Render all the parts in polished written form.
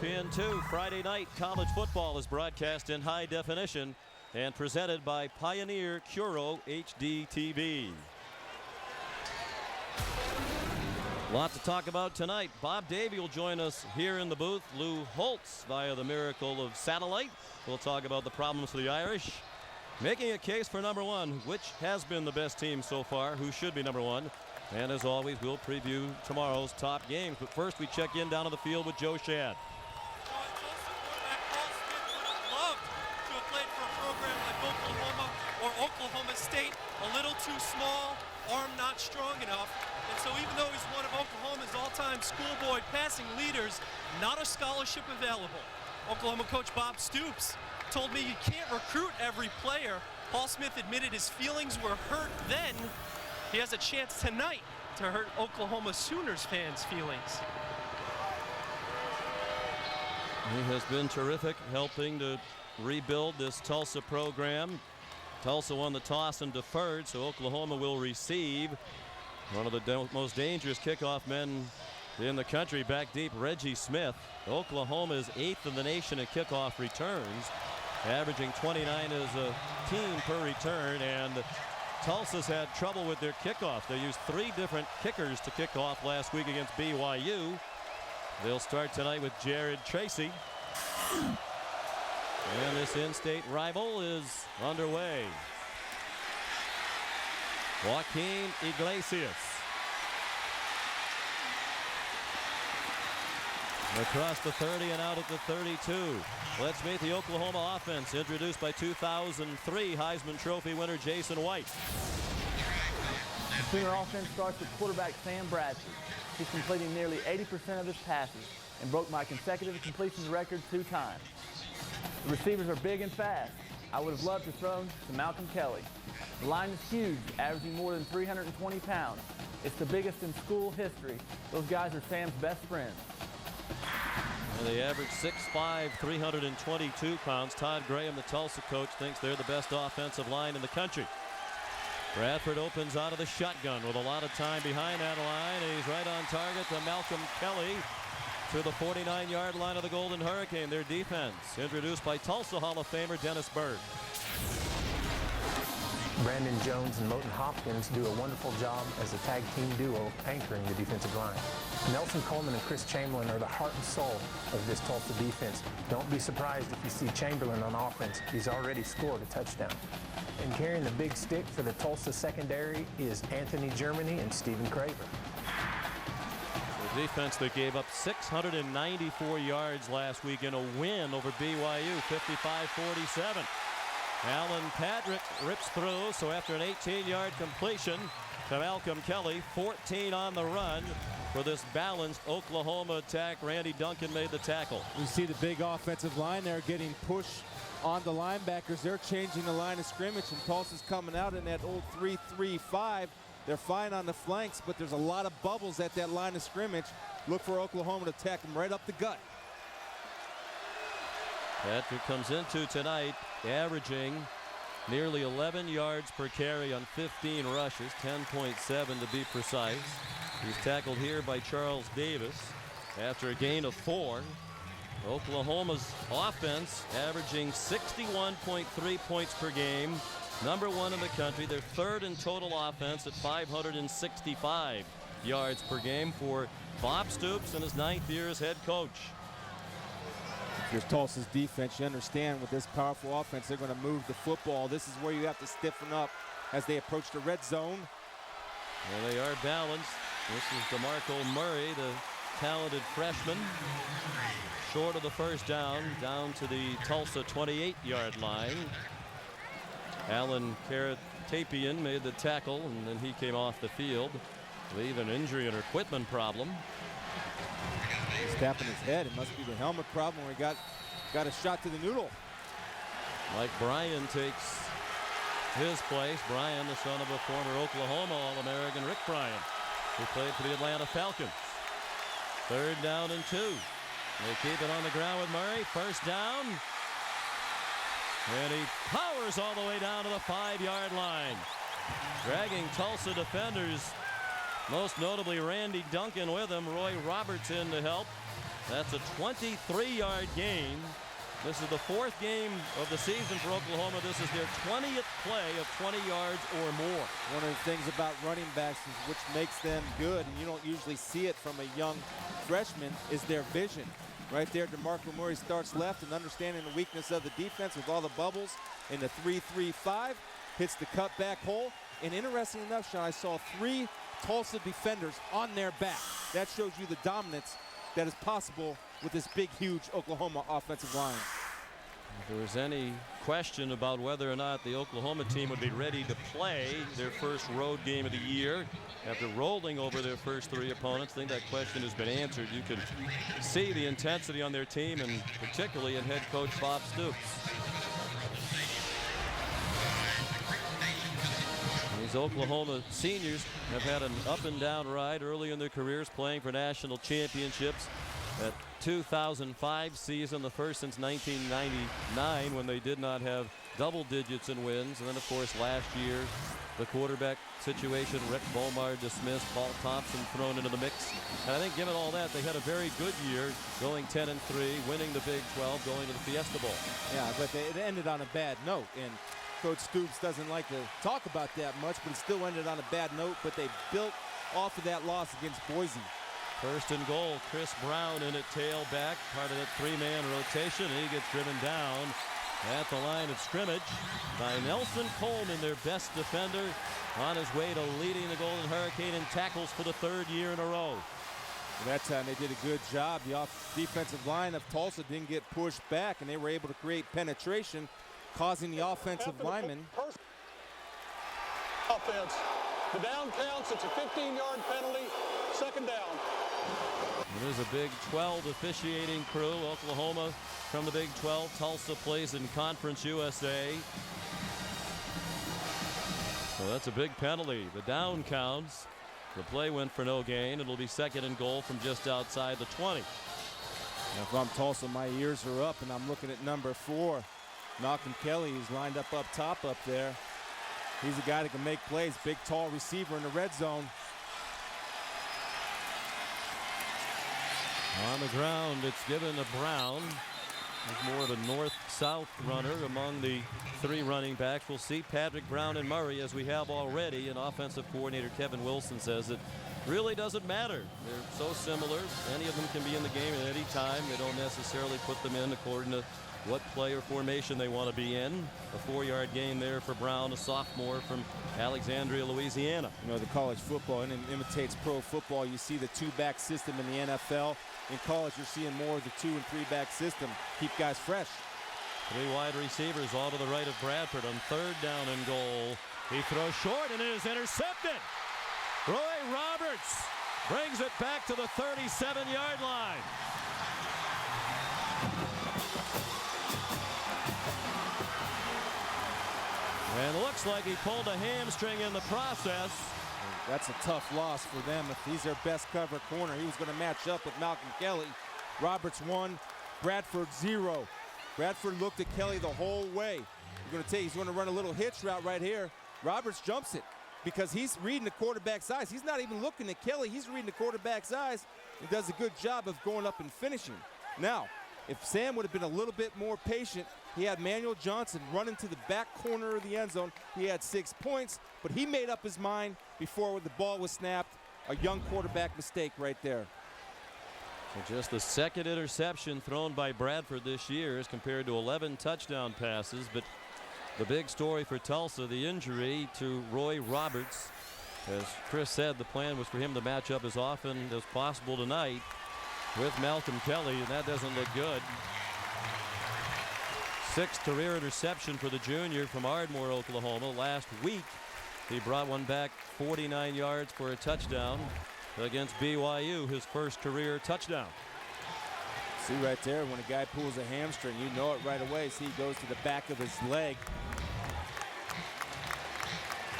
ESPN2 Friday night college football is broadcast in high definition and presented by Pioneer Curo HD TV. A lot to talk about tonight. Bob Davie will join us here in the booth. Lou Holtz via the miracle of satellite. We'll talk about the problems for the Irish. Making a case for number one, which has been the best team so far, who should be number one. And as always, we'll preview tomorrow's top games. But first, we check in down on the field with Joe Shad. Or Oklahoma State, a little too small, arm not strong enough. And so even though he's one of Oklahoma's all-time schoolboy passing leaders, not a scholarship available. Oklahoma coach Bob Stoops told me you can't recruit every player. Paul Smith admitted his feelings were hurt then. He has a chance tonight to hurt Oklahoma Sooners fans' feelings. He has been terrific helping to rebuild this Tulsa program. Tulsa won the toss and deferred, so Oklahoma will receive. One of the most dangerous kickoff men in the country, back deep, Reggie Smith. Oklahoma is 8th in the nation in kickoff returns, averaging 29 as a team per return, and Tulsa's had trouble with their kickoff. They used 3 different kickers to kick off last week against BYU. They'll start tonight with Jared Tracy. And this in-state rival is underway. Joaquin Iglesias. Across the 30 and out at the 32. Let's meet the Oklahoma offense, introduced by 2003 Heisman Trophy winner Jason White. The Sooner offense starts with quarterback Sam Bradford. He's completing nearly 80% of his passes and broke my consecutive completions record 2 times. The receivers are big and fast. I would have loved to throw to Malcolm Kelly. The line is huge, averaging more than 320 pounds. It's the biggest in school history. Those guys are Sam's best friends. And they average 6'5", 322 pounds. Todd Graham, the Tulsa coach, thinks they're the best offensive line in the country. Bradford opens out of the shotgun with a lot of time behind that line, and he's right on target to Malcolm Kelly to the 49-yard line of the Golden Hurricane. Their defense, introduced by Tulsa Hall of Famer Dennis Byrd. Brandon Jones and Moten Hopkins do a wonderful job as a tag team duo anchoring the defensive line. Nelson Coleman and Chris Chamberlain are the heart and soul of this Tulsa defense. Don't be surprised if you see Chamberlain on offense. He's already scored a touchdown. And carrying the big stick for the Tulsa secondary is Anthony Germany and Stephen Craver. The defense that gave up 694 yards last week in a win over BYU, 55-47. Alan Patrick rips through, so after an 18-yard completion to Malcolm Kelly, 14 on the run for this balanced Oklahoma attack. Randy Duncan made the tackle. You see the big offensive line there getting pushed on the linebackers. They're changing the line of scrimmage, and Tulsa's coming out in that old 3-3-5. They're fine on the flanks, but there's a lot of bubbles at that line of scrimmage. Look for Oklahoma to attack them right up the gut. Patrick comes into tonight averaging nearly 11 yards per carry on 15 rushes, 10.7 to be precise. He's tackled here by Charles Davis after a gain of 4. Oklahoma's offense averaging 61.3 points per game, #1 in the country. They're 3rd in total offense at 565 yards per game for Bob Stoops in his 9th year as head coach. Here's Tulsa's defense. You understand with this powerful offense, they're going to move the football. This is where you have to stiffen up as they approach the red zone. Well, they are balanced. This is DeMarco Murray, the talented freshman. Short of the first down to the Tulsa 28-yard line. Alan Karatapian made the tackle, and then he came off the field. Leave an injury and equipment problem. He's tapping his head. It must be the helmet problem where he got a shot to the noodle. Mike Bryan takes his place. Bryan, the son of a former Oklahoma All-American Rick Bryan, who played for the Atlanta Falcons. 3rd down and 2. They keep it on the ground with Murray. First down. And he powers all the way down to the 5-yard line, dragging Tulsa defenders, most notably Randy Duncan with him. Roy Roberts in to help. That's a 23-yard gain. This is the 4th game of the season for Oklahoma. This is their 20th play of 20 yards or more. One of the things about running backs is which makes them good, and you don't usually see it from a young freshman, is their vision. Right there, DeMarco Murray starts left and understanding the weakness of the defense with all the bubbles in the 3-3-5, hits the cutback hole. And interesting enough, Sean, I saw 3 Tulsa defenders on their back. That shows you the dominance that is possible with this big, huge Oklahoma offensive line. If there was any question about whether or not the Oklahoma team would be ready to play their first road game of the year after rolling over their first 3 opponents, I think that question has been answered. You could see the intensity on their team, and particularly in head coach Bob Stoops. These Oklahoma seniors have had an up and down ride early in their careers, playing for national championships. That 2005 season, the first since 1999, when they did not have double digits in wins. And then, of course, last year, the quarterback situation, Rick Bomar dismissed, Paul Thompson thrown into the mix. And I think given all that, they had a very good year, going 10-3, winning the Big 12, going to the Fiesta Bowl. Yeah, but it ended on a bad note. And Coach Stoops doesn't like to talk about that much, but it still ended on a bad note. But they built off of that loss against Boise. First and goal, Chris Brown in at tailback, part of that 3-man rotation. And he gets driven down at the line of scrimmage by Nelson Coleman, their best defender, on his way to leading the Golden Hurricane in tackles for the 3rd year in a row. That time they did a good job. The defensive line of Tulsa didn't get pushed back, and they were able to create penetration, causing the offensive linemen. Offense. The down counts. It's a 15-yard penalty. 2nd down. It is a Big 12 officiating crew. Oklahoma from the Big 12. Tulsa plays in Conference USA. So that's a big penalty. The down counts. The play went for no gain. It'll be 2nd and goal from just outside the 20. Now, if I'm Tulsa, my ears are up, and I'm looking at number 4, Malcolm Kelly, who's lined up top up there. He's a guy that can make plays. Big, tall receiver in the red zone. On the ground, it's given to Brown. He's more of a north-south runner among the 3 running backs. We'll see Patrick Brown and Murray, as we have already. And offensive coordinator Kevin Wilson says it really doesn't matter. They're so similar. Any of them can be in the game at any time. They don't necessarily put them in according to what play or formation they want to be in. A 4-yard gain there for Brown, a sophomore from Alexandria, Louisiana. You know, the college football and it imitates pro football. You see the 2-back system in the NFL. In college, you're seeing more of the 2- and 3-back system. Keep guys fresh. 3 wide receivers all to the right of Bradford on 3rd down and goal. He throws short and it is intercepted. Roy Roberts brings it back to the 37-yard line. And looks like he pulled a hamstring in the process. That's a tough loss for them. If he's their best cover corner, he was going to match up with Malcolm Kelly. Roberts 1, Bradford 0. Bradford looked at Kelly the whole way. He's going to run a little hitch route right here. Roberts jumps it because he's reading the quarterback's eyes. He's not even looking at Kelly. He's reading the quarterback's eyes. He does a good job of going up and finishing. Now, if Sam would have been a little bit more patient, he had Manuel Johnson running to the back corner of the end zone. He had 6 points, but he made up his mind before the ball was snapped. A young quarterback mistake right there. So just the 2nd interception thrown by Bradford this year as compared to 11 touchdown passes. But the big story for Tulsa, the injury to Roy Roberts. As Chris said, the plan was for him to match up as often as possible tonight with Malcolm Kelly, and that doesn't look good. 6th career interception for the junior from Ardmore, Oklahoma. Last week, he brought one back 49 yards for a touchdown against BYU, his first career touchdown. See right there, when a guy pulls a hamstring, you know it right away. See, he goes to the back of his leg.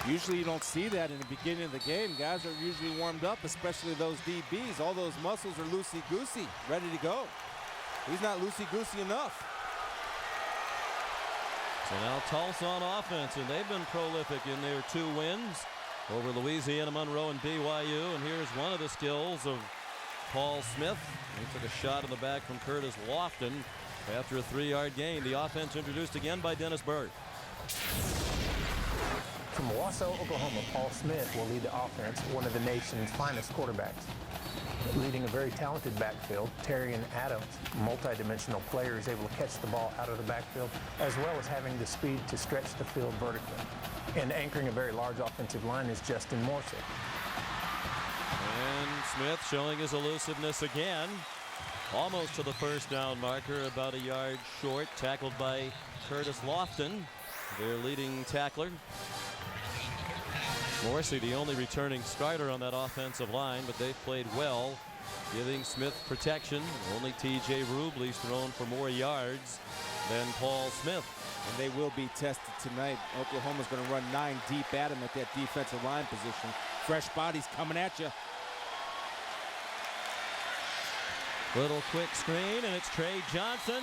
Usually you don't see that in the beginning of the game. Guys are usually warmed up, especially those DBs. All those muscles are loosey-goosey, ready to go. He's not loosey-goosey enough. So now Tulsa on offense, and they've been prolific in their 2 wins over Louisiana Monroe and BYU. And here's one of the skills of Paul Smith. He took a shot in the back from Curtis Lofton after a 3-yard gain. The offense introduced again by Dennis Byrd. From Wausau, Oklahoma, Paul Smith will lead the offense, one of the nation's finest quarterbacks. Leading a very talented backfield, Terry and Adams, multi-dimensional player, is able to catch the ball out of the backfield, as well as having the speed to stretch the field vertically. And anchoring a very large offensive line is Justin Morsick. And Smith showing his elusiveness again. Almost to the first down marker, about a yard short, tackled by Curtis Lofton, their leading tackler. Morrissey, the only returning starter on that offensive line, but they've played well, giving Smith protection. Only T.J. Rubley's thrown for more yards than Paul Smith. And they will be tested tonight. Oklahoma's going to run 9 deep at him at that defensive line position. Fresh bodies coming at you. Little quick screen, and it's Trey Johnson.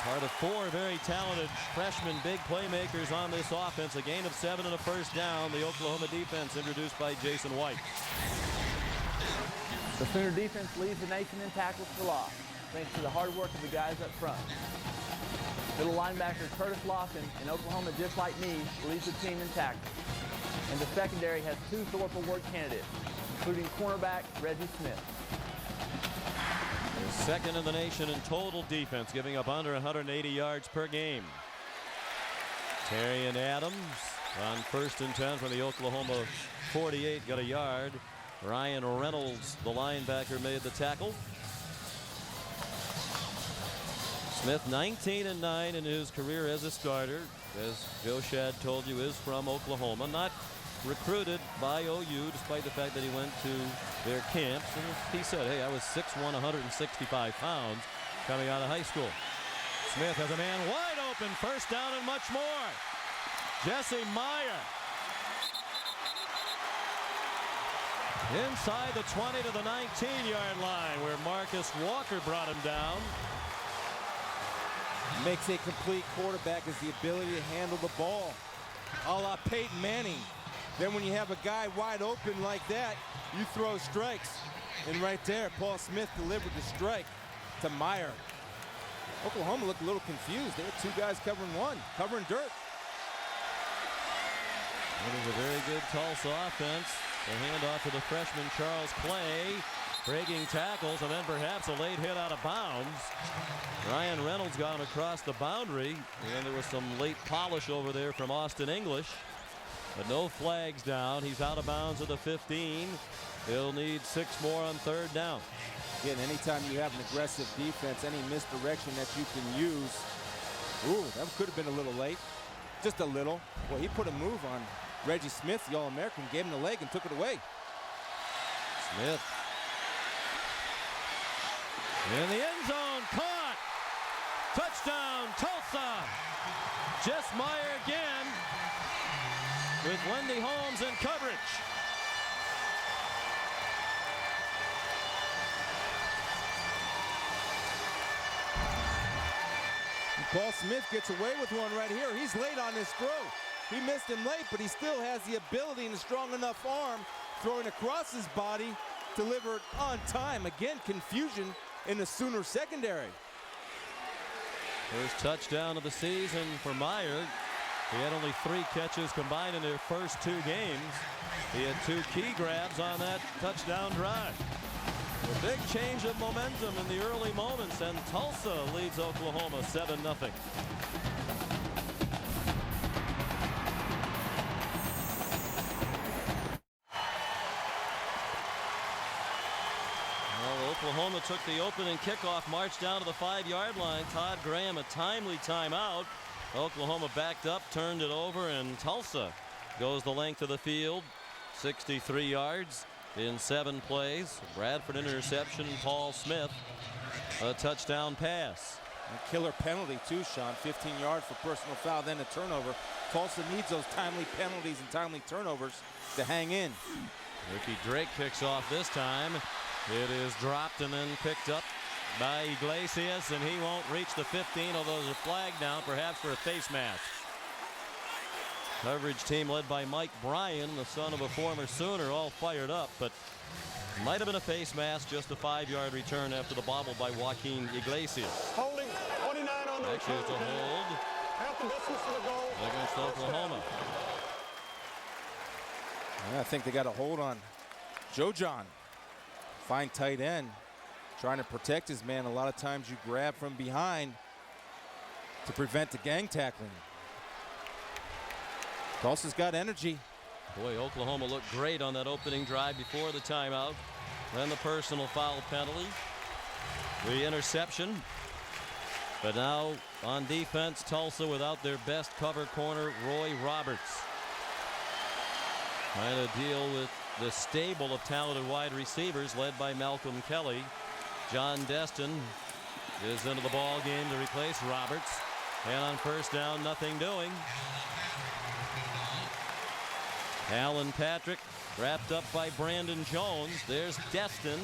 Part of 4 very talented freshman big playmakers on this offense. A gain of 7 and a first down. The Oklahoma defense introduced by Jason White. The Sooner defense leads the nation in tackles for loss, thanks to the hard work of the guys up front. Middle linebacker Curtis Lofton in Oklahoma, just like me, leads the team in tackles. And the secondary has 2 Thorpe Award candidates, including cornerback Reggie Smith. They're second in the nation in total defense, giving up under 180 yards per game. Terry and Adams on 1st and 10 from the Oklahoma 48, got a yard. Ryan Reynolds, the linebacker, made the tackle. Smith 19-9 in his career as a starter. As Joe Shad told you, is from Oklahoma. Not recruited by OU, despite the fact that he went to their camps. And he said, hey, I was 6'1", 165 pounds coming out of high school. Smith has a man wide open, first down and much more. Jesse Meyer. Inside the 20 to the 19-yard line, where Marcus Walker brought him down. Makes a complete quarterback is the ability to handle the ball, a la Peyton Manning. Then when you have a guy wide open like that, you throw strikes. And right there, Paul Smith delivered the strike to Meyer. Oklahoma looked a little confused. They had 2 guys covering dirt. It is a very good Tulsa offense. The handoff to the freshman Charles Clay, breaking tackles, and then perhaps a late hit out of bounds. Ryan Reynolds got him across the boundary, and there was some late polish over there from Austin English. But no flags down. He's out of bounds at the 15. He'll need 6 more on 3rd down. Again, anytime you have an aggressive defense, any misdirection that you can use. Ooh, that could have been a little late. Just a little. Well, he put a move on Reggie Smith, the All-American, gave him the leg and took it away. Smith. In the end zone, caught. Touchdown, Tulsa. Jess Meyer again with Wendy Holmes in coverage. And Paul Smith gets away with one right here. He's late on this throw. He missed him late, but he still has the ability and a strong enough arm, throwing across his body, delivered on time. Again, confusion in the Sooner secondary. First touchdown of the season for Meyer. He had only 3 catches combined in their first 2 games. He had 2 key grabs on that touchdown drive. A big change of momentum in the early moments, and Tulsa leads Oklahoma 7-0. Oklahoma took the opening kickoff, marched down to the 5-yard line. Todd Graham, a timely timeout. Oklahoma backed up, turned it over, and Tulsa goes the length of the field, 63 yards in 7 plays. Bradford interception, Paul Smith a touchdown pass. A killer penalty too, Sean. 15 yards for personal foul, then a turnover. Tulsa needs those timely penalties and timely turnovers to hang in. Ricky Drake kicks off this time. It is dropped and then picked up by Iglesias, and he won't reach the 15, although there's a flag down, perhaps for a face mask. Coverage team led by Mike Bryan, the son of a former Sooner, all fired up, but Might have been a face mask, just a 5-yard return after the bobble by Joaquin Iglesias. Holding 29 on the Actually, it's a return. hold Half the distance to the goal. against Oklahoma. Yeah, I think they got a hold on Joe John. Fine tight end, trying to protect his man. A lot of times you grab from behind to prevent the gang tackling. Tulsa's got energy. Boy, Oklahoma looked great on that opening drive before the timeout. Then the personal foul penalty. The interception. But now on defense, Tulsa without their best cover corner, Roy Roberts. Trying to deal with the stable of talented wide receivers led by Malcolm Kelly. John Destin is into the ball game to replace Roberts. And on first down, nothing doing. Alan Patrick wrapped up by Brandon Jones. There's Destin,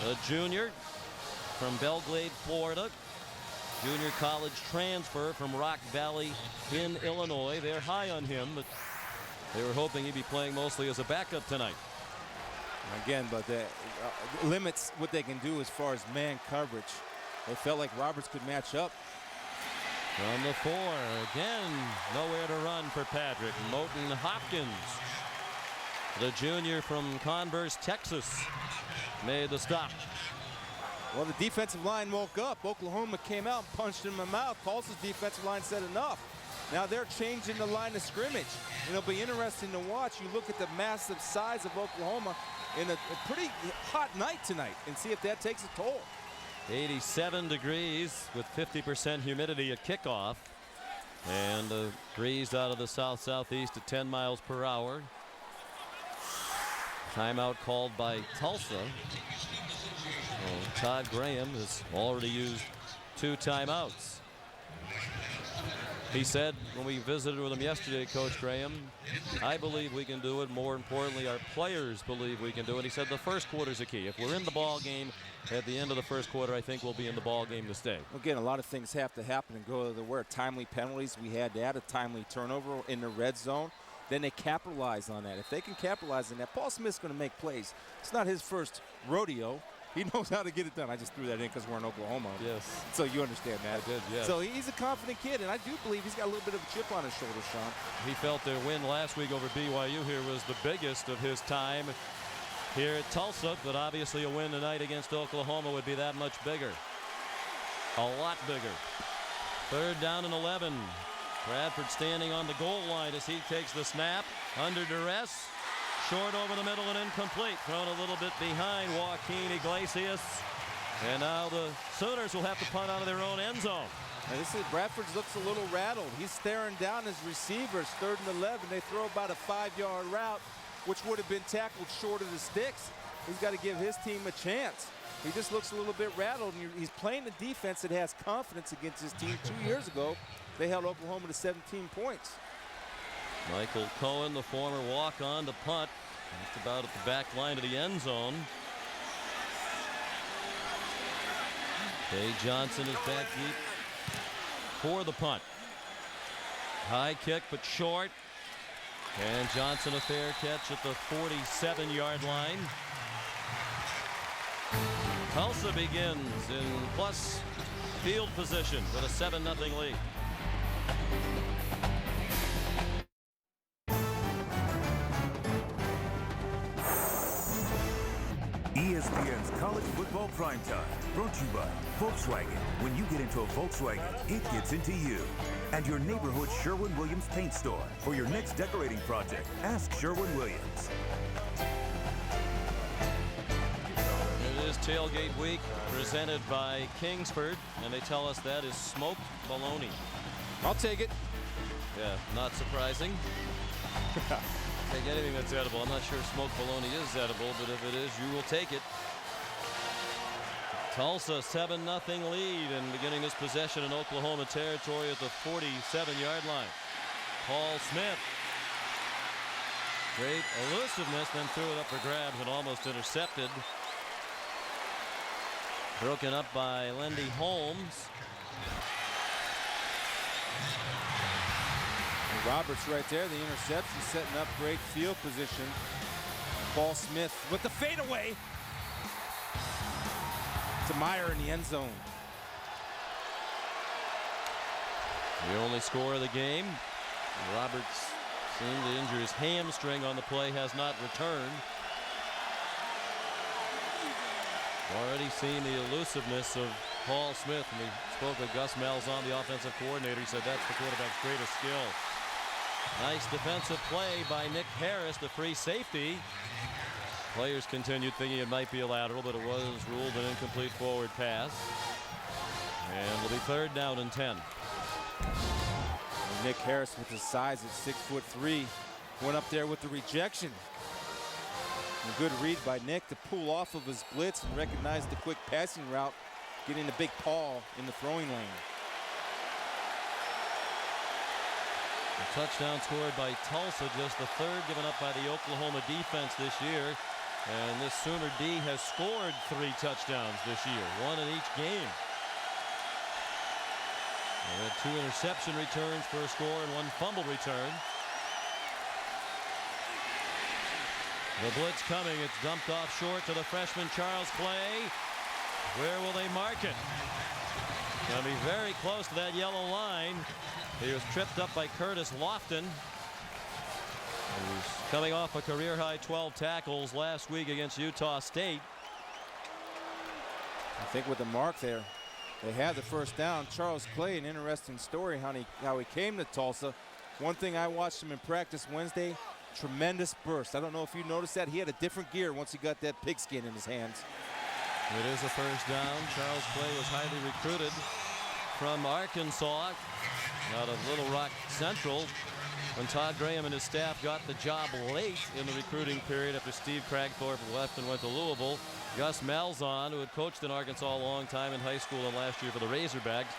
a junior from Belgrade, Florida. Junior college transfer from Rock Valley in Illinois. They're high on him, but they were hoping he'd be playing mostly as a backup tonight. Again, but that limits what they can do as far as man coverage. They felt like Roberts could match up. From the 4, again, nowhere to run for Patrick. Moten Hopkins, the junior from Converse, Texas, made the stop. Well, the defensive line woke up. Oklahoma came out and punched him in the mouth. Tulsa's defensive line said enough. Now they're changing the line of scrimmage. And it'll be interesting to watch. You look at the massive size of Oklahoma in a pretty hot night tonight and see if that takes a toll. 87 degrees with 50% humidity at kickoff. And a breeze out of the south-southeast at 10 miles per hour. Timeout called by Tulsa. Well, Todd Graham has already used 2 timeouts. He said when we visited with him yesterday, Coach Graham, I believe we can do it. More importantly, our players believe we can do it. He said the first quarter's a key. If we're in the ball game at the end of the first quarter, I think we'll be in the ball game to stay. Again, a lot of things have to happen and go the way. Timely penalties, we had that, a timely turnover in the red zone. Then they capitalize on that. If they can capitalize on that, Paul Smith's going to make plays. It's not his first rodeo. He knows how to get it done. I just threw that in because we're in Oklahoma. Yes. So you understand that. I did, yes. So he's a confident kid, and I do believe he's got a little bit of a chip on his shoulder, Sean. He felt their win last week over BYU here was the biggest of his time here at Tulsa, but obviously a win tonight against Oklahoma would be that much bigger. A lot bigger. 3rd down and 11. Bradford standing on the goal line as he takes the snap under duress. Short over the middle and incomplete. Thrown a little bit behind Joaquin Iglesias. And now the Sooners will have to punt out of their own end zone. And this is Bradford looks a little rattled. He's staring down his receivers. 3rd and 11. They throw about a 5-yard route, which would have been tackled short of the sticks. He's got to give his team a chance. He just looks a little bit rattled. And he's playing a defense that has confidence against his team. 2 years ago, they held Oklahoma to 17 points. Michael Cohen, the former walk-on, to punt. Just about at the back line of the end zone. Kay Johnson is back deep for the punt. High kick, but short. And Johnson a fair catch at the 47-yard line. Tulsa begins in plus field position with a 7-0 lead. ESPN's College Football Primetime, brought to you by Volkswagen. When you get into a Volkswagen, it gets into you. And your neighborhood Sherwin-Williams paint store. For your next decorating project, ask Sherwin-Williams. It is tailgate week presented by Kingsford, and they tell us that is smoked bologna. I'll take it. Yeah, not surprising. Take anything that's edible. I'm not sure smoked bologna is edible, but if it is, you will take it. Tulsa 7-0 lead and beginning this possession in Oklahoma territory at the 47-yard line. Paul Smith. Great elusiveness, then threw it up for grabs and almost intercepted. Broken up by Lendy Holmes. Roberts right there, the interception, setting up great field position. Paul Smith with the fadeaway to Meyer in the end zone. The only score of the game. Roberts seemed to injure his hamstring on the play, has not returned. Already seen the elusiveness of Paul Smith, and we spoke with Gus Malzahn, the offensive coordinator. He said that's the quarterback's greatest skill. Nice defensive play by Nick Harris, the free safety. Players continued thinking it might be a lateral, but it was ruled an incomplete forward pass. And it'll be 3rd down and 10. And Nick Harris, with his size at 6'3", went up there with the rejection. A good read by Nick to pull off of his blitz and recognize the quick passing route, getting the big paw in the throwing lane. A touchdown scored by Tulsa, just the 3rd given up by the Oklahoma defense this year. And this Sooner D has scored 3 touchdowns this year, 1 in each game. They had 2 interception returns for a score and 1 fumble return. The blitz coming. It's dumped off short to the freshman Charles Clay. Where will they mark it? Going to be very close to that yellow line. He was tripped up by Curtis Lofton, who's coming off a career-high 12 tackles last week against Utah State. I think with the mark there, they had the 1st down. Charles Clay, an interesting story how he came to Tulsa. One thing I watched him in practice Wednesday, tremendous burst. I don't know if you noticed that. He had a different gear once he got that pigskin in his hands. It is a 1st down. Charles Clay was highly recruited from Arkansas out of Little Rock Central when Todd Graham and his staff got the job late in the recruiting period after Steve Cragthorpe left and went to Louisville. Gus Malzahn, who had coached in Arkansas a long time in high school and last year for the Razorbacks,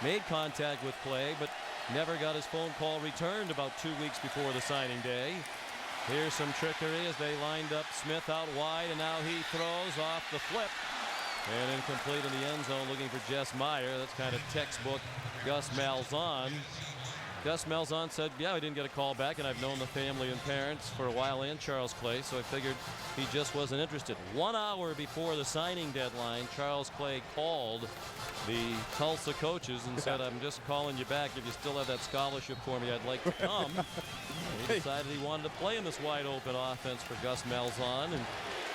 made contact with Clay but never got his phone call returned about 2 weeks before the signing day. Here's some trickery as they lined up Smith out wide, and now he throws off the flip and incomplete in the end zone, looking for Jess Meyer. That's kind of textbook Gus Malzahn. Gus Malzahn said, yeah, I didn't get a call back, and I've known the family and parents for a while and Charles Clay, so I figured he just wasn't interested. 1 hour before the signing deadline, Charles Clay called the Tulsa coaches and said, I'm just calling you back. If you still have that scholarship for me, I'd like to come. He decided he wanted to play in this wide open offense for Gus Malzahn and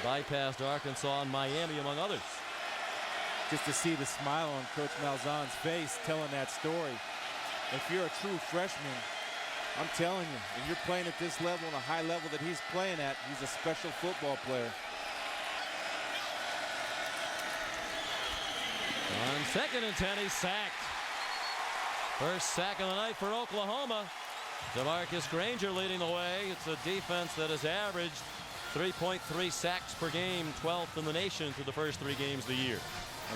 bypassed Arkansas and Miami, among others. Just to see the smile on Coach Malzahn's face telling that story. If you're a true freshman, I'm telling you, if you're playing at this level and a high level that he's playing at, he's a special football player. On 2nd and 10, he's sacked. First sack of the night for Oklahoma. DeMarcus Granger leading the way. It's a defense that has averaged 3.3 sacks per game, 12th in the nation through the first 3 games of the year.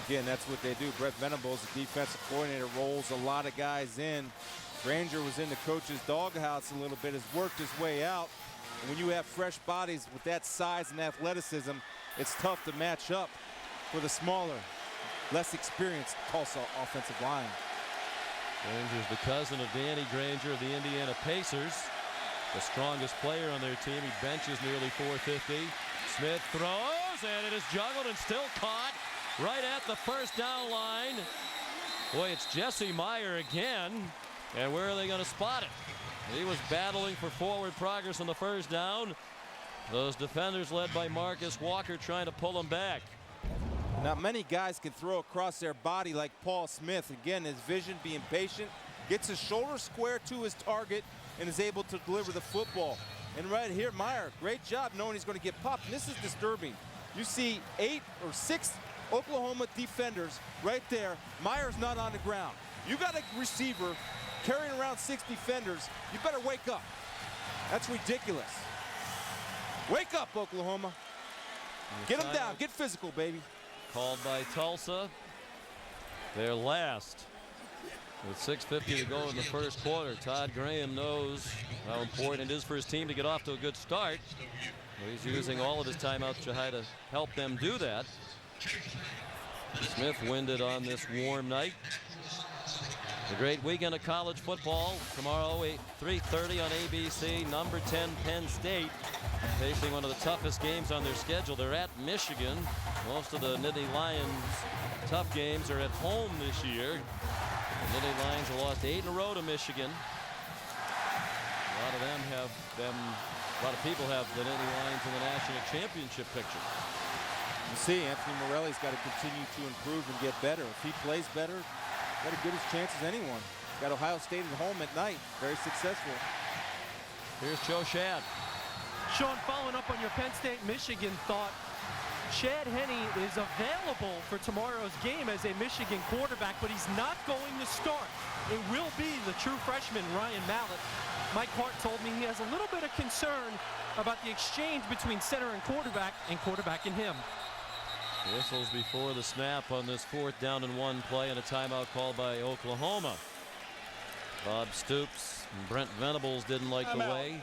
Again, that's what they do. Brett Venables, the defensive coordinator, rolls a lot of guys in. Granger was in the coach's doghouse a little bit, has worked his way out. And when you have fresh bodies with that size and athleticism, it's tough to match up for the smaller, less experienced Tulsa offensive line. Granger's the cousin of Danny Granger of the Indiana Pacers, the strongest player on their team. He benches nearly 450. Smith throws, and it is juggled and still caught right at the 1st down line. Boy, it's Jesse Meyer again. And where are they going to spot it? He was battling for forward progress on the 1st down. Those defenders led by Marcus Walker trying to pull him back. Not many guys can throw across their body like Paul Smith. Again, his vision, being patient, gets his shoulder square to his target and is able to deliver the football. And right here, Meyer, great job knowing he's going to get popped. And this is disturbing. You see 8 or 6 Oklahoma defenders right there. Meyer's not on the ground. You got a receiver carrying around 6 defenders. You better wake up. That's ridiculous. Wake up, Oklahoma. Get them down. Get physical, baby. Called by Tulsa. Their last. With 6:50 to go in the 1st quarter. Todd Graham knows how important it is for his team to get off to a good start. He's using all of his timeouts to try to help them do that. Smith winded on this warm night. A great weekend of college football tomorrow, 3:30 on ABC. Number 10 Penn State facing one of the toughest games on their schedule. They're at Michigan. Most of the Nittany Lions tough games are at home this year. The Nittany Lions have lost 8 in a row to Michigan. A lot of people have the Nittany Lions in the national championship picture. You see, Anthony Morelli's got to continue to improve and get better. If he plays better, got as good a chance as anyone. Got Ohio State at home at night. Very successful. Here's Joe Shad. Sean, following up on your Penn State-Michigan thought, Chad Henne is available for tomorrow's game as a Michigan quarterback, but he's not going to start. It will be the true freshman, Ryan Mallett. Mike Hart told me he has a little bit of concern about the exchange between center and quarterback in him. Whistles before the snap on this 4th down and 1 play, and a timeout called by Oklahoma. Bob Stoops and Brent Venables didn't like the way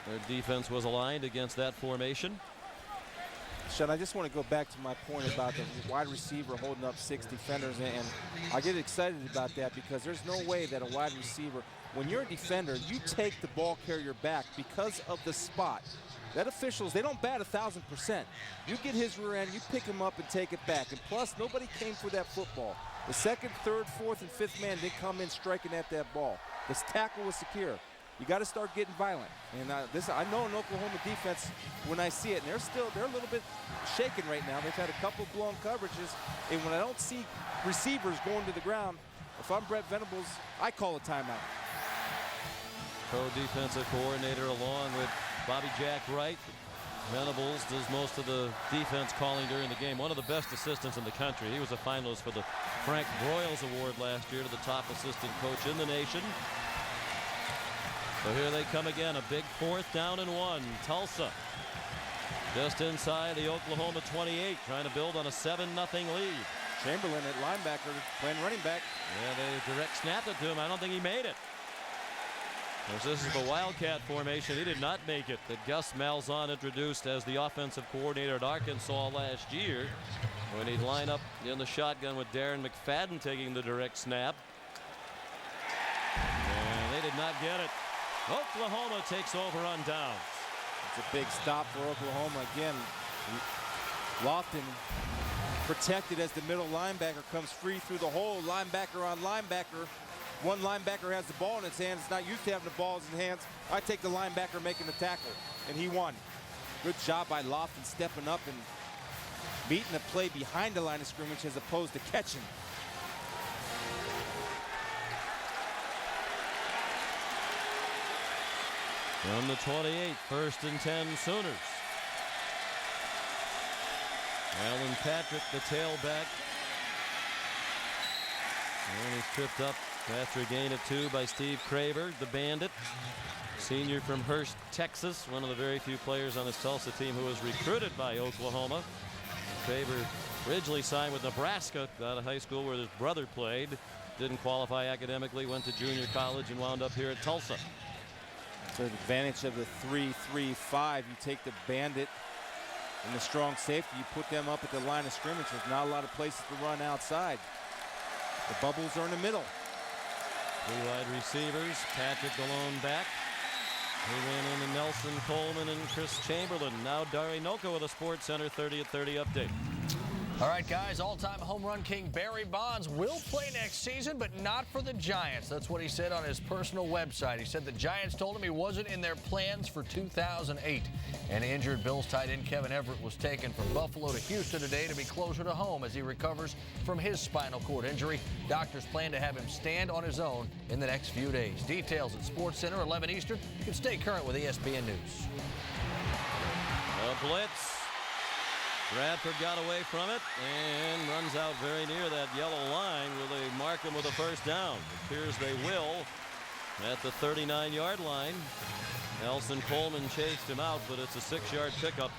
their defense was aligned against that formation. Sean, I just want to go back to my point about the wide receiver holding up 6 defenders, and I get excited about that because there's no way that a wide receiver, when you're a defender, you take the ball carrier back because of the spot. That officials, they don't bat 1,000%. You get his rear end, you pick him up and take it back. And plus, nobody came for that football. The 2nd, 3rd, 4th, and 5th man didn't come in striking at that ball. This tackle was secure. You got to start getting violent. And I know an Oklahoma defense when I see it, and they're a little bit shaken right now. They've had a couple blown coverages, and when I don't see receivers going to the ground, if I'm Brett Venables, I call a timeout. Co-defensive coordinator along with Bobby Jack Wright. Venables does most of the defense calling during the game. One of the best assistants in the country. He was a finalist for the Frank Broyles Award last year to the top assistant coach in the nation. So here they come again. A big 4th down and 1. Tulsa just inside the Oklahoma 28, trying to build on a 7-0 lead. Chamberlain at linebacker playing running back. Yeah, they direct snapped it to him. I don't think he made it. This is the Wildcat formation. He did not make it, that Gus Malzahn introduced as the offensive coordinator at Arkansas last year, when he'd line up in the shotgun with Darren McFadden taking the direct snap. And they did not get it. Oklahoma takes over on downs. It's a big stop for Oklahoma again. Lofton protected as the middle linebacker comes free through the hole. Linebacker on linebacker. One linebacker has the ball in his hands. It's not used to having the ball in his hands. I take the linebacker making the tackle, and he won. Good job by Lofton stepping up and beating the play behind the line of scrimmage as opposed to catching. From the 28, 1st and 10 Sooners. Alan Patrick, the tailback. And he's tripped up after a gain of 2 by Steve Craver, the Bandit. Senior from Hurst, Texas. One of the very few players on this Tulsa team who was recruited by Oklahoma. Craver originally signed with Nebraska out of high school where his brother played. Didn't qualify academically, went to junior college and wound up here at Tulsa. So the advantage of the 3-3-5, you take the Bandit and the strong safety, you put them up at the line of scrimmage. There's not a lot of places to run outside. The bubbles are in the middle. 3 wide receivers. Patrick the lone back. He ran into Nelson Coleman and Chris Chamberlain. Now Dari Noko with a Sports Center 30 at 30 update. All right, guys, all-time home run king Barry Bonds will play next season, but not for the Giants. That's what he said on his personal website. He said the Giants told him he wasn't in their plans for 2008. And injured Bills tight end Kevin Everett was taken from Buffalo to Houston today to be closer to home as he recovers from his spinal cord injury. Doctors plan to have him stand on his own in the next few days. Details at SportsCenter, 11 Eastern. You can stay current with ESPN News. A blitz. Bradford got away from it and runs out very near that yellow line. Will they mark him with a 1st down? It appears they will at the 39-yard line. Nelson Coleman chased him out, but it's a 6-yard pickup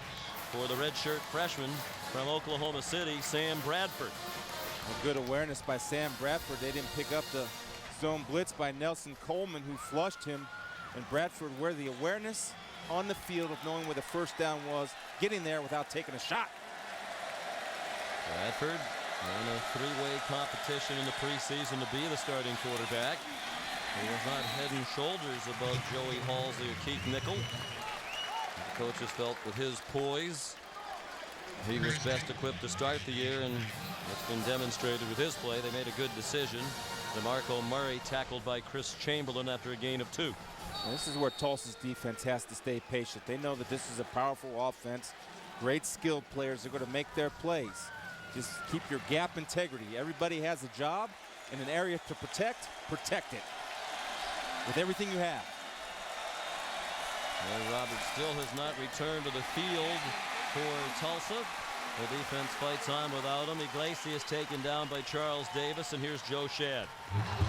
for the redshirt freshman from Oklahoma City, Sam Bradford. A good awareness by Sam Bradford. They didn't pick up the zone blitz by Nelson Coleman, who flushed him. And Bradford, where the awareness on the field of knowing where the 1st down was, getting there without taking a shot. Bradford in a 3-way competition in the preseason to be the starting quarterback. He was not head and shoulders above Joey Halsey or Keith Nickel. Coaches felt with his poise, he was best equipped to start the year, and it's been demonstrated with his play. They made a good decision. DeMarco Murray tackled by Chris Chamberlain after a gain of 2. And this is where Tulsa's defense has to stay patient. They know that this is a powerful offense. Great skilled players are going to make their plays. Just keep your gap integrity. Everybody has a job in an area to protect it with everything you have. And Roberts still has not returned to the field for Tulsa. The defense fights on without him. Iglesias taken down by Charles Davis, and here's Joe Shad.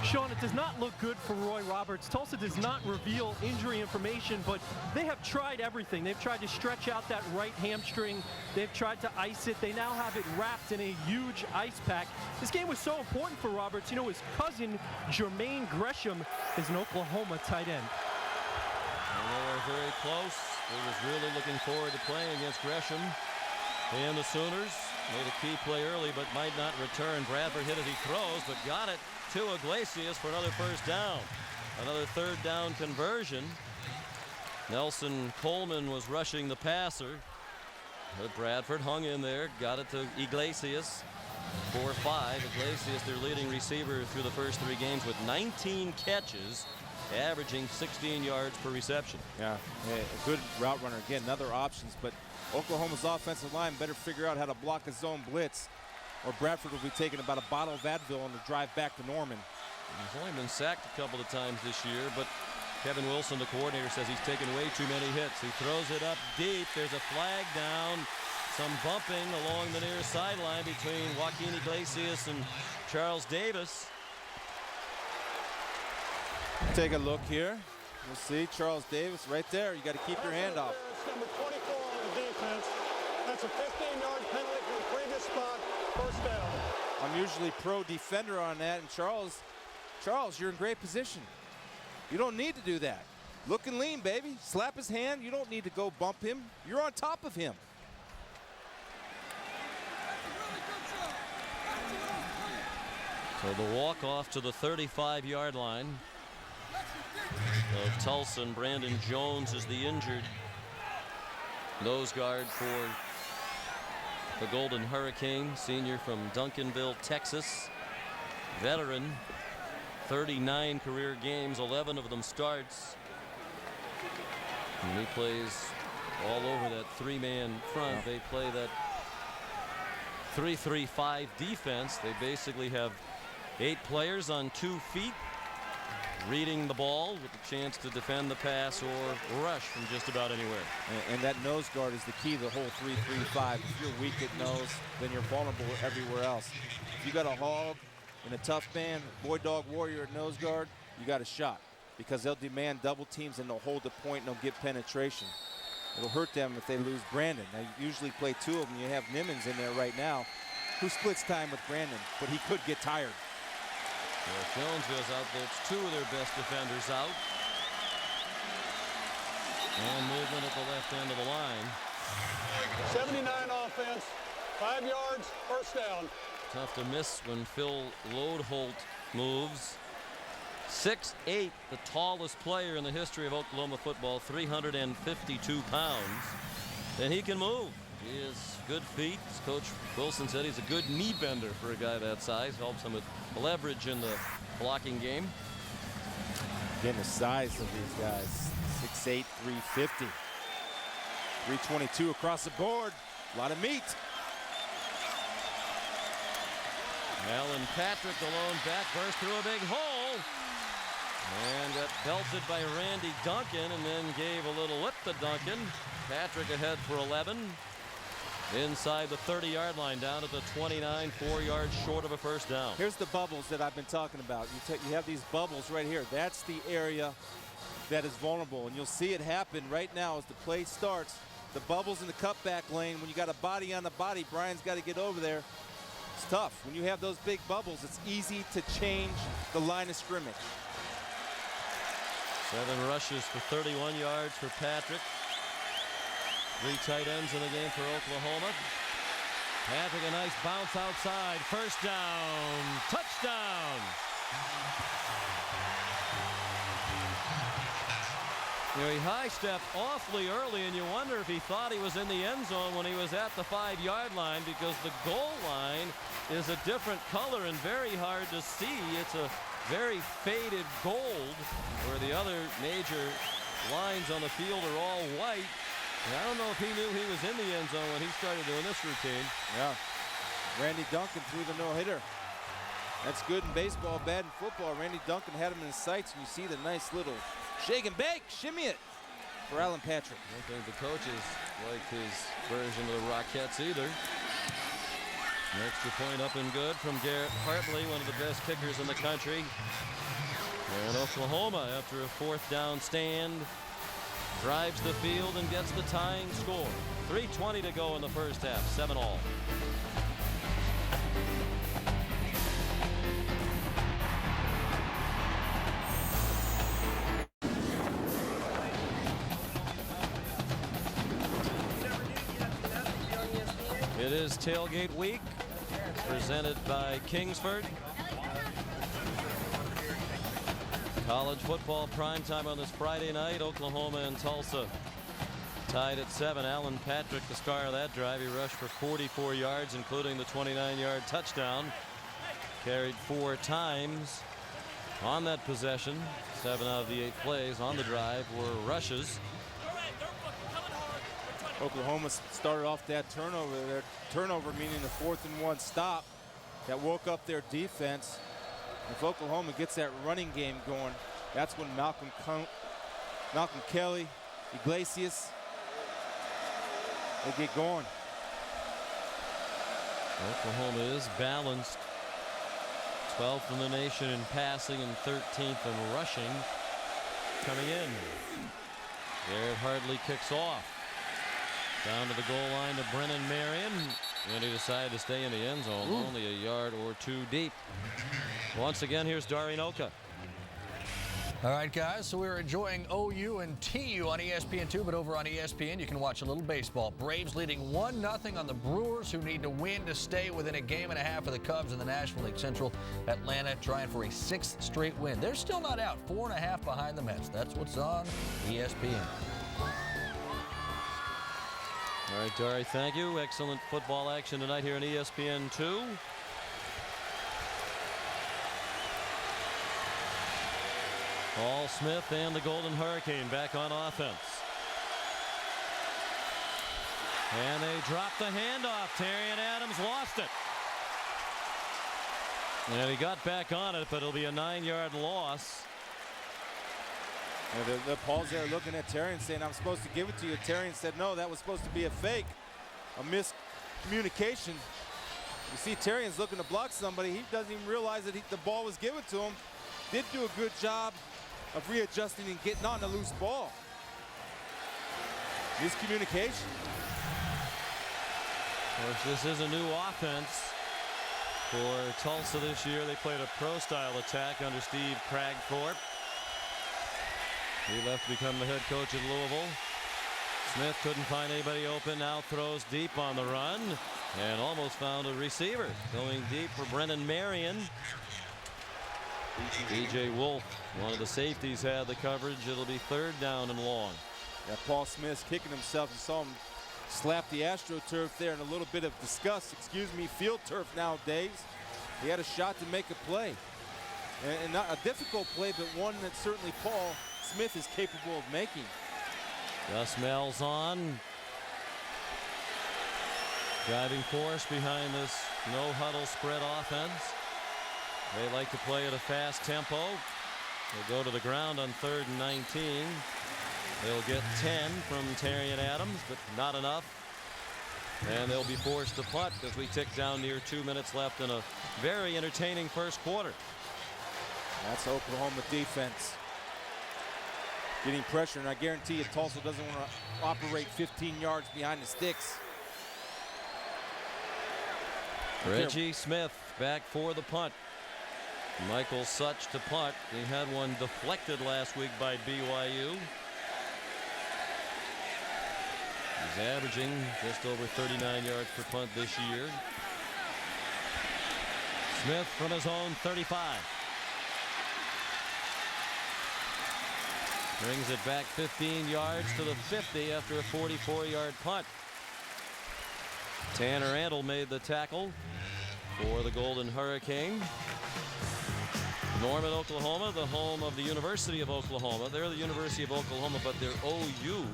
Sean, it does not look good for Roy Roberts. Tulsa does not reveal injury information, but they have tried everything. They've tried to stretch out that right hamstring. They've tried to ice it. They now have it wrapped in a huge ice pack. This game was so important for Roberts. You know, his cousin, Jermaine Gresham, is an Oklahoma tight end. And they are very close. He was really looking forward to playing against Gresham. And the Sooners made a key play early, but might not return. Bradford hit as he throws, but got it to Iglesias for another first down. Another third down conversion. Nelson Coleman was rushing the passer, but Bradford hung in there, got it to Iglesias. 4-5. Iglesias, their leading receiver through the first 3 games with 19 catches, averaging 16 yards per reception. Yeah, a good route runner. Again, other options, but Oklahoma's offensive line better figure out how to block a zone blitz, or Bradford will be taking about a bottle of Advil on the drive back to Norman. He's only been sacked a couple of times this year, but Kevin Wilson, the coordinator, says he's taken way too many hits. He throws it up deep. There's a flag down. Some bumping along the near sideline between Joaquin Iglesias and Charles Davis. Take a look here. We'll see Charles Davis right there. You got to keep your hand off. Number 24 on the defense. That's a 15-yard penalty from the previous spot. First down. I'm usually pro defender on that, and Charles, you're in great position. You don't need to do that. Look and lean, baby. Slap his hand. You don't need to go bump him. You're on top of him. So the walk-off to the 35-yard line of Tulsa, and Brandon Jones is the injured nose guard for the Golden Hurricane, senior from Duncanville, Texas. Veteran, 39 career games, 11 of them starts. And he plays all over that 3-man front. They play that 3-3-5 defense. They basically have 8 players on 2 feet, reading the ball with a chance to defend the pass or rush from just about anywhere. And that nose guard is the key to the whole 3-3-5. If you're weak at nose, then you're vulnerable everywhere else. If you got a hog and a tough man, boy dog warrior at nose guard, you got a shot, because they'll demand double teams and they'll hold the point and they'll get penetration. It'll hurt them if they lose Brandon. They usually play 2 of them. You have Nimmons in there right now, who splits time with Brandon, but he could get tired. Well, Jones goes out there. It's 2 of their best defenders out. And movement at the left end of the line. 79 offense, 5 yards, first down. Tough to miss when Phil Lodeholt moves. 6'8", the tallest player in the history of Oklahoma football, 352 pounds. And he can move. He has good feet. As Coach Wilson said, he's a good knee bender for a guy that size. Helps him with leverage in the blocking game. Again, the size of these guys, 6'8", 350. 322 across the board. A lot of meat. Alan Patrick, the lone back, burst through a big hole. And got belted by Randy Duncan, and then gave a little lip to Duncan. Patrick ahead for 11. Inside the 30-yard line, down at the 29, 4 yards short of a first down. Here's the bubbles that I've been talking about. You have these bubbles right here. That's the area that is vulnerable, and you'll see it happen right now as the play starts. The bubbles in the cutback lane, when you got a body on the body, Brian's got to get over there. It's tough. When you have those big bubbles, it's easy to change the line of scrimmage. 7 rushes for 31 yards for Patrick. 3 tight ends in the game for Oklahoma. Patrick, a nice bounce outside. First down. Touchdown. You know, he high-stepped awfully early, and you wonder if he thought he was in the end zone when he was at the 5-yard line, because the goal line is a different color and very hard to see. It's a very faded gold, where the other major lines on the field are all white. And I don't know if he knew he was in the end zone when he started doing this routine. Yeah. Randy Duncan threw the no-hitter. That's good in baseball, bad in football. Randy Duncan had him in his sights, and you see the nice little shake and bake, shimmy it for Alan Patrick. I don't think the coaches like his version of the Rockettes either. An extra point up and good from Garrett Hartley, one of the best kickers in the country. And Oklahoma, after a 4th down stand, drives the field and gets the tying score. 3:20 to go in the first half, 7-all. It is tailgate week, presented by Kingsford. College football primetime on this Friday night. Oklahoma and Tulsa tied at 7. Alan Patrick, the star of that drive. He rushed for 44 yards, including the 29-yard touchdown. Carried 4 times on that possession. 7 out of the 8 plays on the drive were rushes. Oklahoma started off that turnover. Their turnover meaning the 4th and 1 stop that woke up their defense. If Oklahoma gets that running game going, that's when Malcolm Kelly, Iglesias, they get going. Oklahoma is balanced. 12th in the nation in passing and 13th in rushing. Coming in. Garrett Hartley kicks off. Down to the goal line to Brennan Marion. And he decided to stay in the end zone. Ooh. Only a yard or 2 deep. Once again, here's Dari Noka. All right, guys, so we're enjoying OU and TU on ESPN2, but over on ESPN, you can watch a little baseball. Braves leading 1-0 on the Brewers, who need to win to stay within a game and a half of the Cubs in the National League Central. Atlanta trying for a 6th straight win. They're still not out, 4.5 behind the Mets. That's what's on ESPN. All right, Dari, thank you. Excellent football action tonight here on ESPN2. Paul Smith and the Golden Hurricane back on offense. And they dropped the handoff. Terrian Adams lost it. And he got back on it, but it'll be a 9-yard loss. The Paul's there looking at Terrian saying, I'm supposed to give it to you. Terrian said, no, that was supposed to be a fake. A miscommunication. You see Terrian's looking to block somebody. He doesn't even realize that the ball was given to him. Did do a good job of readjusting and getting on the loose ball. Miscommunication. Of course, this is a new offense for Tulsa this year. They played a pro-style attack under Steve Cragthorpe. He left to become the head coach at Louisville. Smith couldn't find anybody open. Now throws deep on the run and almost found a receiver. Going deep for Brennan Marion. DJ Wolf, one of the safeties, had the coverage. It'll be 3rd down and long. Yeah, Paul Smith's kicking himself. You saw him slap the AstroTurf there in a little bit of disgust. Excuse me, field turf nowadays. He had a shot to make a play. And not a difficult play, but one that certainly Paul Smith is capable of making. Gus Malzahn. Driving force behind this no-huddle spread offense. They like to play at a fast tempo. They'll go to the ground on 3rd and 19. They'll get 10 from Terrian Adams, but not enough. And they'll be forced to punt as we tick down near 2 minutes left in a very entertaining first quarter. That's Oklahoma defense. Getting pressure, and I guarantee you Tulsa doesn't want to operate 15 yards behind the sticks. Reggie Smith back for the punt. Michael Such to punt. He had one deflected last week by BYU. He's averaging just over 39 yards per punt this year. Smith from his own 35. Brings it back 15 yards to the 50 after a 44-yard punt. Tanner Andel made the tackle for the Golden Hurricane. Norman, Oklahoma, the home of the University of Oklahoma. They're the University of Oklahoma, but they're OU.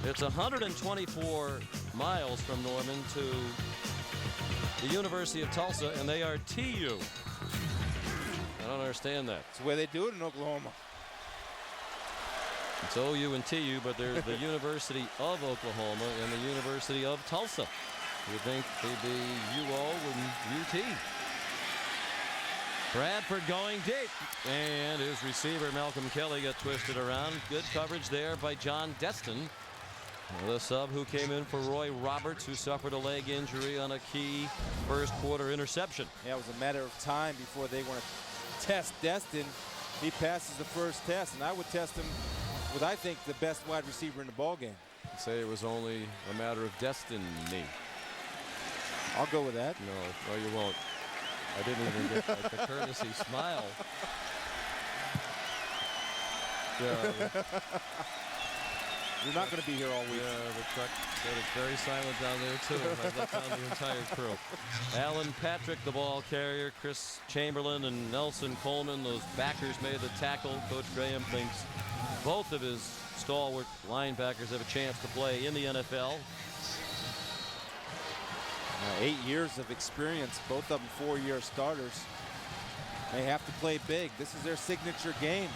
It's 124 miles from Norman to the University of Tulsa, and they are TU. I don't understand that. It's the way they do it in Oklahoma. It's OU and TU, but there's the University of Oklahoma and the University of Tulsa. You'd think they'd be UO and UT. Bradford going deep, and his receiver Malcolm Kelly got twisted around. Good coverage there by John Destin, the sub who came in for Roy Roberts, who suffered a leg injury on a key first quarter interception. Yeah, it was a matter of time before they want to test Destin. He passes the first test, and I would test him with, I think, the best wide receiver in the ballgame. Say it was only a matter of destiny. I'll go with that. No, you won't. I didn't even get like, the courtesy smile. Yeah. You're not going to be here all week. Yeah, the truck said it's very silent down there, too. I've left down the entire crew. Alan Patrick, the ball carrier. Chris Chamberlain and Nelson Coleman, those backers, made the tackle. Coach Graham thinks both of his stalwart linebackers have a chance to play in the NFL. 8 years of experience, both of them 4-year starters. They have to play big. This is their signature game.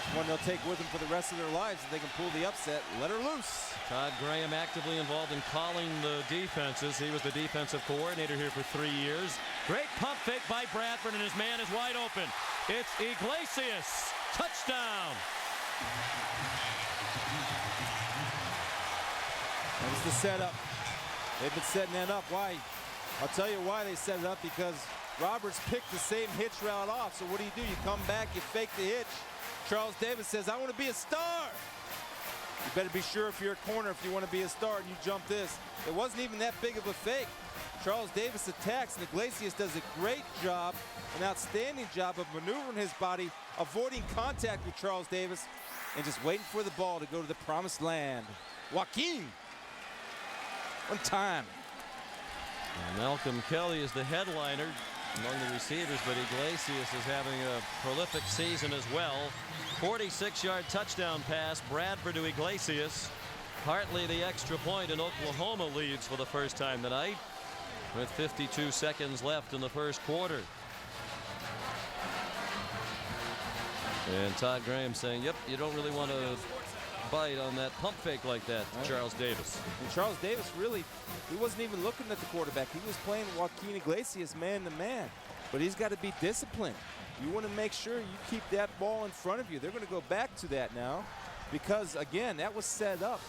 It's one they'll take with them for the rest of their lives. If they can pull the upset, let her loose. Todd Graham actively involved in calling the defenses. He was the defensive coordinator here for 3 years. Great pump fake by Bradford, and his man is wide open. It's Iglesias. Touchdown. That was the setup. They've been setting that up. Why? I'll tell you why they set it up, because Roberts picked the same hitch route off. So what do? You come back, you fake the hitch. Charles Davis says, I want to be a star. You better be sure if you're a corner if you want to be a star and you jump this. It wasn't even that big of a fake. Charles Davis attacks, and Iglesias does a great job, an outstanding job of maneuvering his body, avoiding contact with Charles Davis, and just waiting for the ball to go to the promised land. Joaquin. One time. Malcolm Kelly is the headliner among the receivers, but Iglesias is having a prolific season as well. 46-yard touchdown pass, Bradford to Iglesias. Hartley the extra point, and Oklahoma leads for the first time tonight with 52 seconds left in the first quarter. And Todd Graham saying, yep, you don't really want to bite on that pump fake like that, Charles Davis. And Charles Davis really, he wasn't even looking at the quarterback. He was playing Joaquin Iglesias man to man. But he's got to be disciplined. You want to make sure you keep that ball in front of you. They're going to go back to that now because, again, that was set up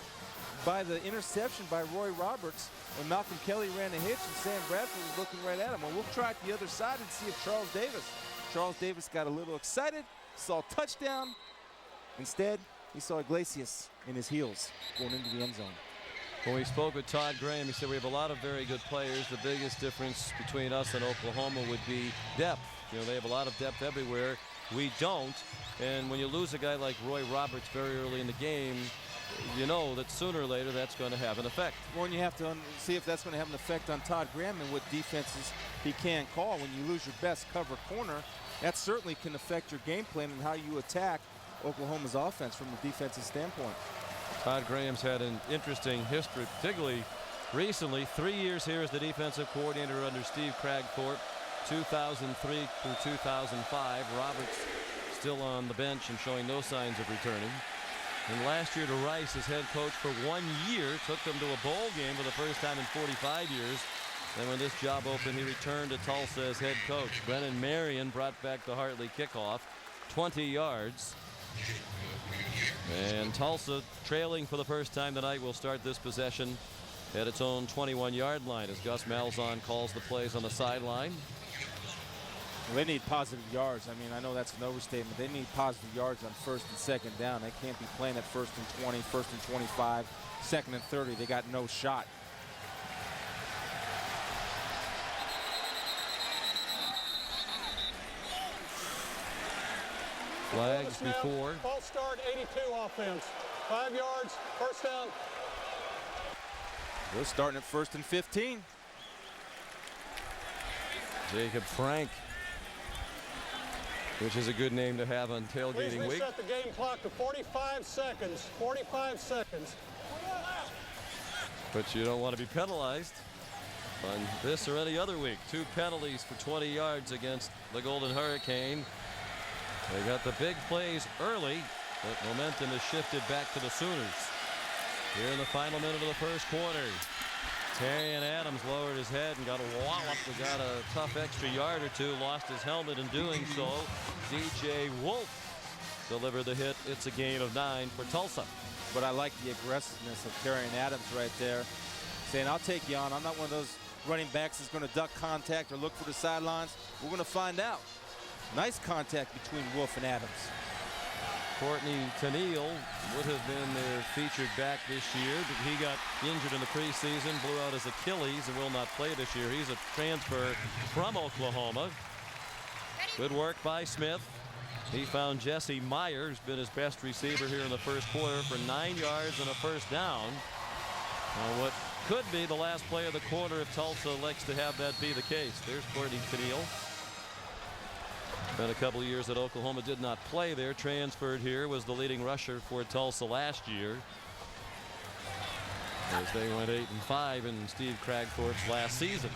by the interception by Roy Roberts when Malcolm Kelly ran a hitch and Sam Bradford was looking right at him. Well, we'll try it the other side and see if Charles Davis got a little excited, saw touchdown. Instead, he saw Iglesias in his heels going into the end zone. When we spoke with Todd Graham, he said we have a lot of very good players. The biggest difference between us and Oklahoma would be depth. You know, they have a lot of depth everywhere. We don't. And when you lose a guy like Roy Roberts very early in the game, you know that sooner or later that's going to have an effect. Well, and you have to see if that's going to have an effect on Todd Graham and what defenses he can call. When you lose your best cover corner, that certainly can affect your game plan and how you attack Oklahoma's offense from a defensive standpoint. Todd Graham's had an interesting history, particularly recently. 3 years here as the defensive coordinator under Steve Cragthorpe, 2003 through 2005. Roberts still on the bench and showing no signs of returning. And last year to Rice as head coach for 1 year, took them to a bowl game for the first time in 45 years. Then when this job opened, he returned to Tulsa as head coach. Brennan Marion brought back the Hartley kickoff, 20 yards. And Tulsa, trailing for the first time tonight, will start this possession at its own 21-yard line as Gus Malzahn calls the plays on the sideline. Well, they need positive yards. I mean, I know that's an overstatement. They need positive yards on first and second down. They can't be playing at first and 20, first and 25, second and 30. They got no shot. Flags before. False start, 82 offense. 5 yards, first down. We're starting at 1st and 15. Jacob Frank, which is a good name to have on Please tailgating week. reset the game clock to 45 seconds. 45 seconds. But you don't want to be penalized on this or any other week. 2 penalties for 20 yards against the Golden Hurricane. They got the big plays early, but momentum has shifted back to the Sooners. Here in the final minute of the first quarter, Terrian Adams lowered his head and got a wallop. We got a tough extra yard or 2, lost his helmet in doing so. DJ Wolf delivered the hit. It's a gain of 9 for Tulsa. But I like the aggressiveness of Terrian Adams right there, saying, I'll take you on. I'm not one of those running backs that's going to duck contact or look for the sidelines. We're going to find out. Nice contact between Wolf and Adams. Courtney Tennille would have been their featured back this year, but he got injured in the preseason, blew out his Achilles, and will not play this year. He's a transfer from Oklahoma. Good work by Smith. He found Jesse Meyer, who's been his best receiver here in the first quarter, for 9 yards and a first down. What could be the last play of the quarter if Tulsa elects to have that be the case. There's Courtney Tennille. Been a couple of years that Oklahoma did not play there. Transferred here, was the leading rusher for Tulsa last year, as they went 8-5 in Steve Kragthorpe's last season.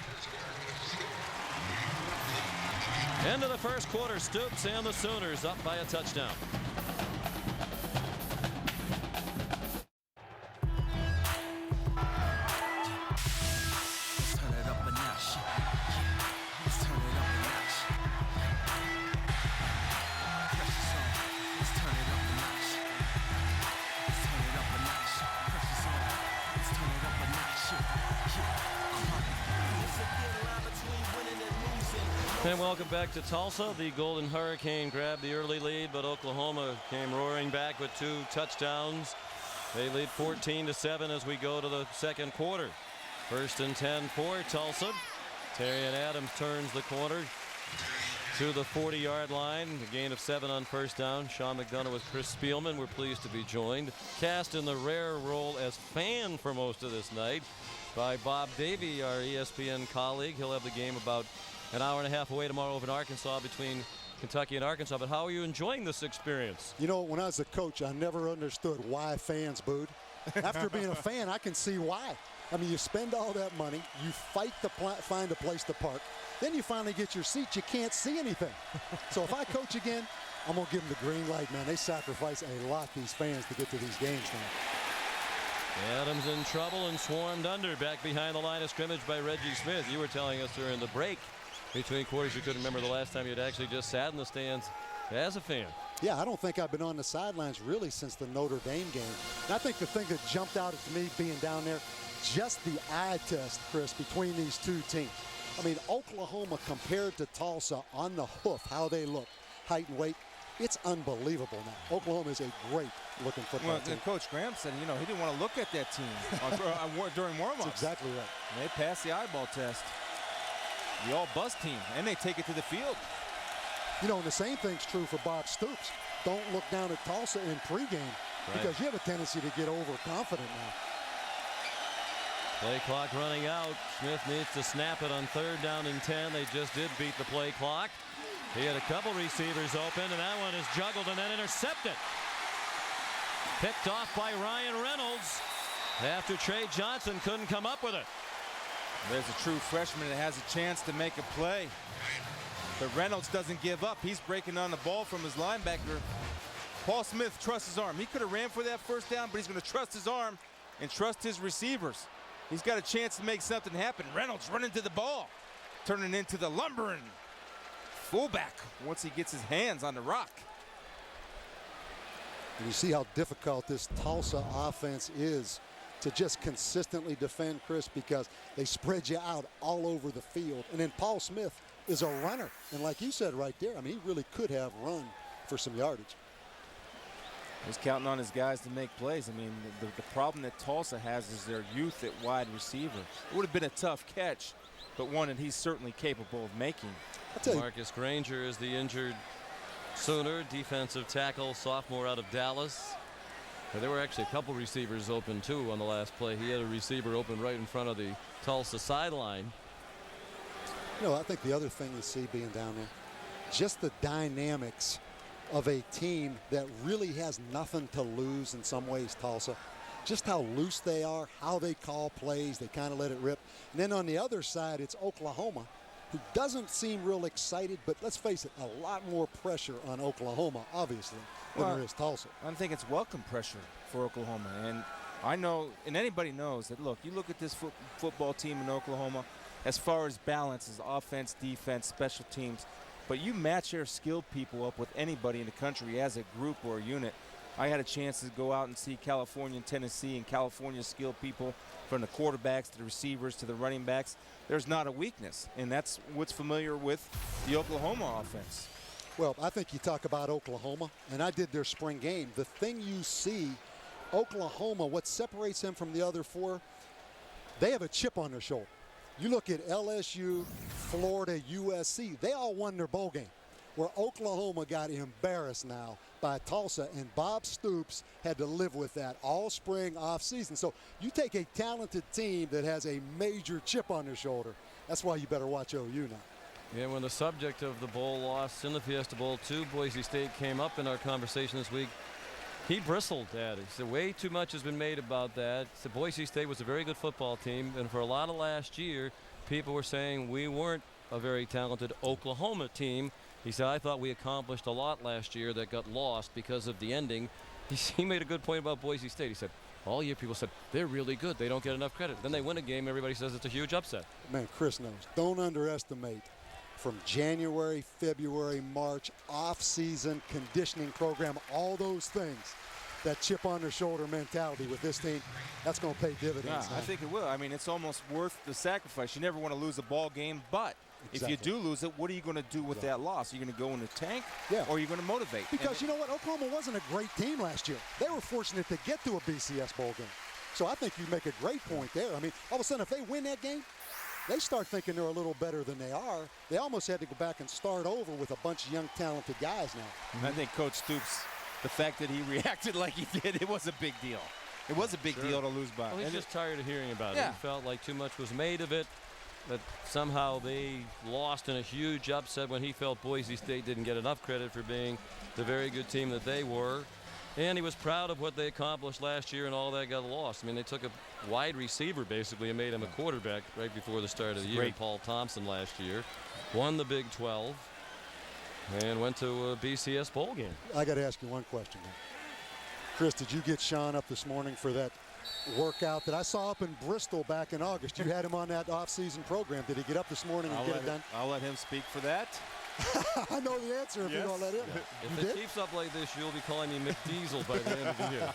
End of the first quarter, Stoops and the Sooners up by a touchdown. And welcome back to Tulsa. The Golden Hurricane grabbed the early lead, but Oklahoma came roaring back with 2 touchdowns. They lead 14-7 as we go to the second quarter. 1st and 10 for Tulsa. Terrian Adams turns the corner to the 40-yard line. A gain of 7 on first down. Sean McDonough with Chris Spielman. We're pleased to be joined. Cast in the rare role as fan for most of this night by Bob Davie, our ESPN colleague. He'll have the game about an hour and a half away tomorrow over in Arkansas, between Kentucky and Arkansas. But how are you enjoying this experience? You know, when I was a coach, I never understood why fans booed. After being a fan, I can see why. I mean, you spend all that money, you fight to find a place to park, then you finally get your seat, you can't see anything. So if I coach again, I'm going to give them the green light, man. They sacrifice a lot, these fans, to get to these games now. Adams in trouble and swarmed under, back behind the line of scrimmage by Reggie Smith. You were telling us during the break between quarters you couldn't remember the last time you'd actually just sat in the stands as a fan. Yeah, I don't think I've been on the sidelines really since the Notre Dame game. And I think the thing that jumped out at me being down there, just the eye test, Chris, between these two teams. I mean, Oklahoma compared to Tulsa on the hoof, how they look, height and weight, it's unbelievable now. Oklahoma is a great looking football team. And Coach Graham said, you know, he didn't want to look at that team during warm-ups. That's exactly right. And they passed the eyeball test. The all-bus team, and they take it to the field. You know, and the same thing's true for Bob Stoops. Don't look down at Tulsa in pregame, because you have a tendency to get overconfident now. Play clock running out. Smith needs to snap it on 3rd down and 10. They just did beat the play clock. He had a couple receivers open, and that one is juggled and then intercepted. Picked off by Ryan Reynolds after Trey Johnson couldn't come up with it. There's a true freshman that has a chance to make a play. But Reynolds doesn't give up. He's breaking on the ball from his linebacker. Paul Smith trusts his arm. He could have ran for that first down, but he's going to trust his arm and trust his receivers. He's got a chance to make something happen. Reynolds running to the ball, turning into the lumbering fullback once he gets his hands on the rock. And you see how difficult this Tulsa offense is to just consistently defend, Chris, because they spread you out all over the field. And then Paul Smith is a runner. And like you said right there, I mean, he really could have run for some yardage. He's counting on his guys to make plays. I mean, the problem that Tulsa has is their youth at wide receiver. It would have been a tough catch, but one that he's certainly capable of making. Marcus Granger is the injured Sooner, defensive tackle, sophomore out of Dallas. There were actually a couple receivers open too on the last play. He had a receiver open right in front of the Tulsa sideline. You know, I think the other thing you see being down there, just the dynamics of a team that really has nothing to lose in some ways, Tulsa. Just how loose they are, how they call plays, they kind of let it rip. And then on the other side, it's Oklahoma, who doesn't seem real excited, but let's face it, a lot more pressure on Oklahoma, obviously, than there is Tulsa. I think it's welcome pressure for Oklahoma. And I know, and anybody knows that, look, you look at this football team in Oklahoma, as far as balance as offense, defense, special teams, but you match their skilled people up with anybody in the country as a group or a unit. I had a chance to go out and see California and Tennessee, and California skilled people from the quarterbacks to the receivers to the running backs. There's not a weakness, and that's what's familiar with the Oklahoma offense. Well, I think you talk about Oklahoma, and I did their spring game. The thing you see, Oklahoma, what separates them from the other four, they have a chip on their shoulder. You look at LSU, Florida, USC, they all won their bowl game. Where Oklahoma got embarrassed now by Tulsa, and Bob Stoops had to live with that all spring, off season. So you take a talented team that has a major chip on their shoulder. That's why you better watch OU now. Yeah, when the subject of the bowl loss in the Fiesta Bowl to Boise State came up in our conversation this week, he bristled at it. He said way too much has been made about that. He said Boise State was a very good football team, and for a lot of last year, people were saying we weren't a very talented Oklahoma team. He said, I thought we accomplished a lot last year that got lost because of the ending. He made a good point about Boise State. He said, all year people said, they're really good. They don't get enough credit. Then they win a game. Everybody says it's a huge upset. Man, Chris knows. Don't underestimate from January, February, March, off-season conditioning program, all those things. That chip on their shoulder mentality with this team, that's going to pay dividends. Yeah, I think it will. I mean, it's almost worth the sacrifice. You never want to lose a ball game, but exactly. If you do lose it, what are you going to do with that loss? Are you going to go in the tank, or are you going to motivate? Because you know what? Oklahoma wasn't a great team last year. They were fortunate to get to a BCS bowl game. So I think you make a great point there. I mean, all of a sudden, if they win that game, they start thinking they're a little better than they are. They almost had to go back and start over with a bunch of young, talented guys now. And I think Coach Stoops, the fact that he reacted like he did, it was a big deal. It was a big deal to lose by. Well, he's just tired of hearing about it. He felt like too much was made of it, that somehow they lost in a huge upset when he felt Boise State didn't get enough credit for being the very good team that they were. And he was proud of what they accomplished last year, and all that got lost. I mean, they took a wide receiver basically and made him a quarterback right before the start of the year. Paul Thompson last year won the Big 12 and went to a BCS bowl game. I got to ask you one question, man. Chris, did you get Sean up this morning for that workout that I saw up in Bristol back in August? You had him on that off-season program. Did he get up this morning and get it done? I'll let him speak for that. I know the answer if you don't let him. If it keeps up like this, you'll be calling me McDiesel by the end of the year.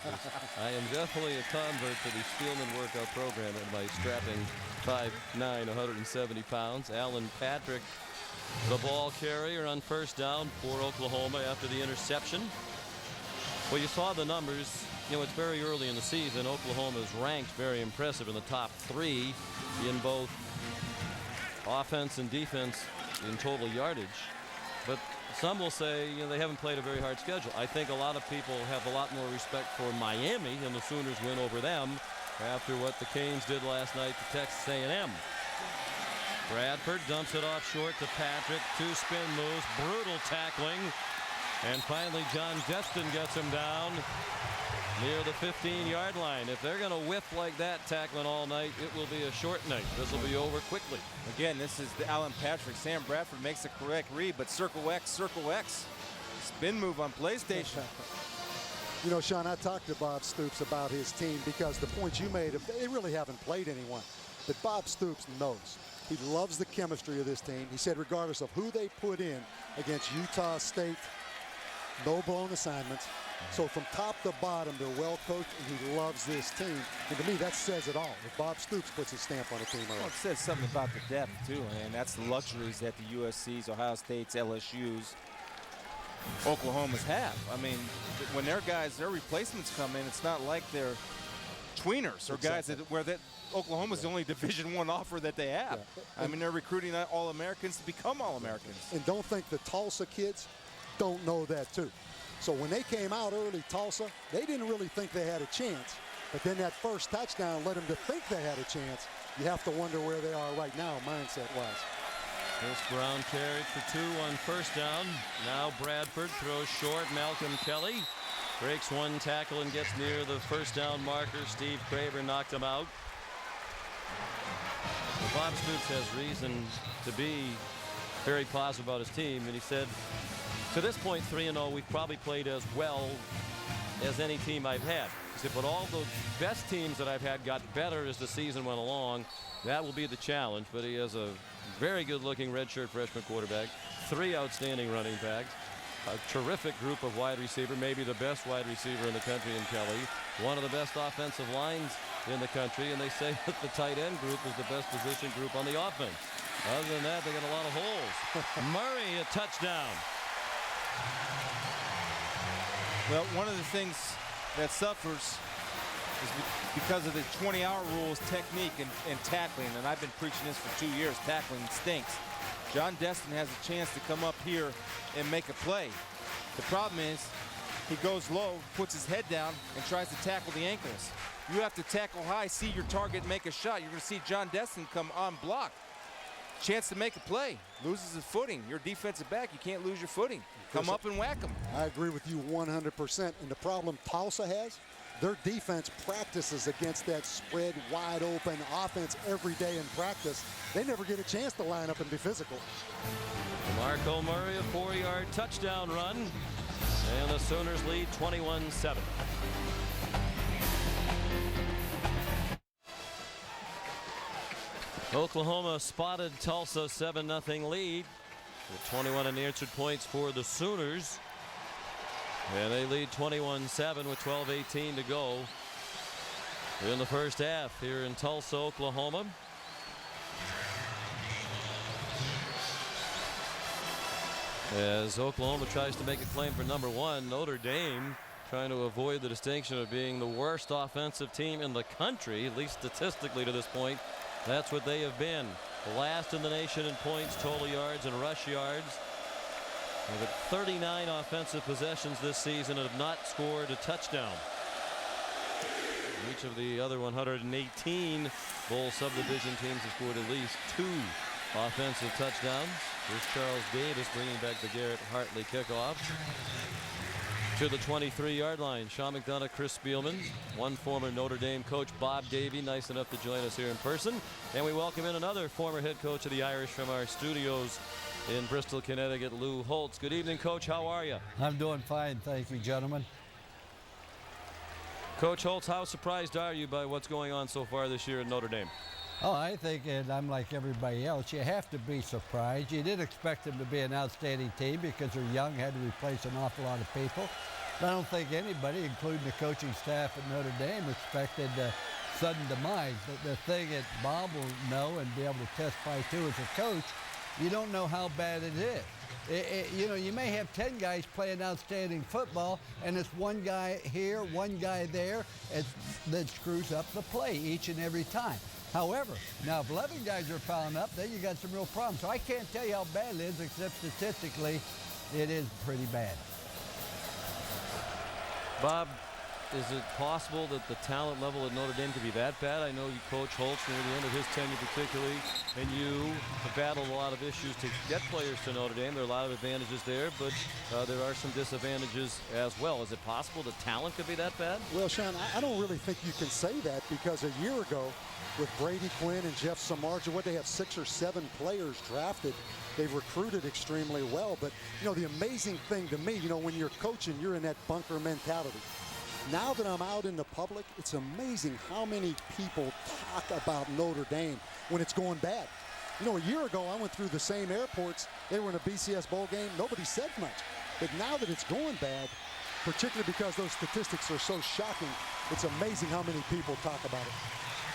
I am definitely a convert to the Spielman workout program at my strapping 5'9", 170 pounds. Alan Patrick, the ball carrier on first down for Oklahoma after the interception. Well, you saw the numbers. You know, it's very early in the season. Oklahoma is ranked very impressive in the top 3 in both offense and defense in total yardage. But some will say, you know, they haven't played a very hard schedule. I think a lot of people have a lot more respect for Miami and the Sooners win over them after what the Canes did last night to Texas A&M. Bradford dumps it off short to Patrick. 2 spin moves, brutal tackling. And finally, John Destin gets him down near the 15-yard line. If they're going to whiff like that tackling all night, it will be a short night. This will be over quickly. Again, this is the Alan Patrick. Sam Bradford makes the correct read, but circle X, circle X. Spin move on PlayStation. You know, Sean, I talked to Bob Stoops about his team because the points you made, they really haven't played anyone. But Bob Stoops knows. He loves the chemistry of this team. He said regardless of who they put in against Utah State, no blown assignments. So from top to bottom, they're well coached, and he loves this team. And to me, that says it all. If Bob Stoops puts his stamp on a team, well, it says something about the depth too, and that's the luxuries that the USC's, Ohio State's, LSU's, Oklahoma's have. I mean, when their guys, their replacements come in, it's not like they're tweeners or guys that where that Oklahoma's the only Division I offer that they have. I mean, they're recruiting All-Americans to become All-Americans. And don't think the Tulsa kids, don't know that too. So when they came out early, Tulsa, they didn't really think they had a chance. But then that first touchdown led them to think they had a chance. You have to wonder where they are right now, mindset-wise. Chris Brown carried for 2 on first down. Now Bradford throws short. Malcolm Kelly breaks 1 tackle and gets near the first down marker. Steve Craver knocked him out. Bob Stoops has reason to be very positive about his team, and he said, to this point, 3-0, we've probably played as well as any team I've had. He said, but all the best teams that I've had got better as the season went along. That will be the challenge, but he has a very good-looking redshirt freshman quarterback, 3 outstanding running backs, a terrific group of wide receiver, maybe the best wide receiver in the country in Kelly, one of the best offensive lines in the country, and they say that the tight end group is the best position group on the offense. Other than that, they got a lot of holes. Murray, a touchdown. Well, one of the things that suffers is because of the 20-hour rules, technique, and tackling. And I've been preaching this for 2 years. Tackling stinks. John Destin has a chance to come up here and make a play. The problem is he goes low, puts his head down, and tries to tackle the ankles. You have to tackle high, see your target, make a shot. You're going to see John Destin come unblocked. Chance to make a play. Loses his footing. You're a defensive back. You can't lose your footing. Come up and whack him. I agree with you 100%. And the problem Tulsa has, their defense practices against that spread wide open offense every day in practice. They never get a chance to line up and be physical. Marco Murray, a 4-yard touchdown run. And the Sooners lead 21-7. Oklahoma spotted Tulsa 7-0 lead with 21 unanswered points for the Sooners. And they lead 21-7 with 12:18 to go in the first half here in Tulsa, Oklahoma. As Oklahoma tries to make a claim for #1, Notre Dame trying to avoid the distinction of being the worst offensive team in the country, at least statistically to this point. That's what they have been. Last in the nation in points, total yards, and rush yards. They've had 39 offensive possessions this season and have not scored a touchdown. Each of the other 118 Bowl subdivision teams have scored at least 2 offensive touchdowns. Here's Charles Davis bringing back the Garrett Hartley kickoff to the 23-yard line. Sean McDonough, Chris Spielman, one former Notre Dame coach, Bob Davie, nice enough to join us here in person. And we welcome in another former head coach of the Irish from our studios in Bristol, Connecticut, Lou Holtz. Good evening, Coach. How are you? I'm doing fine, thank you, gentlemen. Coach Holtz, how surprised are you by what's going on so far this year in Notre Dame? Oh, I think, and I'm like everybody else, you have to be surprised. You did expect them to be an outstanding team because they're young, had to replace an awful lot of people. But I don't think anybody, including the coaching staff at Notre Dame, expected sudden demise. The thing that Bob will know and be able to testify to as a coach, you don't know how bad it is. You know, you may have 10 guys playing outstanding football, and it's one guy here, one guy there, that screws up the play each and every time. However, now if 11 guys are fouling up, then you got some real problems. So I can't tell you how bad it is, except statistically, it is pretty bad. Bob, is it possible that the talent level at Notre Dame could be that bad? I know you coach Holtz near the end of his tenure particularly, and you have battled a lot of issues to get players to Notre Dame. There are a lot of advantages there, but there are some disadvantages as well. Is it possible the talent could be that bad? Well, Sean, I don't really think you can say that, because a year ago with Brady Quinn and Jeff Samardzija, what, they have 6 or 7 players drafted. They've recruited extremely well. But, you know, the amazing thing to me, you know, when you're coaching, you're in that bunker mentality. Now that I'm out in the public, it's amazing how many people talk about Notre Dame when it's going bad. You know, a year ago, I went through the same airports. They were in a BCS bowl game. Nobody said much. But now that it's going bad, particularly because those statistics are so shocking, it's amazing how many people talk about it.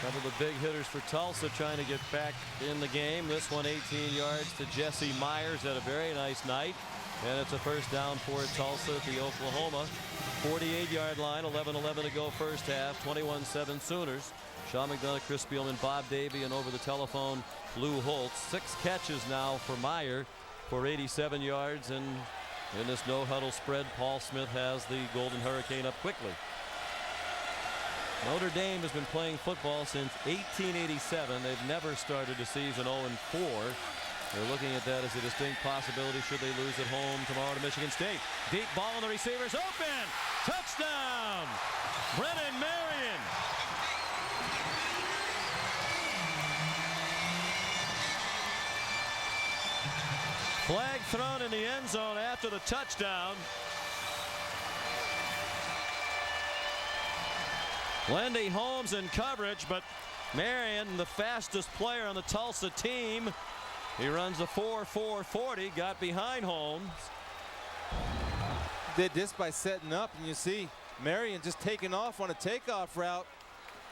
Couple of the big hitters for Tulsa trying to get back in the game. This one 18 yards to Jesse Myers. Had a very nice night. And it's a first down for Tulsa at the Oklahoma 48-yard line. 11:11 to go first half. 21-7 Sooners. Sean McDonough, Chris Spielman, Bob Davie, and over the telephone, Lou Holtz. 6 catches now for Meyer for 87 yards and In this no-huddle spread, Paul Smith has the Golden Hurricane up quickly. Notre Dame has been playing football since 1887. They've never started a season 0-4. They're looking at that as a distinct possibility should they lose at home tomorrow to Michigan State. Deep ball and the receiver's open. Touchdown! Brennan Marion. Flag thrown in the end zone after the touchdown. Lendy Holmes in coverage, but Marion, the fastest player on the Tulsa team, he runs a 4.440, got behind Holmes. Did this by setting up, and you see Marion just taking off on a takeoff route.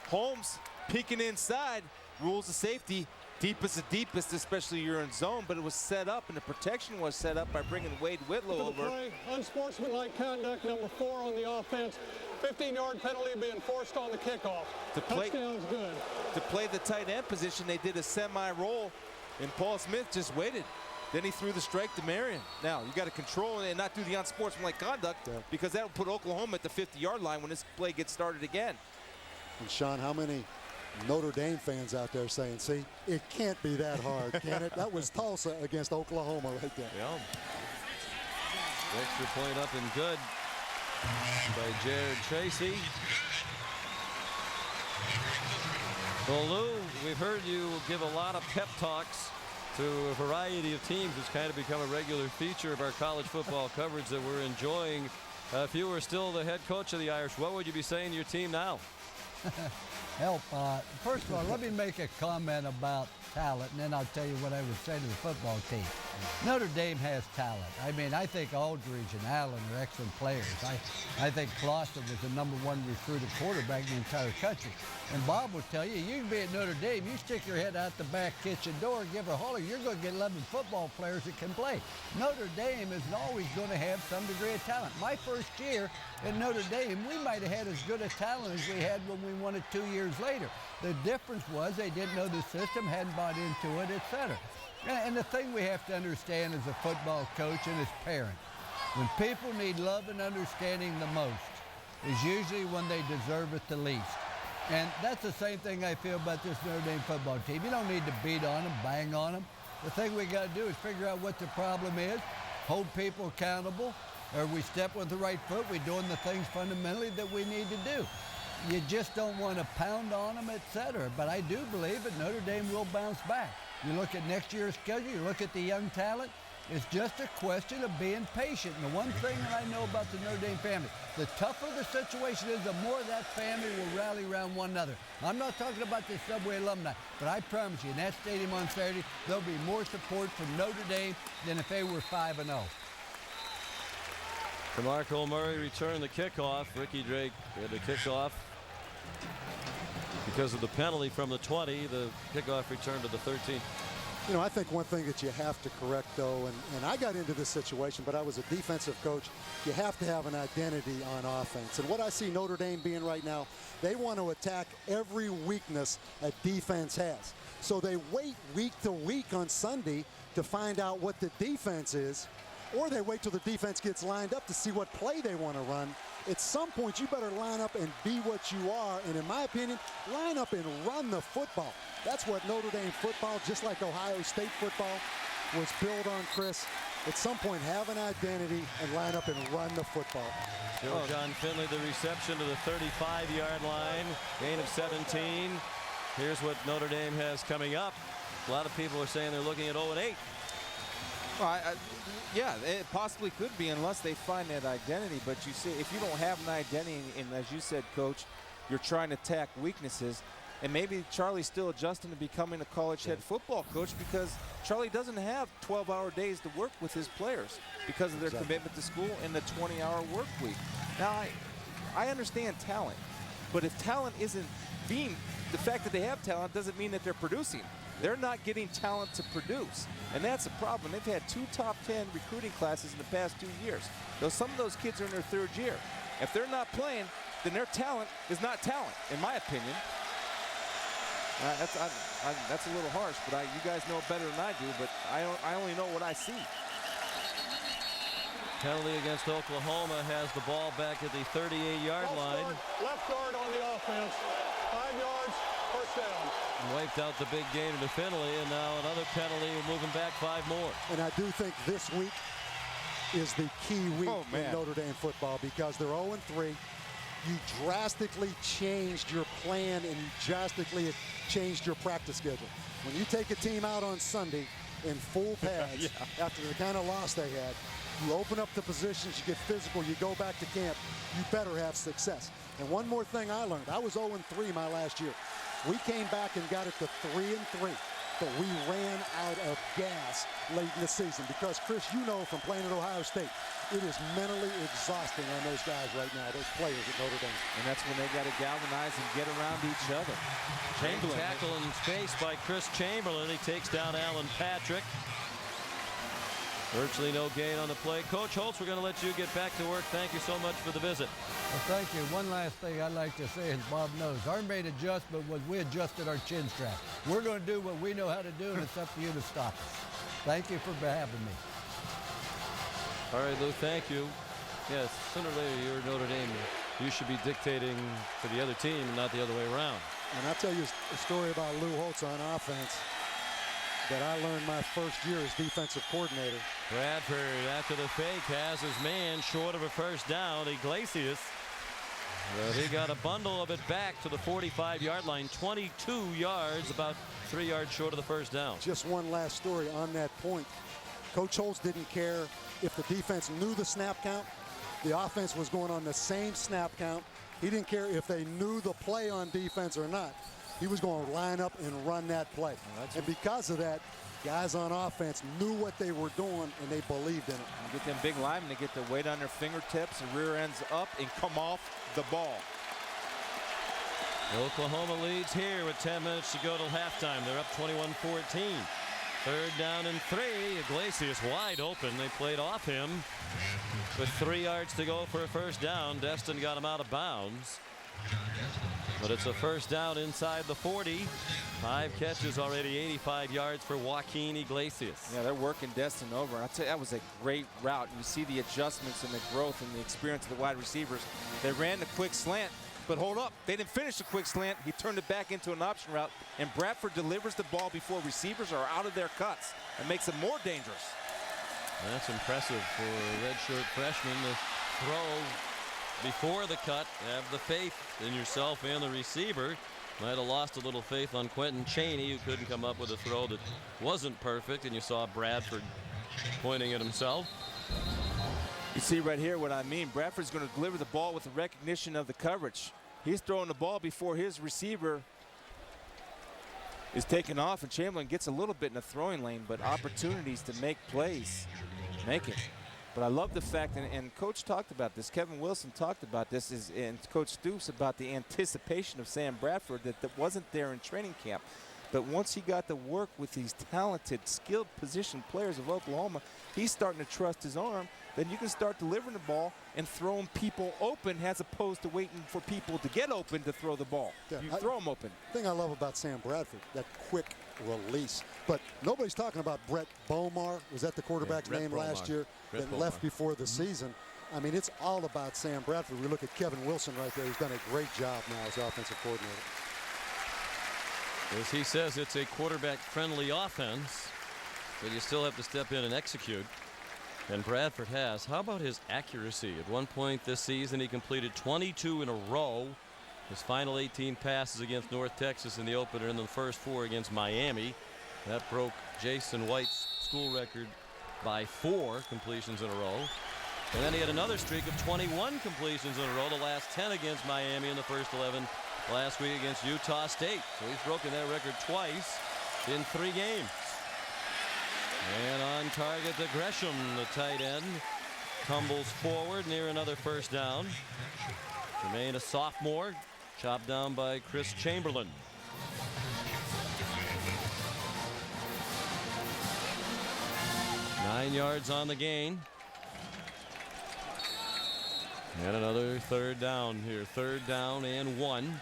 Holmes peeking inside, rules the safety. Deepest the deepest, especially you're in zone, but it was set up, and the protection was set up by bringing Wade Whitlow over. Play, unsportsmanlike conduct, number 4 on the offense. 15-yard penalty being forced on the kickoff. Touchdown's good. To play the tight end position, they did a semi-roll, and Paul Smith just waited. Then he threw the strike to Marion. Now, you got to control it and not do the unsportsmanlike conduct, because that will put Oklahoma at the 50-yard line when this play gets started again. And Sean, how many Notre Dame fans out there saying, see, it can't be that hard, can it? That was Tulsa against Oklahoma right there. Yeah. Extra point up and good by Jared Tracy. Well, Lou, we've heard you give a lot of pep talks to a variety of teams. It's kind of become a regular feature of our college football coverage that we're enjoying. If you were still the head coach of the Irish, what would you be saying to your team now? Help. First of all, let me make a comment about talent, and then I'll tell you what I would say to the football team. Notre Dame has talent. I mean, I think Aldridge and Allen are excellent players. I think Clausen was the #1 recruited quarterback in the entire country. And Bob will tell you, you can be at Notre Dame, you stick your head out the back kitchen door, give a holler, you're going to get 11 football players that can play. Notre Dame is always going to have some degree of talent. My first year at Notre Dame, we might have had as good a talent as we had when we won it 2 years later. The difference was they didn't know the system, hadn't bought into it, etc. And the thing we have to understand as a football coach and as parents, when people need love and understanding the most is usually when they deserve it the least. And that's the same thing I feel about this Notre Dame football team. You don't need to beat on them, bang on them. The thing we got to do is figure out what the problem is, hold people accountable. Are we stepping with the right foot? We're doing the things fundamentally that we need to do. You just don't want to pound on them, etc. But I do believe that Notre Dame will bounce back. You look at next year's schedule, you look at the young talent, it's just a question of being patient. And the one thing that I know about the Notre Dame family, the tougher the situation is, the more that family will rally around one another. I'm not talking about the Subway alumni, but I promise you, in that stadium on Saturday, there'll be more support from Notre Dame than if they were 5-0. DeMarco Murray returned the kickoff. Ricky Drake had the kickoff because of the penalty from the 20. The kickoff returned to the 13. You know, I think one thing that you have to correct, though, and I got into this situation, but I was a defensive coach, you have to have an identity on offense. And what I see Notre Dame being right now, they want to attack every weakness a defense has. So they wait week to week on Sunday to find out what the defense is, or they wait till the defense gets lined up to see what play they want to run. At some point, you better line up and be what you are. And in my opinion, line up and run the football. That's what Notre Dame football, just like Ohio State football, was built on, Chris. At some point, have an identity and line up and run the football. Still John Finley, the reception to the 35-yard line. Gain of 17. Here's what Notre Dame has coming up. A lot of people are saying they're looking at 0-8. Well, yeah, it possibly could be unless they find that identity. But you see, if you don't have an identity, and as you said, Coach, you're trying to attack weaknesses, and maybe Charlie's still adjusting to becoming a college head football coach because Charlie doesn't have 12-hour days to work with his players because of their commitment to school and the 20-hour work week. Now, I understand talent, but if talent isn't being, the fact that they have talent doesn't mean that they're producing. They're not getting talent to produce, and that's a problem. They've had 2 top 10 recruiting classes in the past 2 years. Though some of those kids are in their 3rd year. If they're not playing, then their talent is not talent, in my opinion. That's a little harsh, but you guys know better than I do, but I only know what I see. penalty against Oklahoma has the ball back at the 38-yard line. Left guard on the offense. 5 yards, first down. Wiped out the big gain into Finley, and now another penalty, moving back 5 more. And I do think this week is the key week in Notre Dame football because they're 0-3. You drastically changed your plan and you drastically changed your practice schedule. When you take a team out on Sunday in full pads after the kind of loss they had, you open up the positions, you get physical, you go back to camp, you better have success. And one more thing I learned, I was 0-3 my last year. We came back and got it to 3-3, but we ran out of gas late in the season because, Chris, you know from playing at Ohio State, it is mentally exhausting on those guys right now, those players at Notre Dame. And that's when they got to galvanize and get around each other. Chamberlain. Tackle in space by Chris Chamberlain. He takes down Alan Patrick. Virtually no gain on the play. Coach Holtz, we're going to let you get back to work. Thank you so much for the visit. Well, thank you. One last thing I'd like to say, as Bob knows, our main adjustment was we adjusted our chin strap. We're going to do what we know how to do, and it's up to you to stop us. Thank you for having me. All right, Lou, thank you. Yes, sooner or later, you're Notre Dame. You should be dictating to the other team, not the other way around. And I'll tell you a story about Lou Holtz on offense that I learned my first year as defensive coordinator. Bradford, after the fake, has his man short of a first down, Iglesias. But he got a bundle of it back to the 45-yard line, 22 yards, about 3 yards short of the first down. Just one last story on that point. Coach Holtz didn't care if the defense knew the snap count. The offense was going on the same snap count. He didn't care if they knew the play on defense or not. He was going to line up and run that play. And because of that, guys on offense knew what they were doing and they believed in it. You get them big linemen to get their weight on their fingertips and rear ends up and come off the ball. Oklahoma leads here with 10 minutes to go till halftime. They're up 21-14. 3rd down and 3. Iglesias wide open. They played off him with 3 yards to go for a first down. Destin got him out of bounds. But it's a first down inside the 40. 5 catches already, 85 yards for Joaquin Iglesias. Yeah, they're working Destin over. I'll tell you, that was a great route. You see the adjustments and the growth and the experience of the wide receivers. They ran the quick slant, but hold up. They didn't finish the quick slant. He turned it back into an option route, and Bradford delivers the ball before receivers are out of their cuts. It makes them more dangerous. That's impressive for a redshirt freshman to throw before the cut. Have the faith in yourself and the receiver. Might have lost a little faith on Quentin Chaney, who couldn't come up with a throw that wasn't perfect, and you saw Bradford pointing at himself. You see right here what I mean. Bradford's going to deliver the ball with the recognition of the coverage. He's throwing the ball before his receiver is taken off, and Chamberlain gets a little bit in the throwing lane, but opportunities to make plays, make it. But I love the fact, and Coach talked about this, Kevin Wilson talked about this, and Coach Stoops about the anticipation of Sam Bradford that wasn't there in training camp. But once he got to work with these talented, skilled position players of Oklahoma, he's starting to trust his arm. Then you can start delivering the ball and throwing people open as opposed to waiting for people to get open to throw the ball. Yeah, you throw them open. The thing I love about Sam Bradford, that quick release. But nobody's talking about Brett Bomar. Was that the quarterback's name last year that left before the season? I mean, it's all about Sam Bradford. We look at Kevin Wilson right there. He's done a great job now as offensive coordinator. As he says, it's a quarterback-friendly offense, but you still have to step in and execute. And Bradford has. How about his accuracy? At one point this season, he completed 22 in a row. His final 18 passes against North Texas in the opener, and the first 4 against Miami. That broke Jason White's school record by 4 completions in a row. And then he had another streak of 21 completions in a row, the last 10 against Miami in the first 11 last week against Utah State. So he's broken that record twice in 3 games. And on target to Gresham, the tight end, tumbles forward near another first down. Jermaine, a sophomore, chopped down by Chris Chamberlain. Nine yards on the gain. And another 3rd down here. 3rd down and 1.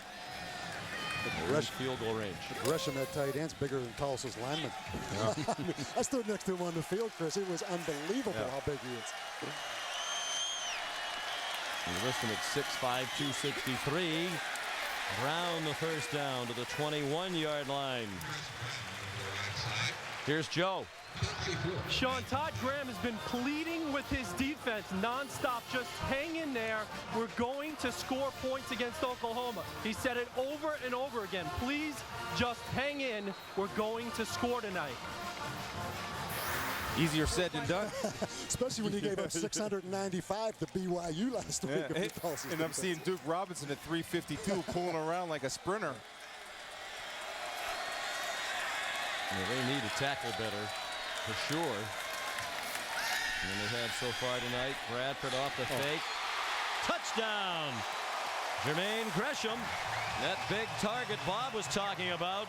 Field goal range. Gresham, that tight end's bigger than Tulsa's lineman. Yeah. I stood next to him on the field, Chris. It was unbelievable how big he is. You list him at 6'5", 263. Brown the first down to the 21-yard line. Here's Joe. Sean, Todd Graham has been pleading with his defense nonstop. Just hang in there. We're going to score points against Oklahoma. He said it over and over again. Please just hang in. We're going to score tonight. Easier said than done. Especially when he gave up 695 to BYU last week. Yeah. And I'm seeing Duke Robinson at 352 pulling around like a sprinter. Yeah, they need to tackle better, for sure. And they have so far tonight. Bradford off the fake. Touchdown! Jermaine Gresham. That big target Bob was talking about.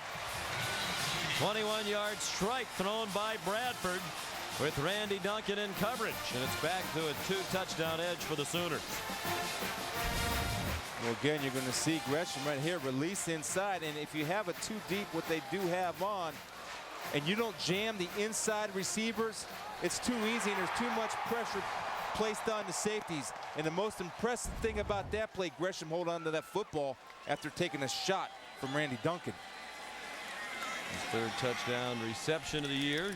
21-yard strike thrown by Bradford with Randy Duncan in coverage. And it's back to a 2-touchdown edge for the Sooners. Well, again, you're going to see Gresham right here release inside. And if you have a too deep, what they do have on, and you don't jam the inside receivers, it's too easy and there's too much pressure placed on the safeties. And the most impressive thing about that play, Gresham hold on to that football after taking a shot from Randy Duncan. His third touchdown reception of the year.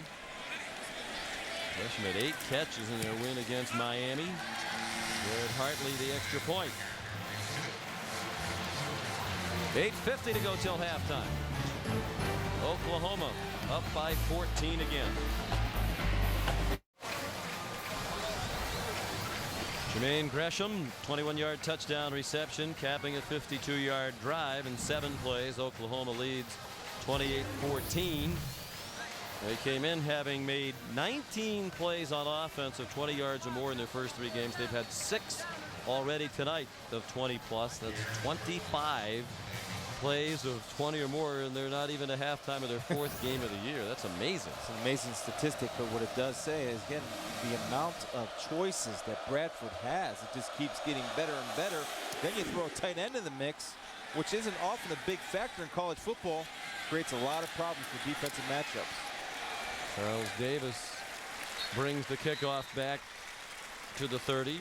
Gresham had 8 catches in their win against Miami. Garrett Hartley the extra point. 8:50 to go till halftime. Oklahoma up by 14 again. Jermaine Gresham, 21-yard touchdown reception, capping a 52-yard drive in 7 plays. Oklahoma leads 28-14. They came in having made 19 plays on offense of 20 yards or more in their first 3 games. They've had 6 already tonight of 20+. That's 25 plays of 20 or more, and they're not even at halftime of their 4th game of the year. That's amazing. It's an amazing statistic, but what it does say is, again, the amount of choices that Bradford has, it just keeps getting better and better. Then you throw a tight end in the mix, which isn't often a big factor in college football, creates a lot of problems for defensive matchups. Charles Davis brings the kickoff back to the 30.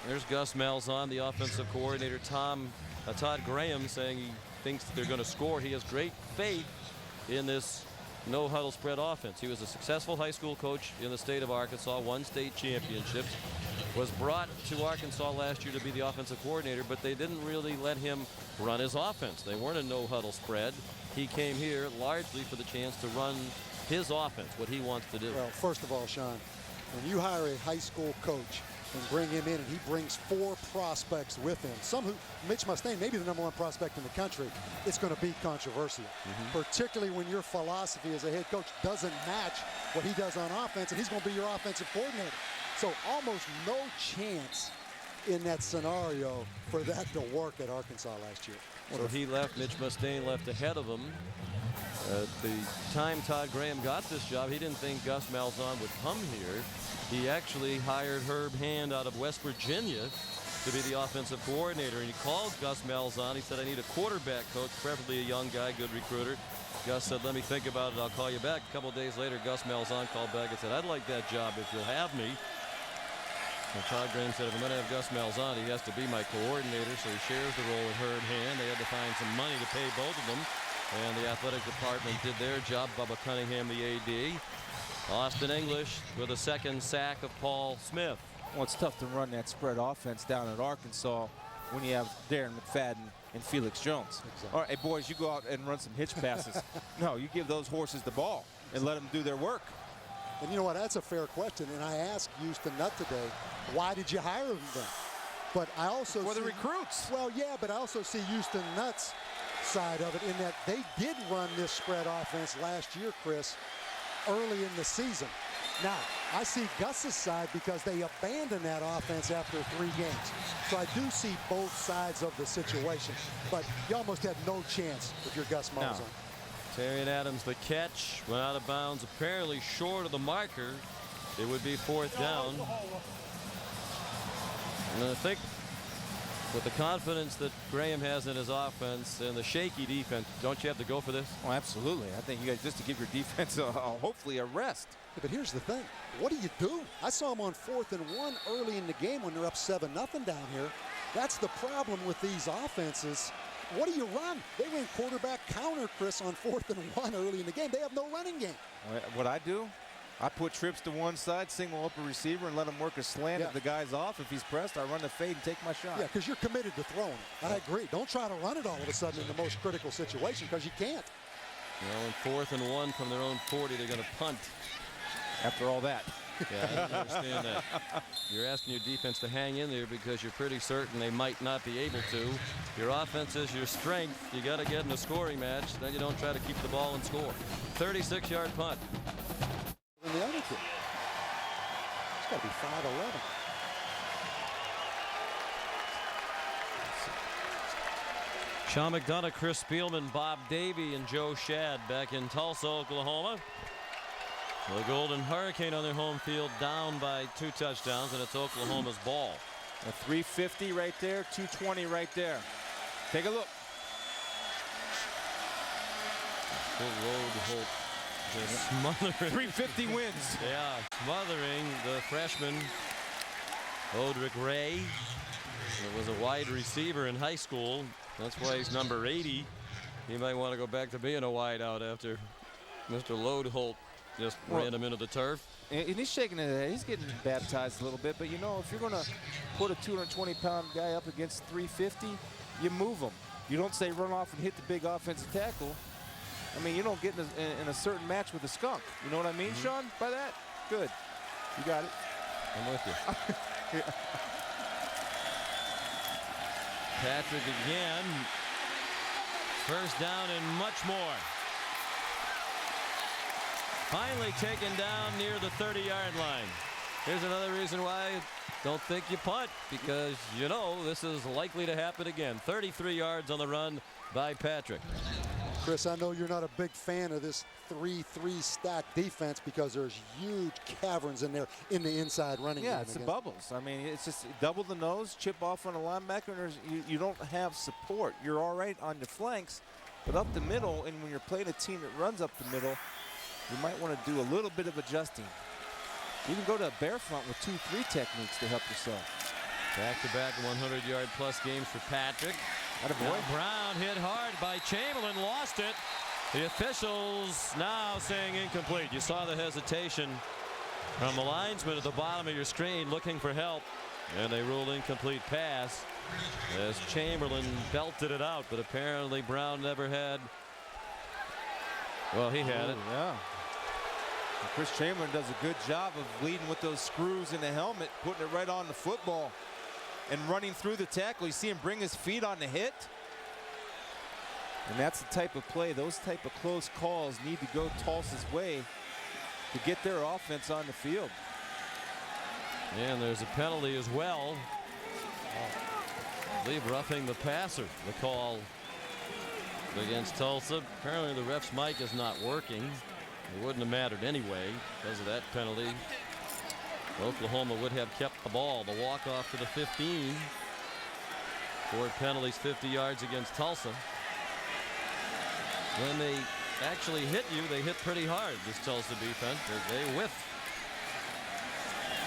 There's Gus Malzahn, the offensive coordinator. Todd Graham saying he thinks they're going to score. He has great faith in this no-huddle spread offense. He was a successful high school coach in the state of Arkansas, won state championships, was brought to Arkansas last year to be the offensive coordinator, but they didn't really let him run his offense. They weren't a no-huddle spread. He came here largely for the chance to run his offense, what he wants to do. Well, first of all, Sean, when you hire a high school coach and bring him in, and he brings 4 prospects with him, some who, Mitch Mustaine, maybe the #1 prospect in the country, it's going to be controversial, particularly when your philosophy as a head coach doesn't match what he does on offense, and he's going to be your offensive coordinator. So almost no chance in that scenario for that to work at Arkansas last year. So he left, Mitch Mustaine left ahead of him. At the time Todd Graham got this job, he didn't think Gus Malzahn would come here. He actually hired Herb Hand out of West Virginia to be the offensive coordinator. And he called Gus Malzahn. He said, I need a quarterback coach, preferably a young guy, good recruiter. Gus said, let me think about it. I'll call you back. A couple days later, Gus Malzahn called back and said, I'd like that job if you'll have me. And Todd Graham said, if I'm going to have Gus Malzahn, he has to be my coordinator. So he shares the role with Herb Hand. They had to find some money to pay both of them. And the athletic department did their job. Bubba Cunningham, the AD. Austin English with a 2nd sack of Paul Smith. Well, it's tough to run that spread offense down at Arkansas when you have Darren McFadden and Felix Jones. Exactly. All right, hey, boys, you go out and run some hitch passes. No, you give those horses the ball and let them do their work. And you know what? That's a fair question. And I asked Houston Nutt today, why did you hire them then? But I also for the recruits. Well, yeah, but I also see Houston Nutt's side of it in that they did run this spread offense last year, Chris, early in the season. Now, I see Gus's side because they abandoned that offense after 3 games. So I do see both sides of the situation. But you almost had no chance with your Gus Malzahn. No. Terrion Adams, the catch, went out of bounds, apparently short of the marker. It would be 4th down. And I think With the confidence that Graham has in his offense and the shaky defense, don't you have to go for this? Oh, absolutely. I think you guys just to give your defense hopefully a rest. Yeah, but here's the thing. What do? I saw them on 4th and 1 early in the game when they're up 7-0 down here. That's the problem with these offenses. What do you run? They ran quarterback counter, Chris, on 4th and 1 early in the game. They have no running game. What I do, I put trips to one side, single up a receiver, and let him work a slant. If the guy's off, if he's pressed, I run the fade and take my shot. Yeah, because you're committed to throwing it. I agree. Don't try to run it all of a sudden in the most critical situation, because you can't. Well, in 4th and 1 from their own 40, they're going to punt. After all that. Yeah, I don't understand that. You're asking your defense to hang in there because you're pretty certain they might not be able to. Your offense is your strength. You got to get in a scoring match. Then you don't try to keep the ball and score. 36-yard punt. And the other kid. It's got to be 5'11". Sean McDonough, Chris Spielman, Bob Davie, and Joe Shad back in Tulsa, Oklahoma. The Golden Hurricane on their home field down by 2 touchdowns, and it's Oklahoma's ball. A 350 right there, 220 right there. Take a look. Full load Holt just smothering. 350 wins. Yeah, smothering the freshman, Odrick Ray. It was a wide receiver in high school. That's why he's number 80. He might want to go back to being a wide out after Mr. Lode Holt just ran him into the turf. And he's shaking his head. He's getting baptized a little bit. But, you know, if you're going to put a 220-pound guy up against 350, you move him. You don't say run off and hit the big offensive tackle. I mean, you don't get in a certain match with a skunk. You know what I mean, Sean, by that? Good. You got it. I'm with you. Patrick again. First down and much more. Finally taken down near the 30-yard line. Here's another reason why I don't think you punt, because you know this is likely to happen again. 33 yards on the run by Patrick. Chris, I know you're not a big fan of this 3-3 stack defense because there's huge caverns in there in the inside running game. Yeah, it's the bubbles. I mean, it's just double the nose, chip off on a linebacker, and you don't have support. You're all right on your flanks, but up the middle, and when you're playing a team that runs up the middle, you might want to do a little bit of adjusting. You can go to a bear front with 2-3 techniques to help yourself. Back-to-back 100-yard-plus games for Patrick. Now Brown hit hard by Chamberlain, lost it. The officials now saying incomplete. You saw the hesitation from the linesman at the bottom of your screen looking for help, and they ruled incomplete pass as Chamberlain belted it out, but apparently Brown never had. Well, he had it. Yeah. And Chris Chamberlain does a good job of leading with those screws in the helmet, putting it right on the football and running through the tackle. You see him bring his feet on the hit. And that's the type of play, those type of close calls need to go Tulsa's way to get their offense on the field. And there's a penalty as well. I believe roughing the passer, the call against Tulsa. Apparently the ref's mic is not working. It wouldn't have mattered anyway because of that penalty. Oklahoma would have kept the ball. The walk-off to the 15. 4 penalties, 50 yards against Tulsa. When they actually hit you, they hit pretty hard, this Tulsa defense. They whiff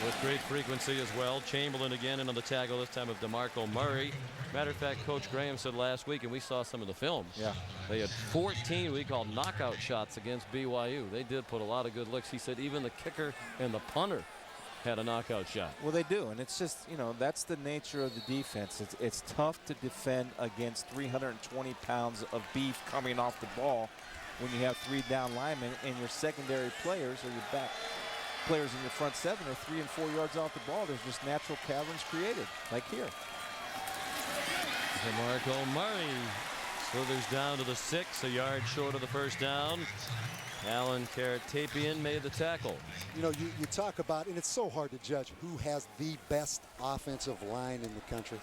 with great frequency as well. Chamberlain again into the tackle, this time of DeMarco Murray. Matter of fact, Coach Graham said last week, and we saw some of the film. Yeah. They had 14 we call knockout shots against BYU. They did put a lot of good looks. He said even the kicker and the punter had a knockout shot. Well, they do, and it's just, you know, that's the nature of the defense. It's tough to defend against 320 pounds of beef coming off the ball when you have 3 down linemen and your secondary players or your back players in your front 7 are 3 and 4 yards off the ball. There's just natural caverns created, like here. DeMarco Murray slithers down to the 6, a yard short of the first down. Alan Karatapian made the tackle. You know, you talk about, and it's so hard to judge who has the best offensive line in the country.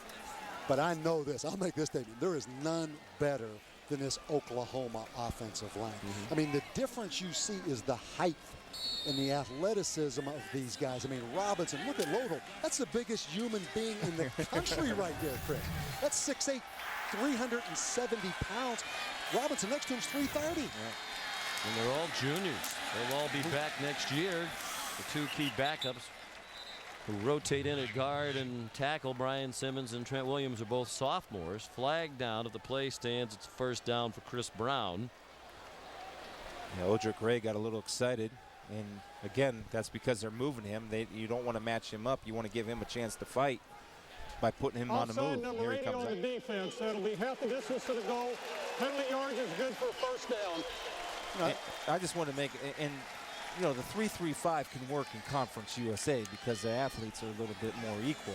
But I know this. I'll make this statement. There is none better than this Oklahoma offensive line. I mean, the difference you see is the height and the athleticism of these guys. I mean, Robinson, look at Lodel. That's the biggest human being in the country right there, Chris. That's 6'8", 370 pounds. Robinson next to him's 330. Yeah. And they're all juniors. They'll all be back next year. The two key backups who rotate in at guard and tackle, Brian Simmons and Trent Williams, are both sophomores. Flag down at the play stands. It's first down for Chris Brown. Yeah, Odrick Gray got a little excited, and again, that's because they're moving him. You don't want to match him up. You want to give him a chance to fight by putting him on the move. Here he comes. On the defense, that'll be half the distance to the goal. Penalty yards is good for first down. I just want to make, and you know, the 3-3-5 can work in Conference USA because the athletes are a little bit more equal.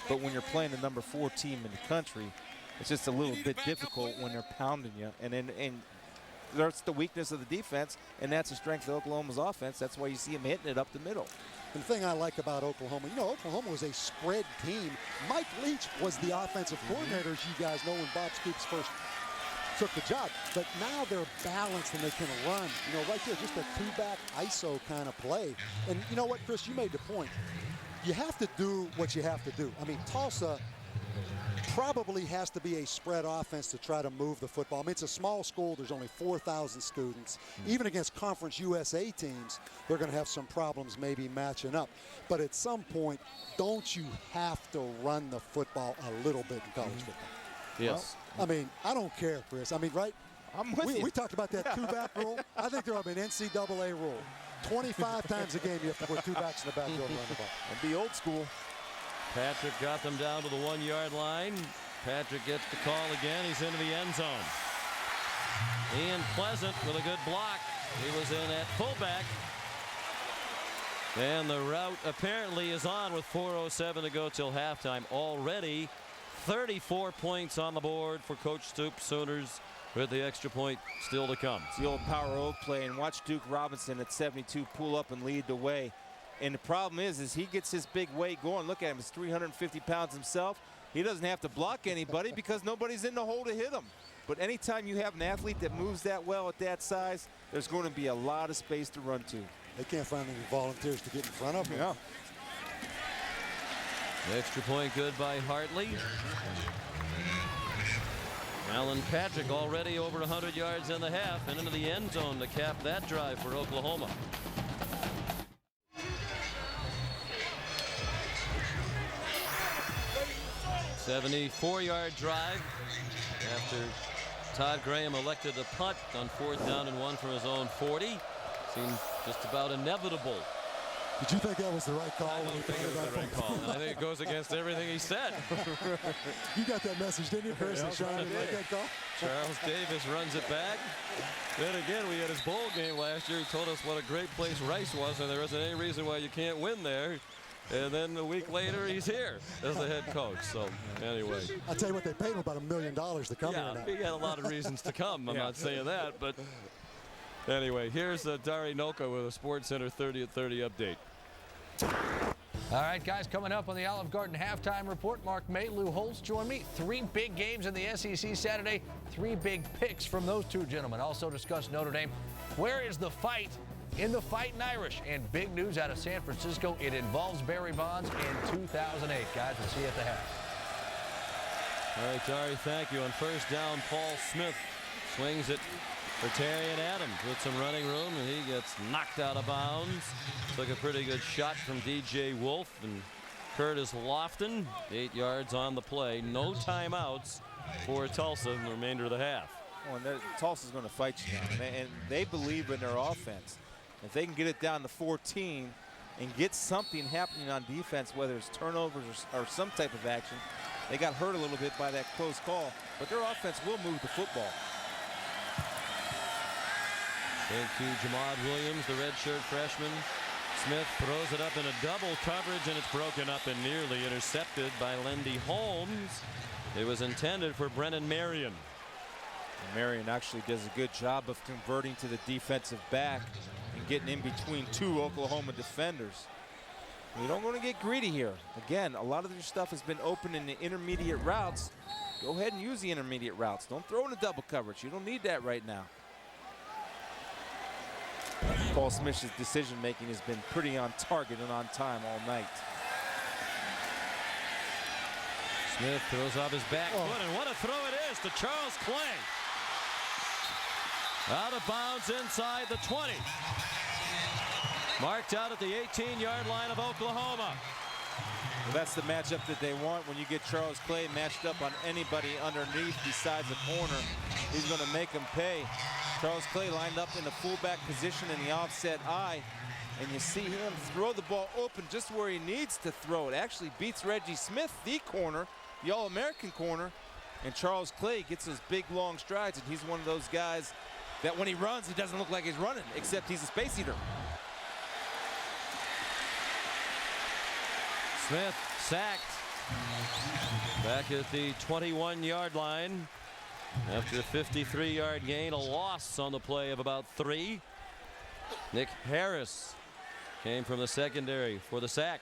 But when you're playing the number 4 team in the country, it's just a little bit difficult when they're pounding you. And that's the weakness of the defense, and that's the strength of Oklahoma's offense. That's why you see them hitting it up the middle. And the thing I like about Oklahoma, you know, Oklahoma was a spread team. Mike Leach was the offensive coordinator, as you guys know, when Bob Stoops first took the job. But now they're balanced and they can run. You know, right there, just a two-back ISO kind of play. And you know what, Chris, you made the point. You have to do what you have to do. I mean, Tulsa probably has to be a spread offense to try to move the football. I mean, it's a small school. There's only 4,000 students. Even against Conference USA teams, they're going to have some problems maybe matching up. But at some point, don't you have to run the football a little bit in college football? Yes. Well, I mean, I don't care, Chris. I mean, right? I'm with you. We talked about that two-back rule. I think there ought to be an NCAA rule. 25 times a game you have to put two backs in the backfield and run the ball. And be old school. Patrick got them down to the 1-yard line. Patrick gets the call again. He's into the end zone. Ian Pleasant with a good block. He was in at fullback. And the route apparently is on with 4:07 to go till halftime. Already 34 points on the board for Coach Stoops. Sooners with the extra point still to come. It's the old power oak play, and watch Duke Robinson at 72 pull up and lead the way. And the problem is he gets his big weight going. Look at him, he's 350 pounds himself. He doesn't have to block anybody because nobody's in the hole to hit him. But anytime you have an athlete that moves that well at that size, there's going to be a lot of space to run to. They can't find any volunteers to get in front of him. Yeah. Extra point good by Hartley. Alan Patrick already over 100 yards in the half and into the end zone to cap that drive for Oklahoma. A 74-yard drive after Todd Graham elected to punt on 4th down and 1 from his own 40. Seemed just about inevitable. Did you think that was the right call? I don't think it was the right call. I think it goes against everything he said. You got that message, didn't you, Chris? Like that call? Charles Davis runs it back. Then again, we had his bowl game last year. He told us what a great place Rice was, and there isn't any reason why you can't win there. And then a week later, he's here as the head coach. So, anyway. I'll tell you what, they paid him about $1 million to come here now. He had a lot of reasons to come. I'm not saying that. But anyway, here's Dari Noka with a Sports Center 30 at 30 update. All right, guys, coming up on the Olive Garden halftime report, Mark May, Lou Holtz join me. 3 big games in the SEC Saturday, 3 big picks from those two gentlemen. Also discuss Notre Dame. Where is the fight in the Fightin' Irish? And big news out of San Francisco. It involves Barry Bonds in 2008. Guys, we'll see you at the half. All right, Dari, thank you. On first down, Paul Smith swings it for Terrian Adams with some running room, and he gets knocked out of bounds. Took a pretty good shot from DJ Wolf and Curtis Lofton. 8 yards on the play. No timeouts for Tulsa in the remainder of the half. Well, and Tulsa's going to fight you now, and they believe in their offense. If they can get it down to 14 and get something happening on defense, whether it's turnovers or some type of action, they got hurt a little bit by that close call, but their offense will move the football. Thank you, Jamad Williams, the redshirt freshman. Smith throws it up in a double coverage, and it's broken up and nearly intercepted by Lindy Holmes. It was intended for Brennan Marion. And Marion actually does a good job of converting to the defensive back and getting in between 2 Oklahoma defenders. You don't want to get greedy here. Again, a lot of their stuff has been open in the intermediate routes. Go ahead and use the intermediate routes. Don't throw in a double coverage. You don't need that right now. Paul Smith's decision-making has been pretty on target and on time all night. Smith throws off his back foot, and what a throw it is to Charles Clay. Out of bounds inside the 20. Marked out at the 18-yard line of Oklahoma. Well, that's the matchup that they want. When you get Charles Clay matched up on anybody underneath besides a corner, he's going to make him pay. Charles Clay lined up in the fullback position in the offset eye, and you see him throw the ball open just where he needs to throw it. Actually beats Reggie Smith, the corner, the All-American corner, and Charles Clay gets his big, long strides, and he's one of those guys that when he runs, he doesn't look like he's running, except he's a space eater. Smith sacked back at the 21-yard line after a 53-yard gain, a loss on the play of about 3. Nick Harris came from the secondary for the sack.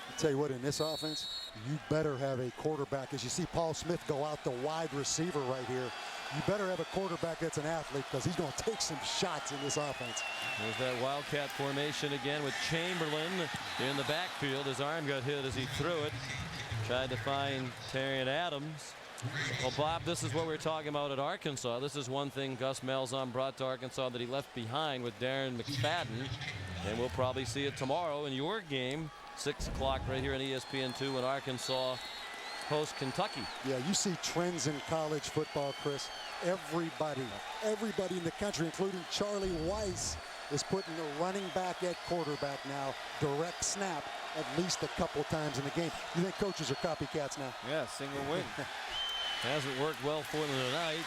I'll tell you what, in this offense, you better have a quarterback. As you see Paul Smith go out the wide receiver right here, you better have a quarterback that's an athlete, because he's going to take some shots in this offense. There's that Wildcat formation again with Chamberlain in the backfield. His arm got hit as he threw it. Tried to find Terrion Adams. Well, Bob, this is what we're talking about at Arkansas. This is one thing Gus Malzahn brought to Arkansas that he left behind with Darren McFadden. And we'll probably see it tomorrow in your game, 6 o'clock right here on ESPN2 when Arkansas hosts Kentucky. Yeah, you see trends in college football, Chris. Everybody in the country, including Charlie Weiss, is putting the running back at quarterback now. Direct snap at least a couple times in the game. You think coaches are copycats now? Yeah, single win. Hasn't worked well for them tonight.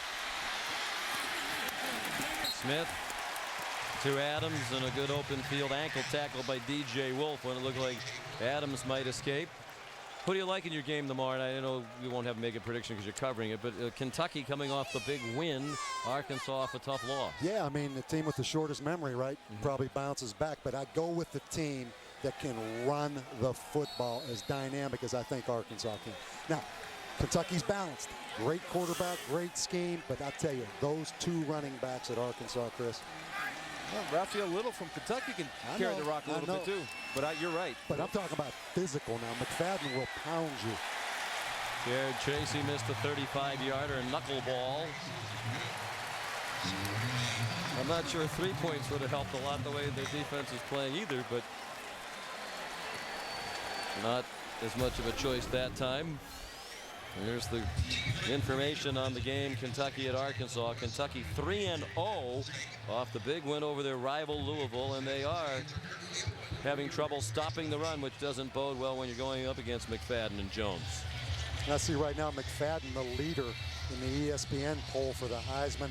Smith to Adams, and a good open field ankle tackle by DJ Wolf when it looked like Adams might escape. Who do you like in your game tomorrow night? I know you won't have to make a prediction because you're covering it, but Kentucky coming off the big win, Arkansas off a tough loss. Yeah, I mean, the team with the shortest memory, right? Probably bounces back, but I go with the team that can run the football as dynamic as I think Arkansas can. Now, Kentucky's balanced. Great quarterback, great scheme, but I tell you, those 2 running backs at Arkansas, Chris. Well, Raphael Little from Kentucky can carry the rock a little bit too, but you're right. But I'm talking about physical now. McFadden will pound you. Jared Tracy missed a 35-yarder, a knuckleball. I'm not sure 3 points would have helped a lot the way their defense is playing either, but not as much of a choice that time. Here's the information on the game, Kentucky at Arkansas. Kentucky 3-0 off the big win over their rival Louisville, and they are having trouble stopping the run, which doesn't bode well when you're going up against McFadden and Jones. I see right now McFadden, the leader in the ESPN poll for the Heisman.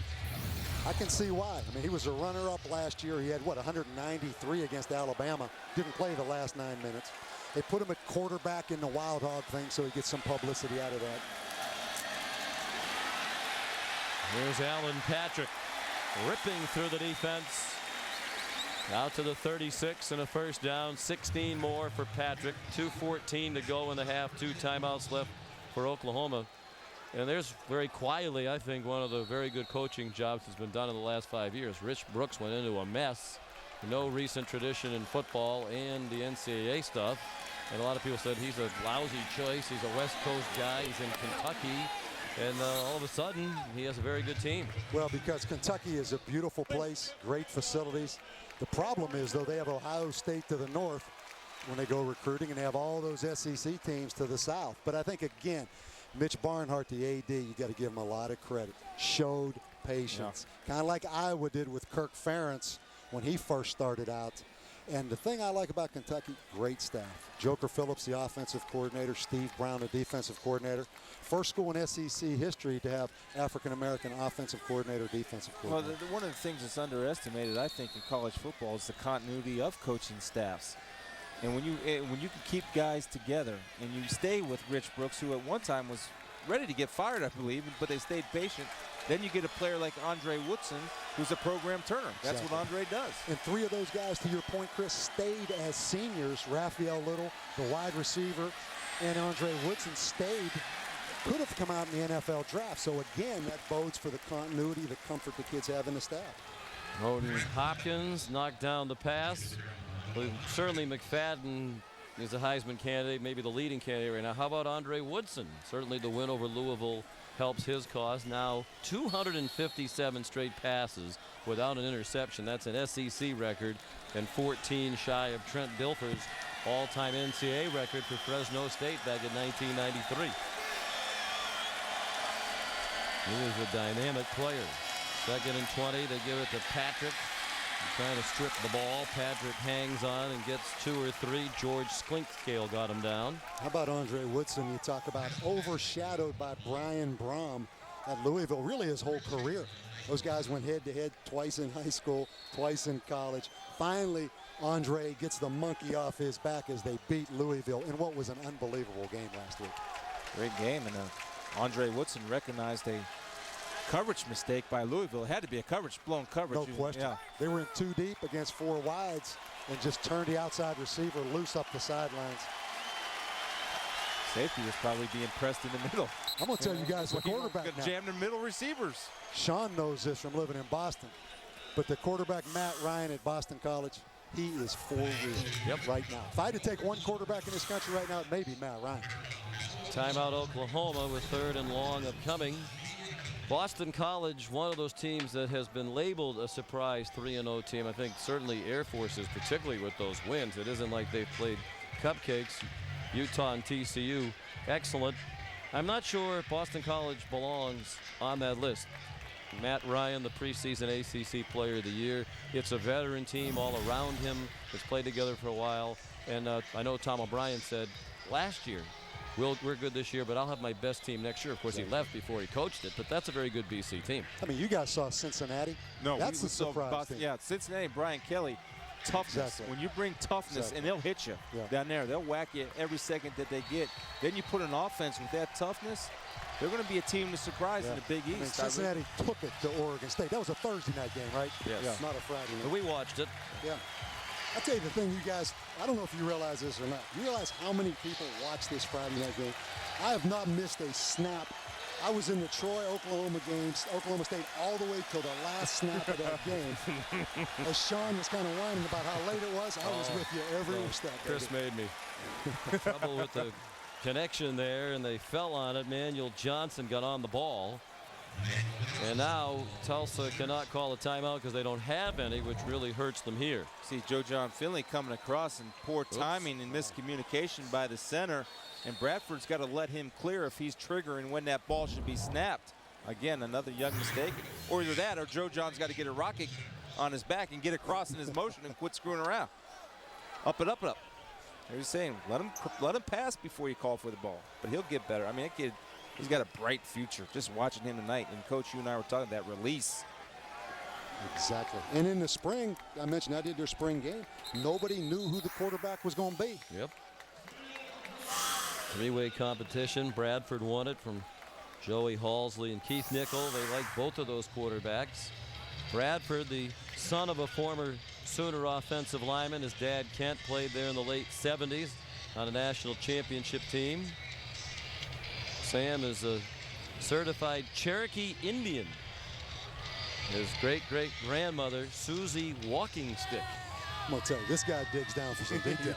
I can see why. I mean, he was a runner-up last year. He had, what, 193 against Alabama. Didn't play the last 9 minutes. They put him at quarterback in the Wild Hog thing, so he gets some publicity out of that. Here's Alan Patrick ripping through the defense. Out to the 36 and a first down. 16 more for Patrick. 2:14 to go in the half. 2 timeouts left for Oklahoma. And there's very quietly, I think, one of the very good coaching jobs that's been done in the last 5 years. Rich Brooks went into a mess. No recent tradition in football and the NCAA stuff. And a lot of people said he's a lousy choice. He's a West Coast guy. He's in Kentucky. And all of a sudden, he has a very good team. Well, because Kentucky is a beautiful place, great facilities. The problem is, though, they have Ohio State to the north when they go recruiting, and they have all those SEC teams to the south. But I think, again, Mitch Barnhart, the AD, you got to give him a lot of credit. Showed patience. Yeah. Kind of like Iowa did with Kirk Ferentz when he first started out. And the thing I like about Kentucky, great staff. Joker Phillips, the offensive coordinator. Steve Brown, the defensive coordinator. First school in SEC history to have African-American offensive coordinator, defensive coordinator. Well, one of the things that's underestimated, I think, in college football is the continuity of coaching staffs. And when you can keep guys together and you stay with Rich Brooks, who at one time was ready to get fired, I believe, but they stayed patient. Then you get a player like Andre Woodson, who's a program turner. That's what Andre does. And 3 of those guys, to your point, Chris, stayed as seniors. Raphael Little, the wide receiver, and Andre Woodson stayed. Could have come out in the NFL draft. So, again, that bodes for the continuity, the comfort the kids have in the staff. Moten Hopkins knocked down the pass. Certainly McFadden is a Heisman candidate, maybe the leading candidate right now. How about Andre Woodson? Certainly the win over Louisville helps his cause. Now 257 straight passes without an interception. That's an SEC record and 14 shy of Trent Dilfer's all-time NCAA record for Fresno State back in 1993. He was a dynamic player. 2nd and 20. They give it to Patrick. Trying to strip the ball. Patrick hangs on and gets 2 or 3. George Sklinkscale got him down. How about Andre Woodson? You talk about overshadowed by Brian Brom at Louisville, really his whole career. Those guys went head-to-head twice in high school, twice in college. Finally, Andre gets the monkey off his back as they beat Louisville in what was an unbelievable game last week. Great game, and Andre Woodson recognized a coverage mistake by Louisville. It had to be a blown coverage. No question. Yeah. They were in 2 deep against 4 wides and just turned the outside receiver loose up the sidelines. Safety was probably being pressed in the middle. I'm going to tell you guys, the quarterback now. Jammed in middle receivers. Sean knows this from living in Boston. But the quarterback, Matt Ryan at Boston College, he is for real right now. If I had to take one quarterback in this country right now, it may be Matt Ryan. Timeout Oklahoma with 3rd and long upcoming. Boston College, one of those teams that has been labeled a surprise 3-0 team. I think certainly Air Forces, particularly with those wins. It isn't like they've played cupcakes. Utah and TCU, excellent. I'm not sure if Boston College belongs on that list. Matt Ryan, the preseason ACC Player of the Year. It's a veteran team all around him. Has played together for a while. And I know Tom O'Brien said last year, we're good this year, but I'll have my best team next year. Of course, he left before he coached it, but that's a very good BC team. I mean, you guys saw Cincinnati. No, that's the surprise thing. Yeah, Cincinnati, Brian Kelly, toughness. When you bring toughness, and they'll hit you down there. They'll whack you every second that they get. Then you put an offense with that toughness, they're going to be a team to surprise in the Big East. I mean, Cincinnati took it to Oregon State. That was a Thursday night game, right? Yes. Not a Friday night. But we watched it. Yeah. I'll tell you the thing, you guys, I don't know if you realize this or not. You realize how many people watch this Friday night game? I have not missed a snap. I was in the Troy, Oklahoma games, Oklahoma State, all the way till the last snap of that game. As Sean was kind of whining about how late it was, I was with you every step. Chris made me. Trouble with the connection there, and they fell on it. Manuel Johnson got on the ball. And now Tulsa cannot call a timeout because they don't have any, which really hurts them here. See Joe John Finley coming across, and poor timing and miscommunication by the center. And Bradford's got to let him clear if he's triggering when that ball should be snapped. Again, another young mistake. Or either that or Joe John's got to get a rocket on his back and get across in his motion and quit screwing around. Up and up and up. They're saying, let him pass before you call for the ball. But he'll get better. I mean, that kid, he's got a bright future. Just watching him tonight. And Coach, you and I were talking that release. Exactly. And in the spring, I mentioned I did their spring game. Nobody knew who the quarterback was going to be. Yep. Three-way competition. Bradford won it from Joey Halsley and Keith Nickel. They like both of those quarterbacks. Bradford, the son of a former Sooner offensive lineman. His dad, Kent, played there in the late 70s on a national championship team. Sam is a certified Cherokee Indian. His great-great-grandmother, Susie Walking Stick. I'm going to tell you, this guy digs down for some details.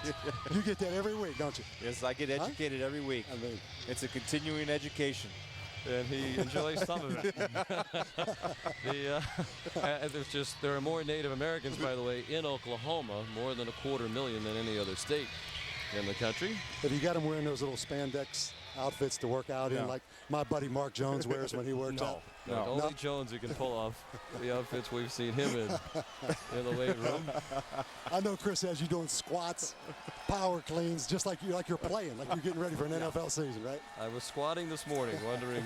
You get that every week, don't you? Yes, I get educated every week. I mean, it's a continuing education. And he enjoys some of it. There are more Native Americans, by the way, in Oklahoma, more than 250,000 than any other state in the country. Have you got him wearing those little spandex outfits to work out in, like my buddy Mark Jones wears when he works out? No. Only Jones who can pull off the outfits we've seen him in the weight room. I know Chris has you doing squats, power cleans, just like you're playing, like you're getting ready for an NFL season, right? I was squatting this morning, wondering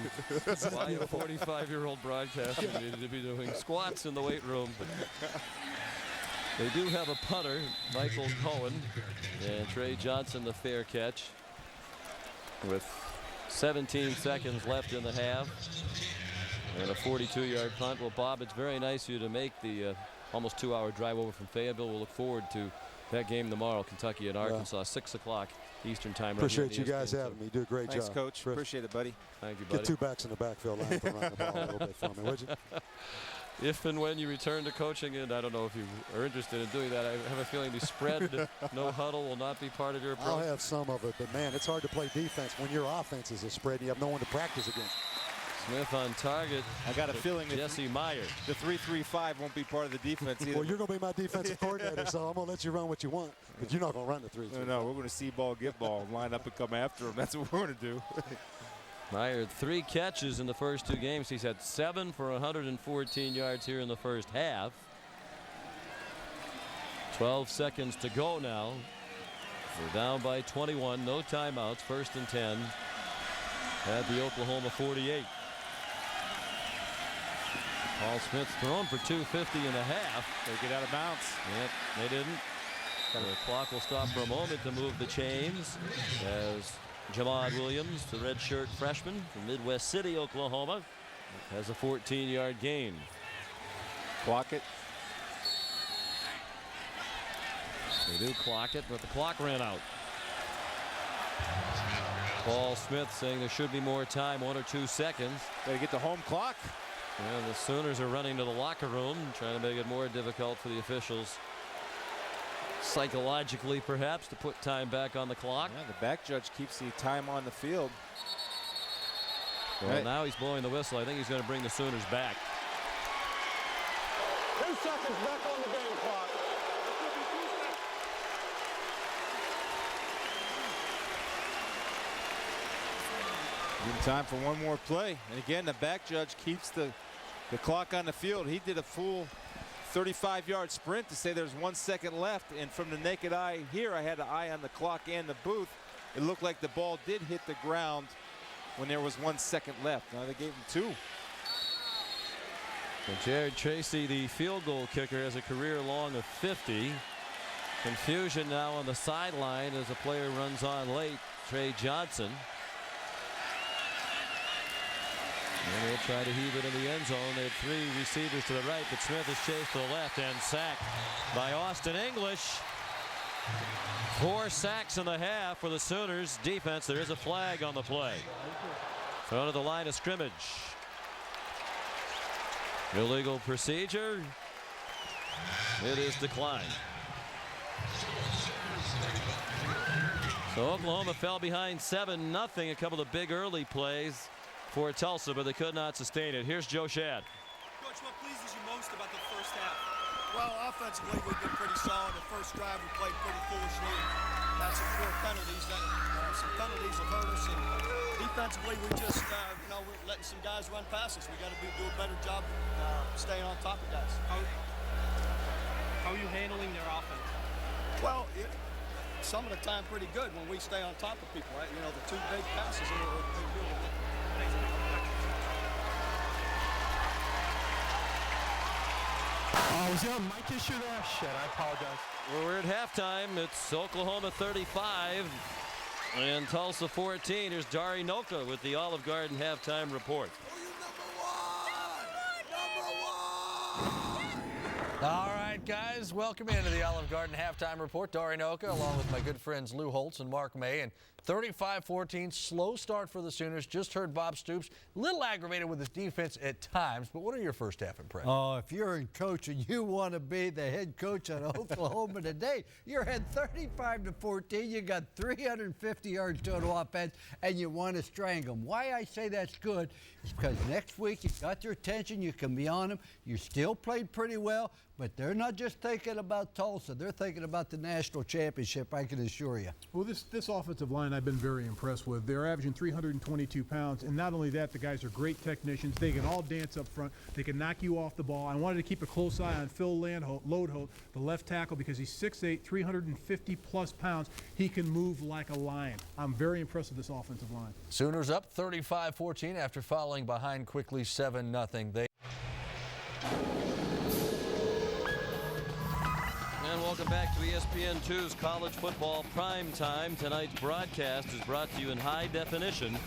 why a 45-year-old broadcaster needed to be doing squats in the weight room. But they do have a punter, Michael Cohen, and Trey Johnson, the fair catch, with 17 seconds left in the half. And a 42-yard punt. Well, Bob, it's very nice of you to make the almost 2-hour drive over from Fayetteville. We'll look forward to that game tomorrow, Kentucky and Arkansas, 6 o'clock Eastern time. Appreciate you guys having me. You do a great job. Thanks, Coach. Appreciate it, buddy. Thank you, buddy. Get 2 backs in the backfield line to run the ball a little bit for me, would you? if and when you return to coaching, and I don't know if you are interested in doing that, I have a feeling the spread, no huddle, will not be part of your approach. I'll have some of it, but man, it's hard to play defense when your offense is a spread and you have no one to practice against. Smith on target. I got a feeling that Jesse Meyer. The 3-3-5 won't be part of the defense either. Well, you're going to be my defensive coordinator, so I'm going to let you run what you want, but you're not going to run the 3-3. No, we're going to see ball, get ball, line up and come after him. That's what we're going to do. Meyer had 3 catches in the first 2 games. He's had 7 for 114 yards here in the first half. 12 seconds to go now. We're down by 21. No timeouts. 1st and 10 at the Oklahoma 48. Paul Smith's thrown for 250 and a half. They get out of bounds. Yep, they didn't. The clock will stop for a moment to move the chains as Jamad Williams, the redshirt freshman from Midwest City, Oklahoma, has a 14-yard gain. Clock it. They do clock it, but the clock ran out. Paul Smith saying there should be more time, 1 or 2 seconds. Got to get the home clock. And the Sooners are running to the locker room, trying to make it more difficult for the officials, psychologically perhaps, to put time back on the clock. Yeah, the back judge keeps the time on the field. Well, now he's blowing the whistle. I think he's going to bring the Sooners back. 2 seconds back on the game clock. Give time for one more play. And again, the back judge keeps the clock on the field. He did a full 35-yard sprint to say there's 1 second left. And from the naked eye here, I had an eye on the clock and the booth. It looked like the ball did hit the ground when there was 1 second left. Now they gave him 2. And Jared Tracy, the field goal kicker, has a career long of 50. Confusion now on the sideline as a player runs on late, Trey Johnson. And they'll try to heave it in the end zone. They had 3 receivers to the right, but Smith is chased to the left and sacked by Austin English. 4 sacks in the half for the Sooners defense. There is a flag on the play. Front of the line of scrimmage. Illegal procedure. It is declined. So Oklahoma fell behind 7-0. A couple of big early plays for Tulsa, but they could not sustain it. Here's Joe Shad. Coach, what pleases you most about the first half? Well, offensively, we've been pretty solid. The first drive, we played pretty foolishly. Got some poor penalties. Some penalties have hurt us. And defensively, we just, we're letting some guys run past us. We got to do a better job staying on top of guys. How are you handling their offense? Well, some of the time pretty good when we stay on top of people. Right? The 2 big passes are really good. Was there a mic issue there? Shit, I apologize. We're at halftime. It's Oklahoma 35 and Tulsa 14. Here's Dari Noka with the Olive Garden halftime report. All right, guys, welcome into the Olive Garden halftime report. Dari Noka, along with my good friends Lou Holtz and Mark May. And 35-14, slow start for the Sooners. Just heard Bob Stoops, a little aggravated with his defense at times. But what are your first half impressions? Oh, if you're in coaching, you want to be the head coach at Oklahoma today. You're ahead 35-14. You got 350 yards total offense, and you want to strangle them. Why I say that's good is because next week you got your attention. You can be on them. You still played pretty well, but they're not just thinking about Tulsa. They're thinking about the national championship, I can assure you. Well, this offensive line I've been very impressed with. They're averaging 322 pounds, and not only that, the guys are great technicians. They can all dance up front. They can knock you off the ball. I wanted to keep a close eye on Phil Lodholt, the left tackle, because he's 6'8", 350-plus pounds. He can move like a lion. I'm very impressed with this offensive line. Sooners up 35-14 after falling behind quickly 7-0. Welcome back to ESPN2's College Football Prime Time. Tonight's broadcast is brought to you in high definition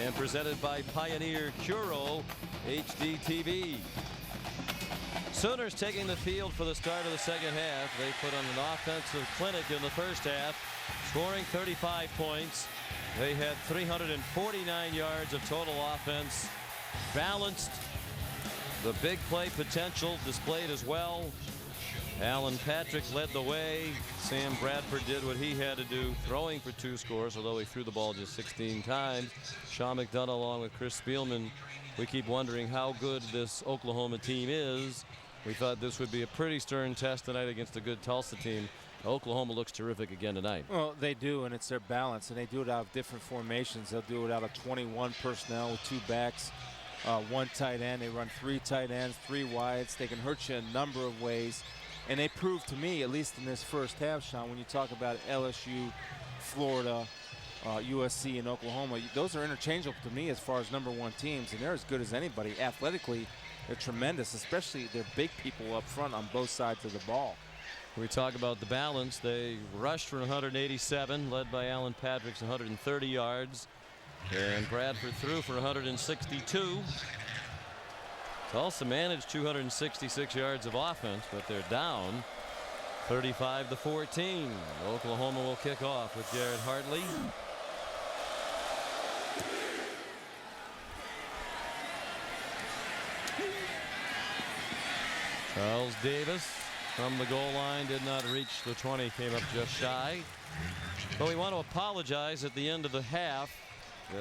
and presented by Pioneer Curo HD TV. Sooners taking the field for the start of the second half. They put on an offensive clinic in the first half, scoring 35 points. They had 349 yards of total offense, balanced. the big play potential displayed as well. Alan Patrick led the way. Sam Bradford did what he had to do, throwing for 2 scores, although he threw the ball just 16 times. Sean McDonough along with Chris Spielman. We keep wondering how good this Oklahoma team is. We thought this would be a pretty stern test tonight against a good Tulsa team. Oklahoma looks terrific again tonight. Well, they do, and it's their balance, and they do it out of different formations. They'll do it out of 21 personnel with 2 backs, 1 tight end. They run 3 tight ends, 3 wides. They can hurt you a number of ways. And they proved to me, at least in this first half, Sean, when you talk about LSU, Florida, USC, and Oklahoma, those are interchangeable to me as far as #1 teams, and they're as good as anybody. Athletically, they're tremendous, especially their big people up front on both sides of the ball. We talk about the balance. They rushed for 187, led by Alan Patrick's 130 yards. And Bradford threw for 162. Tulsa managed 266 yards of offense, but they're down 35-14. Oklahoma will kick off with Jared Hartley. Charles Davis from the goal line did not reach the 20, came up just shy. But we want to apologize at the end of the half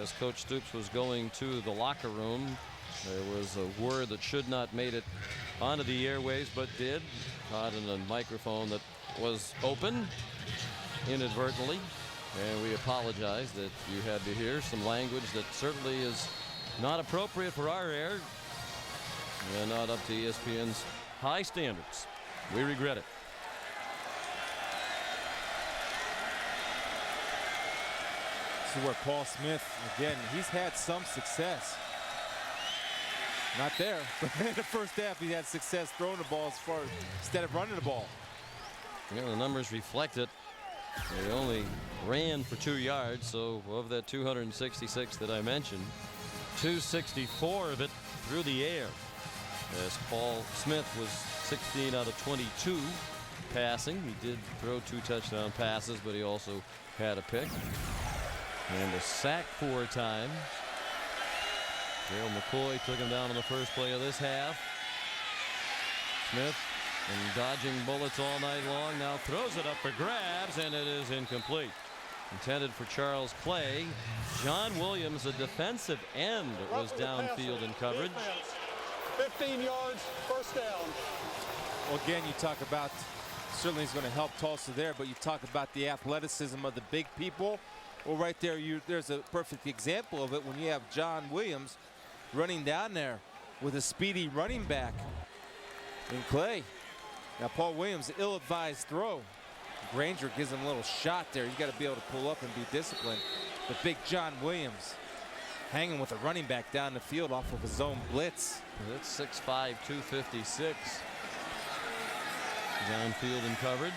as Coach Stoops was going to the locker room. There was a word that should not made it onto the airways, but did. Caught in a microphone that was open inadvertently. And we apologize that you had to hear some language that certainly is not appropriate for our air and not up to ESPN's high standards. We regret it. This is where Paul Smith, again, he's had some success. Not there, but in the first half he had success throwing the ball instead of running the ball. Yeah, the numbers reflect it. They only ran for 2 yards, so of that 266 that I mentioned, 264 of it through the air. As Paul Smith was 16 out of 22 passing. He did throw 2 touchdown passes, but he also had a pick and a sack 4 times. Gerald McCoy took him down on the first play of this half. Smith, and dodging bullets all night long, now throws it up for grabs, and it is incomplete. Intended for Charles Clay. John Williams, a defensive end, was downfield in coverage. 15 yards, first down. Well, again, you talk about, certainly he's going to help Tulsa there, but you talk about the athleticism of the big people. Well, right there, there's a perfect example of it when you have John Williams running down there with a speedy running back in Clay. Now, Paul Williams, ill-advised throw. Granger gives him a little shot there. You got to be able to pull up and be disciplined. But big John Williams hanging with a running back down the field off of a zone blitz. That's 6'5", 256. Downfield in coverage.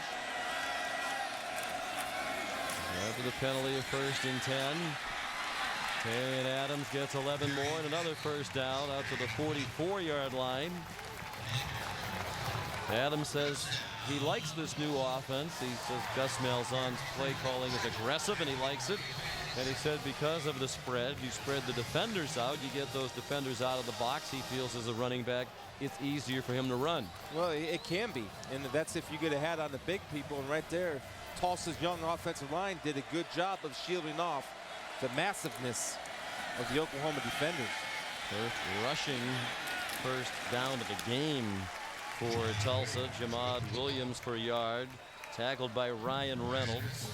After the penalty of 1st and 10. Terry Adams gets 11 more and another first down out to the 44-yard line. Adams says he likes this new offense. He says Gus Malzahn's play calling is aggressive and he likes it. And he said because of the spread, you spread the defenders out, you get those defenders out of the box. He feels as a running back, it's easier for him to run. Well, it can be, and that's if you get a hat on the big people. And right there, Tulsa's young offensive line did a good job of shielding off the massiveness of the Oklahoma defenders. First rushing first down of the game for Tulsa. Jamad Williams for a yard, tackled by Ryan Reynolds.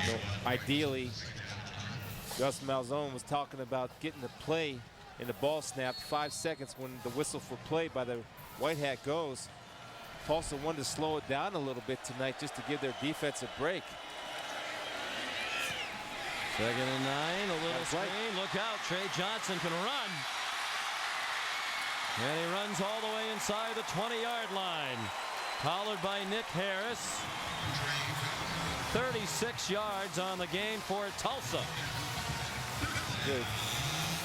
So ideally, Gus Malzahn was talking about getting the play in the ball snap 5 seconds when the whistle for play by the white hat goes. Tulsa wanted to slow it down a little bit tonight just to give their defense a break. 2nd and 9, a little screen. Right. Look out, Trey Johnson can run. And he runs all the way inside the 20-yard line. Collared by Nick Harris. 36 yards on the game for Tulsa. Good.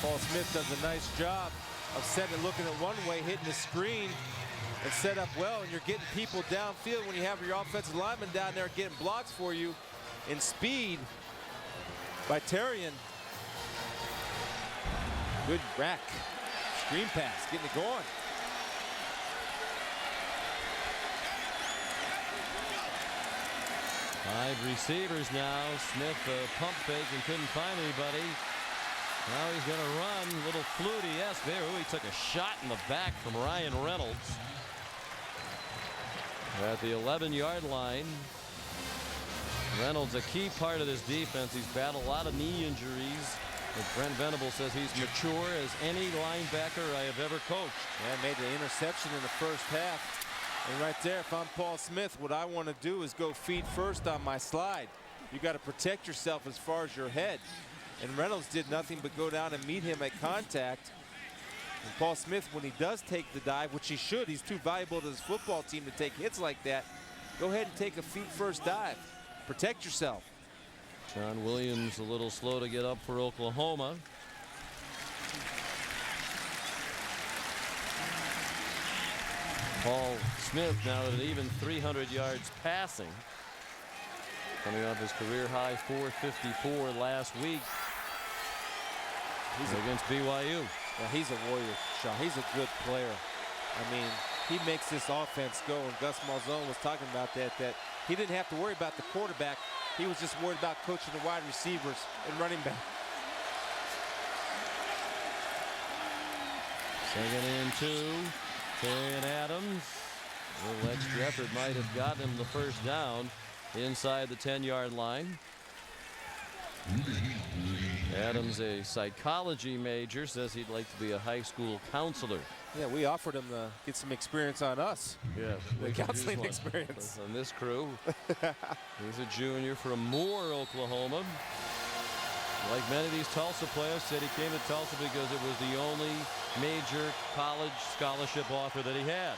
Paul Smith does a nice job of setting, looking at one way, hitting the screen, and set up well, and you're getting people downfield when you have your offensive lineman down there getting blocks for you in speed by Terrian. Good rack. Screen pass, getting it going. Five receivers now. Smith pump fake and couldn't find anybody. Now he's going to run. Little fluty-esque there. Ooh, he took a shot in the back from Ryan Reynolds. At the 11-yard line. Reynolds, a key part of this defense. He's battled a lot of knee injuries. But Brent Venable says he's mature as any linebacker I have ever coached. Yeah, made the interception in the first half. And right there, if I'm Paul Smith, what I want to do is go feet first on my slide. You got to protect yourself as far as your head. And Reynolds did nothing but go down and meet him at contact. And Paul Smith, when he does take the dive, which he should, he's too valuable to his football team to take hits like that. Go ahead and take a feet first dive. Protect yourself. John Williams a little slow to get up for Oklahoma. Paul Smith now at an even 300 yards passing. Coming off his career high 454 last week. He's against BYU. Yeah, he's a warrior, Sean. He's a good player. I mean, he makes this offense go, and Gus Malzone was talking about that he didn't have to worry about the quarterback. He was just worried about coaching the wide receivers and running back. Second and 2. Terry Adams. A little extra effort might have gotten him the first down inside the 10-yard line. Adams, a psychology major, says he'd like to be a high school counselor. Yeah, we offered him to get some experience on us. Yes, the counseling experience on this crew. He's a junior from Moore, Oklahoma. Like many of these Tulsa players, said he came to Tulsa because it was the only major college scholarship offer that he had.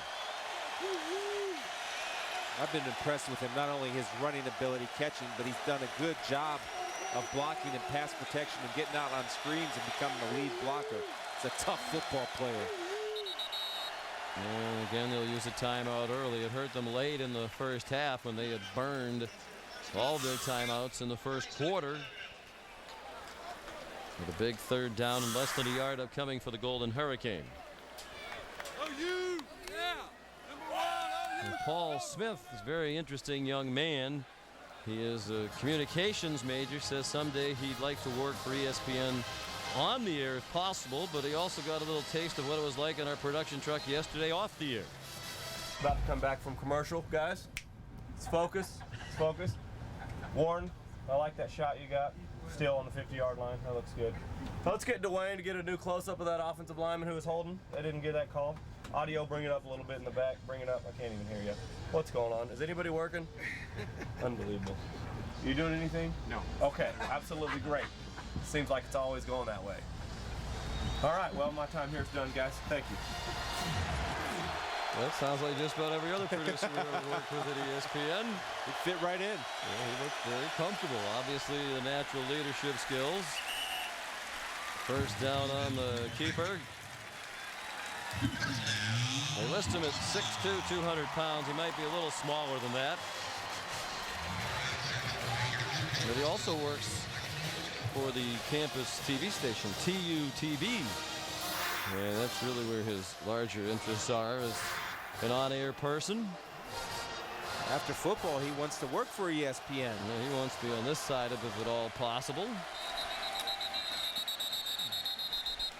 I've been impressed with him, not only his running ability, catching, but he's done a good job of blocking and pass protection and getting out on screens and becoming the lead blocker. He's a tough football player. And again, they'll use a timeout early. It hurt them late in the first half when they had burned all their timeouts in the first quarter. With a big third down and less than a yard upcoming for the Golden Hurricane. And Paul Smith is a very interesting young man. He is a communications major, says someday he'd like to work for ESPN on the air if possible, but he also got a little taste of what it was like in our production truck yesterday off the air. About to come back from commercial, guys. Let's focus. Let's focus. Warren, I like that shot you got. Still on the 50-yard line. That looks good. Now let's get Dwayne to get a new close-up of that offensive lineman who was holding. They didn't get that call. Audio, bring it up a little bit in the back. Bring it up. I can't even hear you. What's going on? Is anybody working? Unbelievable. You doing anything? No. Okay, absolutely great. Seems like it's always going that way. All right, well, my time here is done, guys. Thank you. That sounds like just about every other producer we've ever worked with at ESPN. It fit right in. Yeah, he looked very comfortable. Obviously, the natural leadership skills. First down on the keeper. They list him at 6'2", 200 pounds. He might be a little smaller than that. But he also works for the campus TV station, TU-TV. And that's really where his larger interests are as an on-air person. After football, he wants to work for ESPN. Yeah, he wants to be on this side of it if at all possible.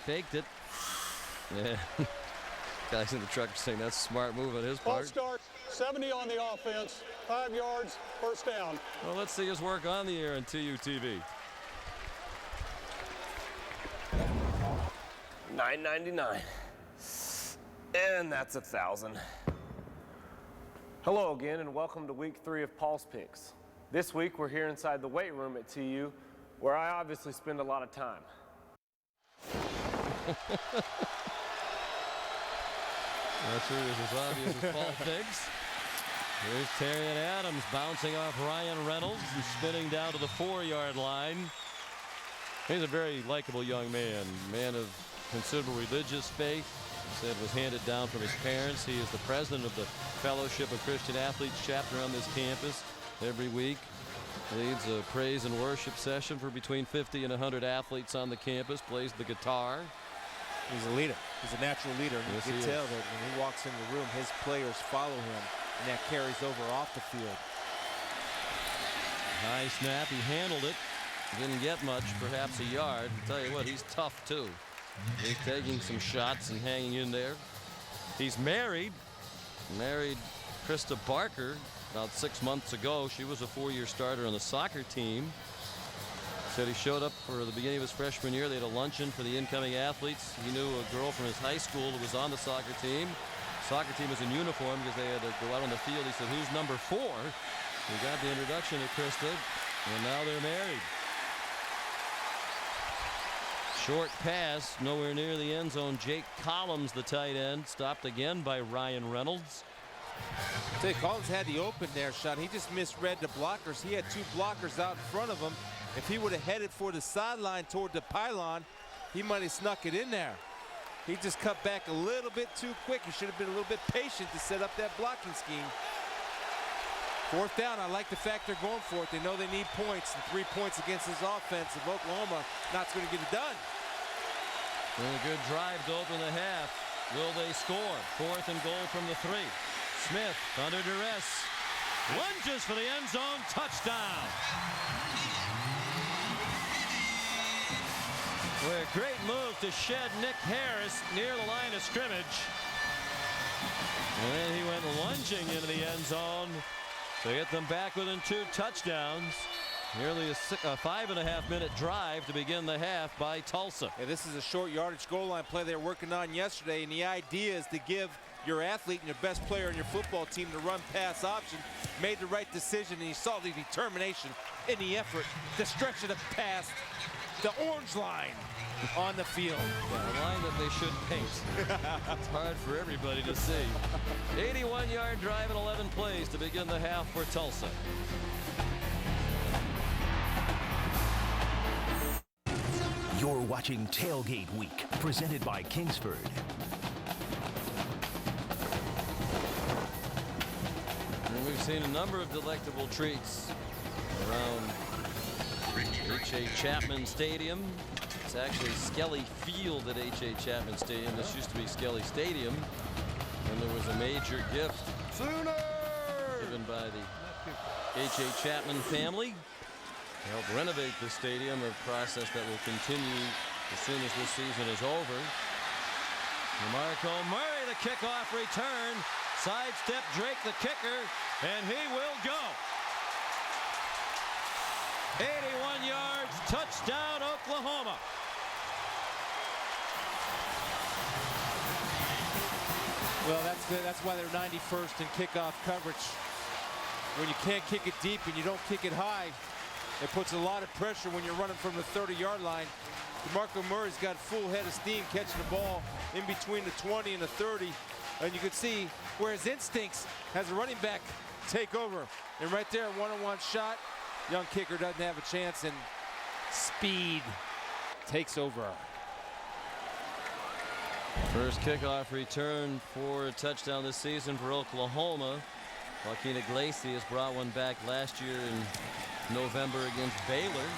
Faked it. Yeah. Guys in the truck are saying that's a smart move on his part. False start, 70 on the offense, 5 yards, first down. Well, let's see his work on the air on TU-TV. $9.99. And that's 1,000. Hello again, and welcome to week 3 of Paul's Picks. This week, we're here inside the weight room at TU, where I obviously spend a lot of time. Not sure it's as obvious as Paul thinks. Here's Terry Adams bouncing off Ryan Reynolds and spinning down to the 4-yard line. He's a very likable young man of considerable religious faith. He said it was handed down from his parents. He is the president of the Fellowship of Christian Athletes chapter on this campus every week. Leads a praise and worship session for between 50 and 100 athletes on the campus, plays the guitar. He's a leader. He's a natural leader. And Yes, you can he tell is. that when he walks into the room, his players follow him, and that carries over off the field. High snap. He handled it. Didn't get much, perhaps a yard. I'll tell you what, he's tough too. He's taking some shots and hanging in there. He's married Krista Barker about 6 months ago. She was a 4-year starter on the soccer team. Said he showed up for the beginning of his freshman year. They had a luncheon for the incoming athletes. He knew a girl from his high school who was on the soccer team. Soccer team was in uniform because they had to go out on the field. He said, "Who's number 4?" He got the introduction to Krista, and now they're married. Short pass, nowhere near the end zone. Jake Collins, the tight end, stopped again by Ryan Reynolds. Say Collins had the open there shot. He just misread the blockers. He had 2 blockers out in front of him. If he would have headed for the sideline toward the pylon, he might have snuck it in there. He just cut back a little bit too quick. He should have been a little bit patient to set up that blocking scheme. 4th down, I like the fact they're going for it. They know they need points, and 3 points against this offense of Oklahoma, not going to get it done. And a good drive to open the half. Will they score? 4th and goal from the 3. Smith under duress. Lunges for the end zone. Touchdown. Well, a great move to shed Nick Harris near the line of scrimmage. And then he went lunging into the end zone to get them back within 2 touchdowns. Nearly a 5.5-minute drive to begin the half by Tulsa. Yeah, this is a short yardage goal line play they were working on yesterday, and the idea is to give your athlete and your best player in your football team the run pass option. Made the right decision, and you saw the determination in the effort to stretch it past the orange line on the field. Yeah, a line that they should paint. It's hard for everybody to see. 81-yard drive in 11 plays to begin the half for Tulsa. You're watching Tailgate Week, presented by Kingsford. And we've seen a number of delectable treats around H.A. Chapman Stadium. It's actually Skelly Field at H.A. Chapman Stadium. This used to be Skelly Stadium. And there was a major gift given by the H.A. Chapman family to help renovate the stadium, a process that will continue as soon as this season is over. DeMarco Murray, the kickoff return. Sidestep Drake, the kicker, and he will go. 81 yards, touchdown, Oklahoma. Well, that's why they're 91st in kickoff coverage. When you can't kick it deep and you don't kick it high, it puts a lot of pressure when you're running from the 30-yard line. DeMarco Murray's got full head of steam catching the ball in between the 20 and the 30. And you can see where his instincts as a running back take over. And right there, one-on-one shot. Young kicker doesn't have a chance, and speed takes over. First kickoff return for a touchdown this season for Oklahoma. Joaquin Iglesias brought one back last year in November against Baylor.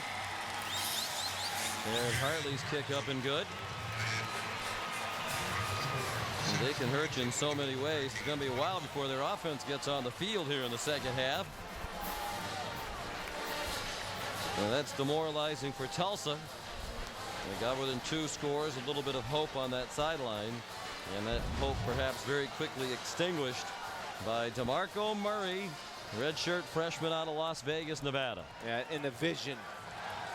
There's Hartley's kick up and good. And they can hurt you in so many ways. It's going to be a while before their offense gets on the field here in the second half. And that's demoralizing for Tulsa. They got within 2 scores, a little bit of hope on that sideline, and that hope perhaps very quickly extinguished by DeMarco Murray, redshirt freshman out of Las Vegas, Nevada. Yeah, and the vision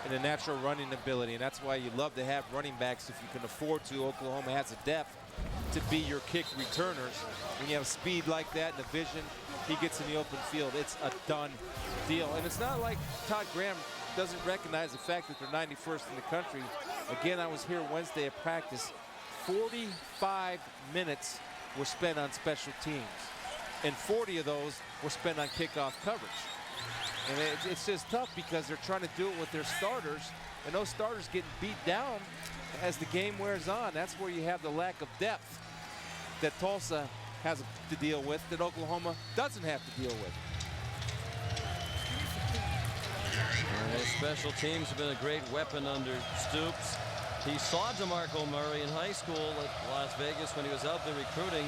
and the natural running ability, and that's why you love to have running backs if you can afford to. Oklahoma has a depth to be your kick returners. When you have speed like that and the vision, he gets in the open field. It's a done deal. And it's not like Todd Graham doesn't recognize the fact that they're 91st in the country. Again, I was here Wednesday at practice. 45 minutes were spent on special teams, and 40 of those were spent on kickoff coverage. And it's just tough because they're trying to do it with their starters, and those starters getting beat down as the game wears on. That's where you have the lack of depth that Tulsa has to deal with that Oklahoma doesn't have to deal with. Special teams have been a great weapon under Stoops. He saw DeMarco Murray in high school at Las Vegas when he was out there recruiting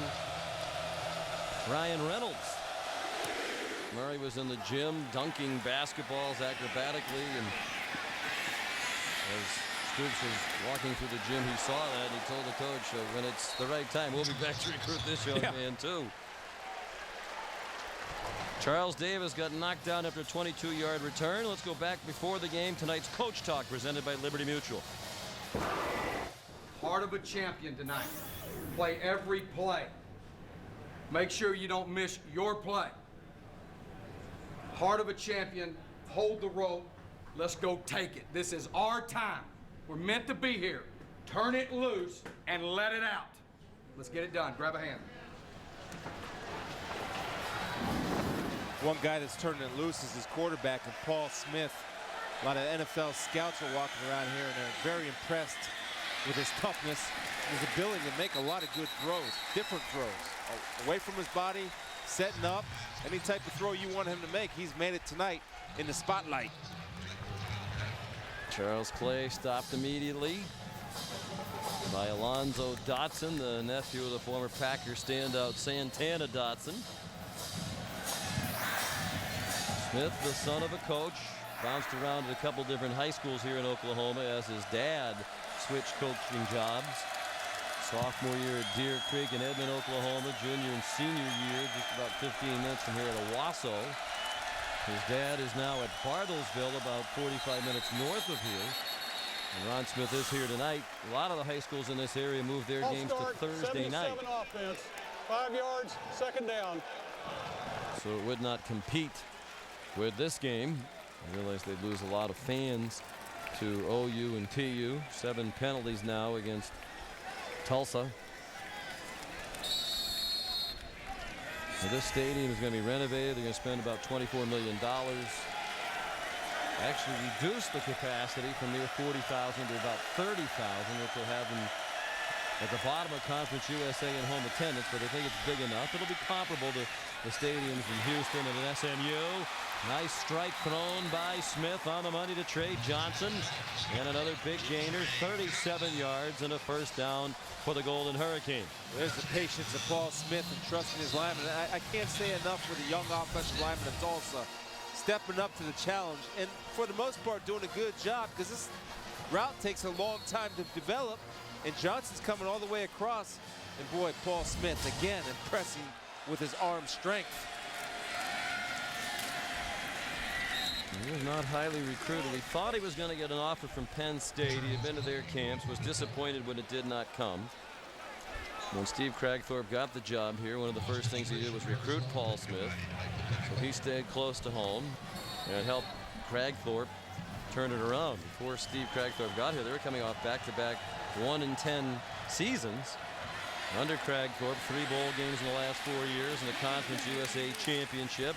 Ryan Reynolds. Murray was in the gym dunking basketballs acrobatically, and as Stoops was walking through the gym, he saw that and he told the coach, when it's the right time, we'll be back to recruit this young man too. Charles Davis got knocked down after a 22-yard return. Let's go back before the game. Tonight's Coach Talk presented by Liberty Mutual. Heart of a champion tonight. Play every play. Make sure you don't miss your play. Heart of a champion. Hold the rope. Let's go take it. This is our time. We're meant to be here. Turn it loose and let it out. Let's get it done. Grab a hand. One guy that's turning it loose is his quarterback, and Paul Smith. A lot of NFL scouts are walking around here, and they're very impressed with his toughness, his ability to make a lot of good throws, different throws. Away from his body, setting up. Any type of throw you want him to make, he's made it tonight in the spotlight. Charles Clay stopped immediately by Alonzo Dotson, the nephew of the former Packers standout Santana Dotson. Smith, the son of a coach, bounced around at a couple different high schools here in Oklahoma as his dad switched coaching jobs. Sophomore year at Deer Creek in Edmond, Oklahoma. Junior and senior year just about 15 minutes from here at Owasso. His dad is now at Bartlesville, about 45 minutes north of here. And Ron Smith is here tonight. A lot of the high schools in this area moved their games to Thursday night. Offense, 5 yards, second down. So it would not compete with this game. I realize they'd lose a lot of fans to OU and TU. 7 penalties now against Tulsa. So this stadium is going to be renovated. They're going to spend about $24 million. Actually reduce the capacity from near 40,000 to about 30,000, which will have them at the bottom of Conference USA in home attendance, but I think it's big enough. It'll be comparable to the stadiums in Houston and in SMU. Nice strike thrown by Smith on the money to Trey Johnson. And another big gainer, 37 yards and a first down for the Golden Hurricane. There's the patience of Paul Smith and trusting his linemen. I can't say enough for the young offensive lineman of Tulsa, stepping up to the challenge and for the most part doing a good job, because this route takes a long time to develop, and Johnson's coming all the way across. And boy, Paul Smith again impressing with his arm strength. He was not highly recruited. He thought he was going to get an offer from Penn State. He had been to their camps, was disappointed when it did not come. When Steve Cragthorpe got the job here, one of the first things he did was recruit Paul Smith. So he stayed close to home and helped Cragthorpe turn it around. Before Steve Cragthorpe got here, they were coming off back-to-back 1-10 seasons. Under Cragthorpe, 3 bowl games in the last 4 years and a Conference USA championship.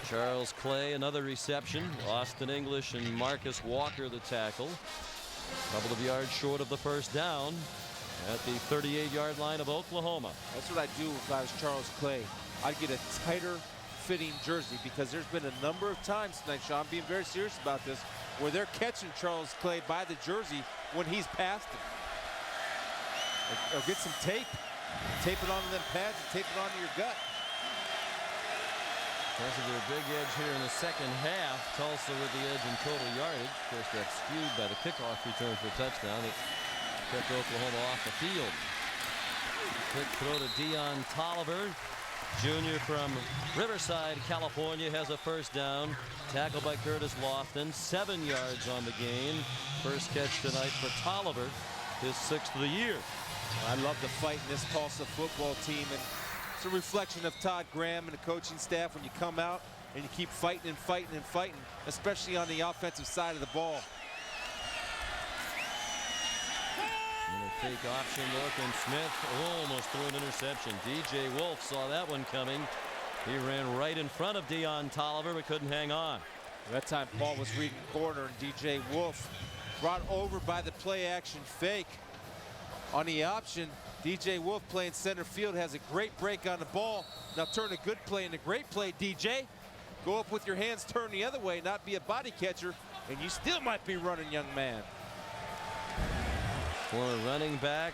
Charles Clay, another reception. Austin English and Marcus Walker, the tackle. A couple of yards short of the first down at the 38-yard line of Oklahoma. That's what I'd do if I was Charles Clay. I'd get a tighter fitting jersey, because there's been a number of times tonight, Sean, I'm being very serious about this, where they're catching Charles Clay by the jersey when he's past him. Or get some tape it onto them pads and tape it onto your gut. Tulsa with a big edge here in the second half. Tulsa with the edge in total yardage. Of course, that's skewed by the kickoff return for a touchdown that kept Oklahoma off the field. Quick throw to Dion Tolliver, junior from Riverside, California, has a first down. Tackled by Curtis Lofton. 7 yards on the gain. First catch tonight for Tolliver, his 6th of the year. I love the fight in this Tulsa football team, and it's a reflection of Todd Graham and the coaching staff when you come out and you keep fighting and fighting and fighting, especially on the offensive side of the ball. And a fake option look, and Smith almost threw an interception. DJ Wolf saw that one coming. He ran right in front of Dion Tolliver but couldn't hang on. That time Paul was reading corner, and DJ Wolf brought over by the play action fake. On the option, DJ Wolf playing center field has a great break on the ball. Now turn a good play into great play, DJ. Go up with your hands, turn the other way, not be a body catcher. and you still might be running, young man. Former running back.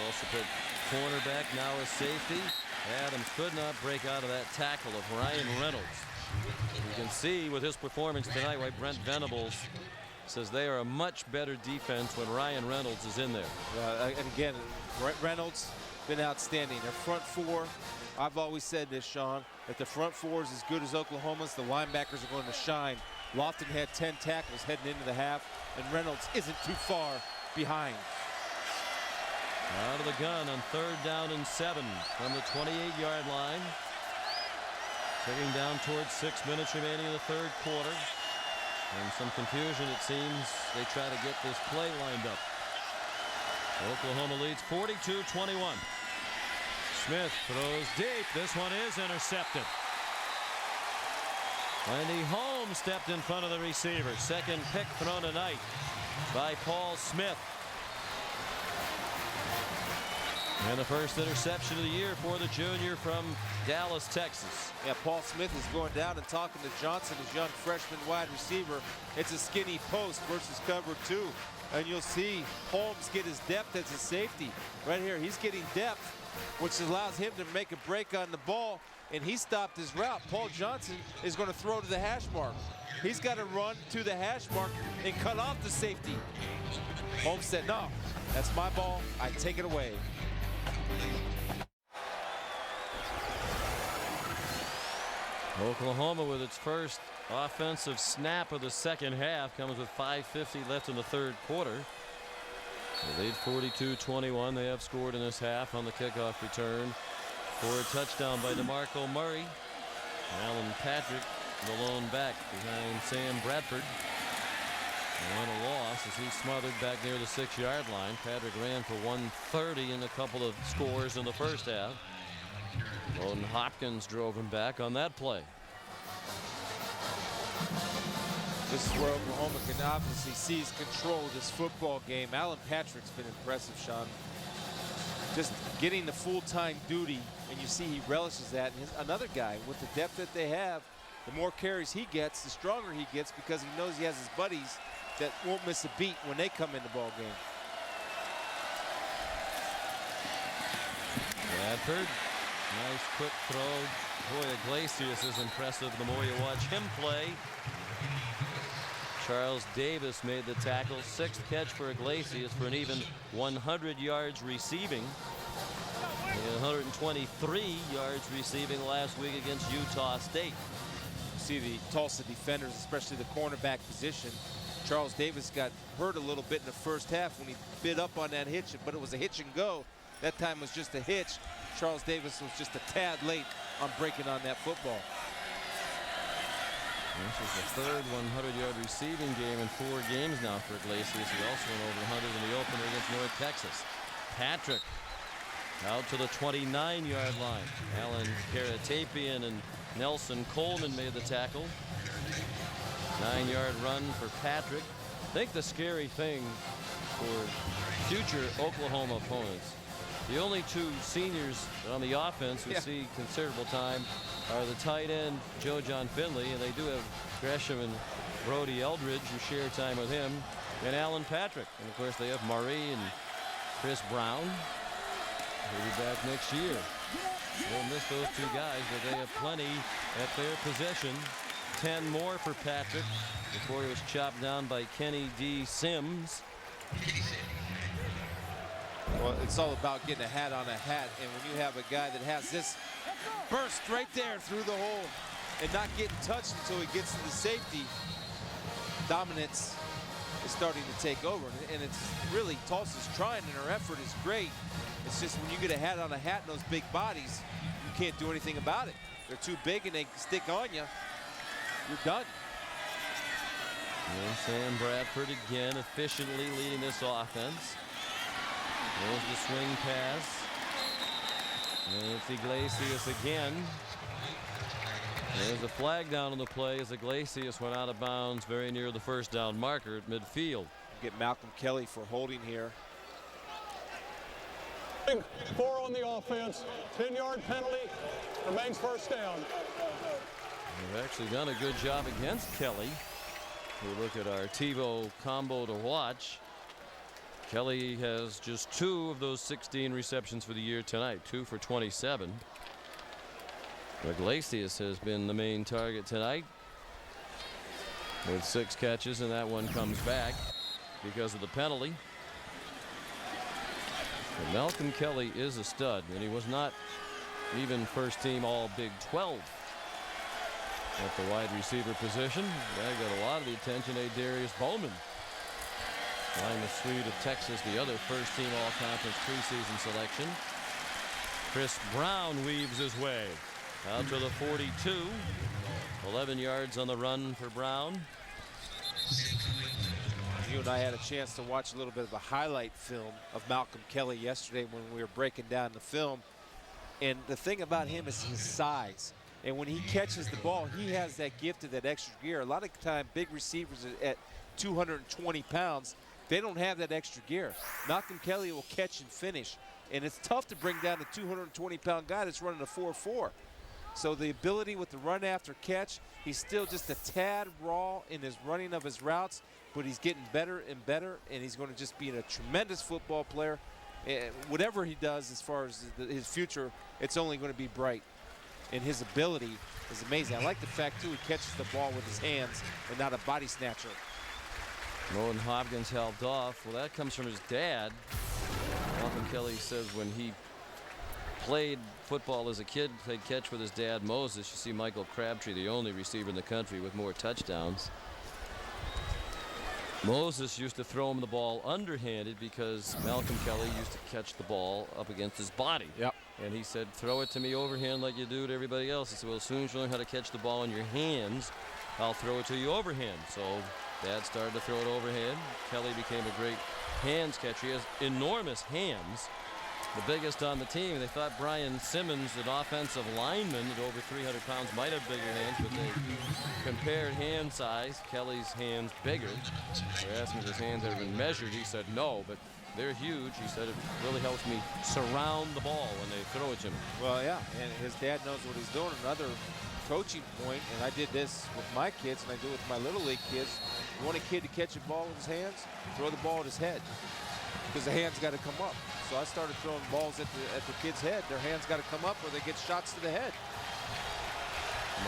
Also put cornerback, now a safety. Adams could not break out of that tackle of Ryan Reynolds. You can see with his performance tonight why Brent Venables says they are a much better defense when Ryan Reynolds is in there. And again, Reynolds been outstanding. Their front four, I've always said this, Sean, if the front four is as good as Oklahoma's, the linebackers are going to shine. Lofton had 10 tackles heading into the half, and Reynolds isn't too far behind. Out of the gun on 3rd down and 7 from the 28-yard line. Ticking down towards 6 minutes remaining in the 3rd quarter. And some confusion, it seems. They try to get this play lined up. Oklahoma leads 42-21. Smith throws deep. This one is intercepted. Andy Holmes stepped in front of the receiver. Second pick thrown tonight by Paul Smith. And the first interception of the year for the junior from Dallas, Texas. Yeah, Paul Smith is going down and talking to Johnson, his young freshman wide receiver. It's a skinny post versus cover 2. And you'll see Holmes get his depth as a safety. Right here, he's getting depth, which allows him to make a break on the ball. And he stopped his route. Paul Johnson is going to throw to the hash mark. He's got to run to the hash mark and cut off the safety. Holmes said, no, that's my ball. I take it away. Oklahoma with its first offensive snap of the second half comes with 5:50 left in the 3rd quarter. They lead 42-21. They have scored in this half on the kickoff return for a touchdown by DeMarco Murray. Alan Patrick, the lone back behind Sam Bradford. And a loss as he smothered back near the 6-yard line. Patrick ran for 130 and a couple of scores in the first half. Bowden Hopkins drove him back on that play. This is where Oklahoma can obviously seize control of this football game. Alan Patrick's been impressive, Sean. Just getting the full-time duty, and you see he relishes that. And another guy, with the depth that they have, the more carries he gets, the stronger he gets, because he knows he has his buddies that won't miss a beat when they come in the ball game. Bradford, nice quick throw. Boy, Iglesias is impressive the more you watch him play. Charles Davis made the tackle. 6th catch for Iglesias for an even 100 yards receiving. And 123 yards receiving last week against Utah State. You see the Tulsa defenders, especially the cornerback position. Charles Davis got hurt a little bit in the first half when he bit up on that hitch, but it was a hitch and go. That time was just a hitch. Charles Davis was just a tad late on breaking on that football. This is the 3rd 100-yard receiving game in 4 games now for Iglesias. He also went over 100 in the opener against North Texas. Patrick out to the 29-yard line. Alan Karatapian and Nelson Coleman made the tackle. 9-yard run for Patrick. I think the scary thing for future Oklahoma opponents, the only 2 seniors on the offense who see considerable time are the tight end Joe John Finley, and they do have Gresham and Brody Eldridge who share time with him, and Alan Patrick. And of course they have Murray and Chris Brown. He'll be back next year. They'll miss those 2 guys, but they have plenty at their possession. 10 more for Patrick before he was chopped down by Kenny D. Sims. Well, it's all about getting a hat on a hat, and when you have a guy that has this burst right there through the hole and not getting touched until he gets to the safety, dominance is starting to take over. And it's really, Tulsa's trying, and her effort is great. It's just when you get a hat on a hat in those big bodies, you can't do anything about it. They're too big and they stick on you. You're done. And Sam Bradford again efficiently leading this offense. There's the swing pass. And it's Iglesias again. There's a flag down on the play as Iglesias went out of bounds very near the 1st down marker at midfield. Get Malcolm Kelly for holding here. 4 on the offense, 10-yard penalty, remains 1st down. They've actually done a good job against Kelly. We look at our TiVo combo to watch. Kelly has just 2 of those 16 receptions for the year tonight, 2 for 27. Iglesias has been the main target tonight with 6 catches, and that one comes back because of the penalty. And Malcolm Kelly is a stud, and he was not even first team all Big 12 at the wide receiver position. That got a lot of the attention. Darius Bowman, flying the suite of Texas, the other first team all conference preseason selection. Chris Brown weaves his way out to the 42. 11 yards on the run for Brown. You and I had a chance to watch a little bit of a highlight film of Malcolm Kelly yesterday when we were breaking down the film. And the thing about him is his size. And when he catches the ball, he has that gift of that extra gear. A lot of time, big receivers at 220 pounds, they don't have that extra gear. Malcolm Kelly will catch and finish. And it's tough to bring down a 220-pound guy that's running a 4.4. So the ability with the run after catch, he's still just a tad raw in his running of his routes, but he's getting better and better, and he's going to just be a tremendous football player. And whatever he does as far as his future, it's only going to be bright. And his ability is amazing. I like the fact, too, he catches the ball with his hands and not a body snatcher. Moen Hopkins helped off. Well, that comes from his dad. Malcolm Kelly says when he played football as a kid, played catch with his dad Moses. You see Michael Crabtree, the only receiver in the country with more touchdowns. Moses used to throw him the ball underhanded because Malcolm Kelly used to catch the ball up against his body. Yep. And he said, throw it to me overhand like you do to everybody else. He said, well, as soon as you learn how to catch the ball in your hands, I'll throw it to you overhand. So Dad started to throw it overhand. Kelly became a great hands catcher. He has enormous hands, the biggest on the team. They thought Brian Simmons, an offensive lineman at over 300 pounds, might have bigger hands, but they compared hand size. Kelly's hands bigger. They asked him if his hands had been measured. He said no, but they're huge. He said it really helps me surround the ball when they throw it to me. Well, yeah, and his dad knows what he's doing. Another coaching point, and I did this with my kids, and I do it with my Little League kids. You want a kid to catch a ball with his hands, throw the ball at his head, because the hands got to come up. So I started throwing balls at the kid's head. Their hands got to come up or they get shots to the head.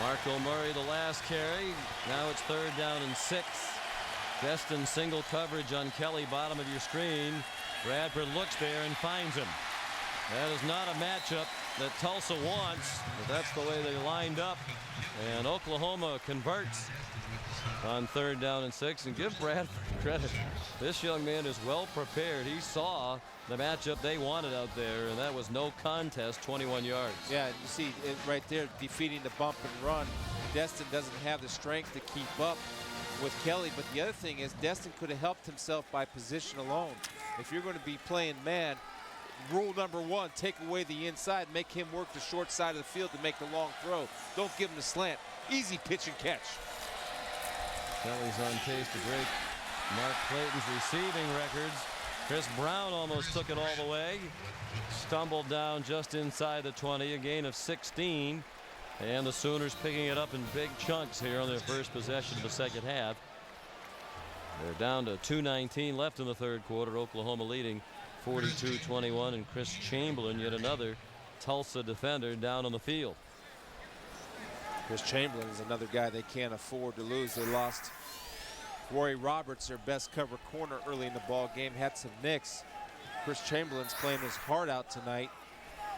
Marco Murray, the last carry. Now it's 3rd down and 6. Destin single coverage on Kelly, bottom of your screen. Bradford looks there and finds him. That is not a matchup that Tulsa wants, but that's the way they lined up. And Oklahoma converts on 3rd down and 6. And give Bradford credit. This young man is well prepared. He saw the matchup they wanted out there, and that was no contest, 21 yards. Yeah, you see it right there, defeating the bump and run. Destin doesn't have the strength to keep up with Kelly, but the other thing is Destin could have helped himself by position alone. If you're going to be playing man, rule number 1, take away the inside, make him work the short side of the field to make the long throw. Don't give him the slant. Easy pitch and catch. Kelly's on pace to break Mark Clayton's receiving records. Chris Brown almost took it all the way. Stumbled down just inside the 20, a gain of 16. And the Sooners picking it up in big chunks here on their first possession of the second half. They're down to 2:19 left in the 3rd quarter. Oklahoma leading 42-21, and Chris Chamberlain, yet another Tulsa defender, down on the field. Chris Chamberlain is another guy they can't afford to lose. They lost Rory Roberts, their best cover corner, early in the ball game, had some nicks. Chris Chamberlain's playing his heart out tonight,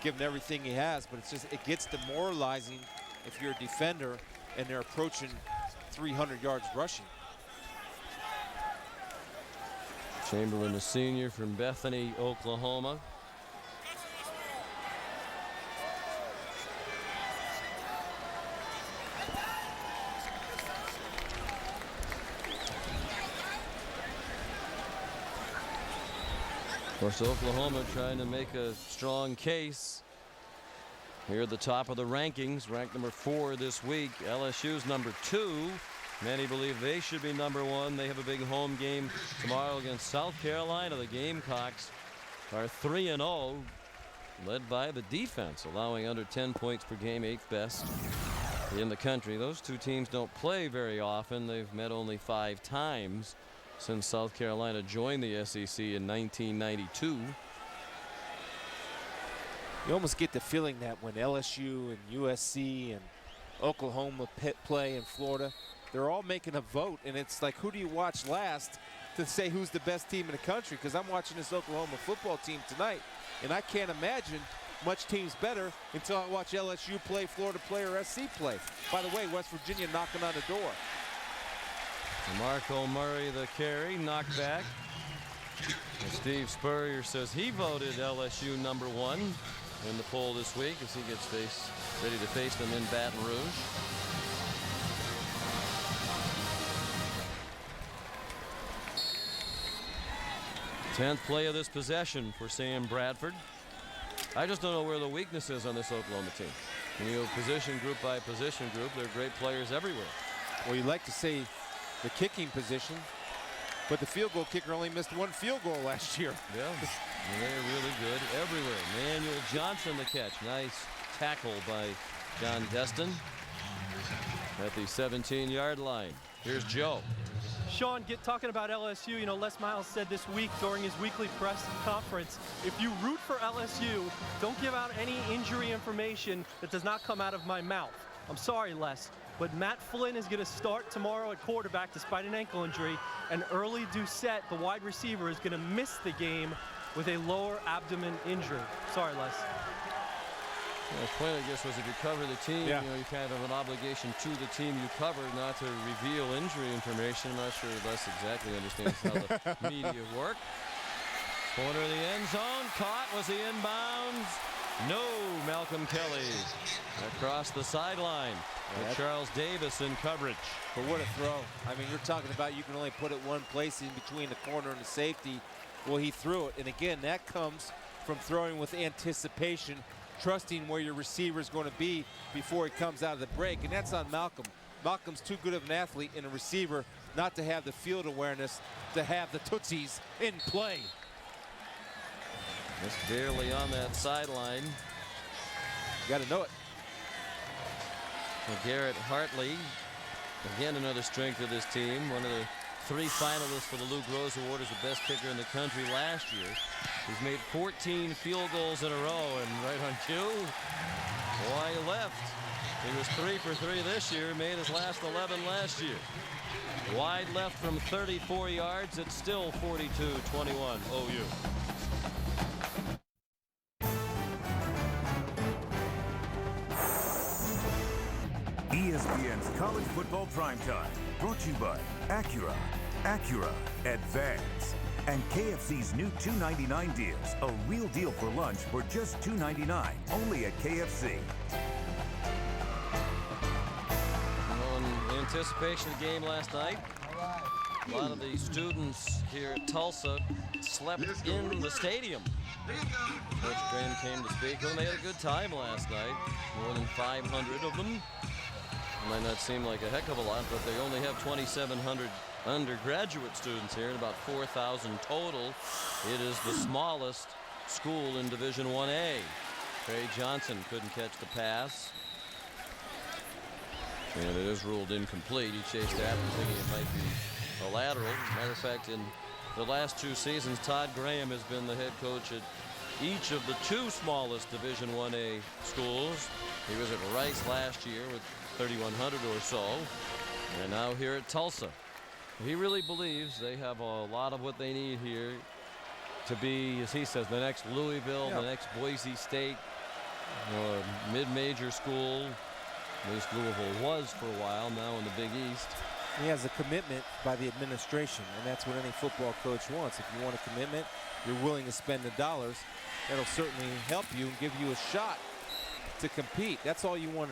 giving everything he has, but it gets demoralizing if you're a defender and they're approaching 300 yards rushing. Chamberlain, a senior from Bethany, Oklahoma. Of course, Oklahoma trying to make a strong case. Here at the top of the rankings, ranked number 4 this week. LSU's number 2. Many believe they should be number 1. They have a big home game tomorrow against South Carolina. The Gamecocks are 3-0, led by the defense, allowing under 10 points per game, 8th best in the country. Those two teams don't play very often. They've met only 5 times since South Carolina joined the SEC in 1992. You almost get the feeling that when LSU and USC and Oklahoma play in Florida, they're all making a vote, and it's like, who do you watch last to say who's the best team in the country? Because I'm watching this Oklahoma football team tonight, and I can't imagine much teams better until I watch LSU play, Florida play, or SC play. By the way, West Virginia knocking on the door. Marco Murray the carry, knocked back. And Steve Spurrier says he voted LSU #1 in the poll this week as he gets ready to face them in Baton Rouge. Tenth play of this possession for Sam Bradford. I just don't know where the weakness is on this Oklahoma team. When you go position group by position group, they're great players everywhere. Well, you like to say the kicking position, but the field goal kicker only missed 1 field goal last year. Yeah, they're really good everywhere. Manuel Johnson the catch. Nice tackle by John Destin at the 17-yard line. Here's Joe. Sean, talking about LSU, you know, Les Miles said this week during his weekly press conference, if you root for LSU, don't give out any injury information that does not come out of my mouth. I'm sorry, Les, but Matt Flynn is going to start tomorrow at quarterback despite an ankle injury, and Early Doucette, the wide receiver, is going to miss the game with a lower abdomen injury. Sorry, Les. The point, I guess, was if you cover the team, you know, you kind of have an obligation to the team you cover not to reveal injury information. I'm not sure Les exactly understands how the media work. Corner of the end zone, caught. Was he inbounds? No, Malcolm Kelly across the sideline. With Charles Davis in coverage. But what a throw. I mean, you're talking about you can only put it one place in between the corner and the safety. Well, he threw it. And again, that comes from throwing with anticipation, trusting where your receiver is going to be before he comes out of the break. And that's on Malcolm. Malcolm's too good of an athlete and a receiver not to have the field awareness to have the tootsies in play. Just barely on that sideline. Got to know it. Garrett Hartley, again another strength of this team. One of the 3 finalists for the Lou Groza Award as the best kicker in the country last year. He's made 14 field goals in a row, and right on cue, why he left. He was 3 for 3 this year, made his last 11 last year. Wide left from 34 yards. It's still 42-21 OU. ESPN's College Football Primetime, brought to you by Acura, Acura Advance, and KFC's new $2.99 deals. A real deal for lunch for just $2.99, only at KFC. In anticipation of the game last night, a lot of the students here at Tulsa slept in the stadium. Coach Graham came to speak with them. They had a good time last night. More than 500 of them. Might not seem like a heck of a lot, but they only have 2,700 undergraduate students here and about 4,000 total. It is the smallest school in Division 1A. Trey Johnson couldn't catch the pass. And it is ruled incomplete. He chased after thinking it might be a lateral. Matter of fact, in the last 2 seasons, Todd Graham has been the head coach at each of the 2 smallest Division 1A schools. He was at Rice last year with 3,100 or so, and now here at Tulsa. He really believes they have a lot of what they need here to be, as he says, the next Louisville, the next Boise State, mid-major school. At least Louisville was for a while, now in the Big East. He has a commitment by the administration, and that's what any football coach wants. If you want a commitment, you're willing to spend the dollars. That'll certainly help you and give you a shot to compete. That's all you want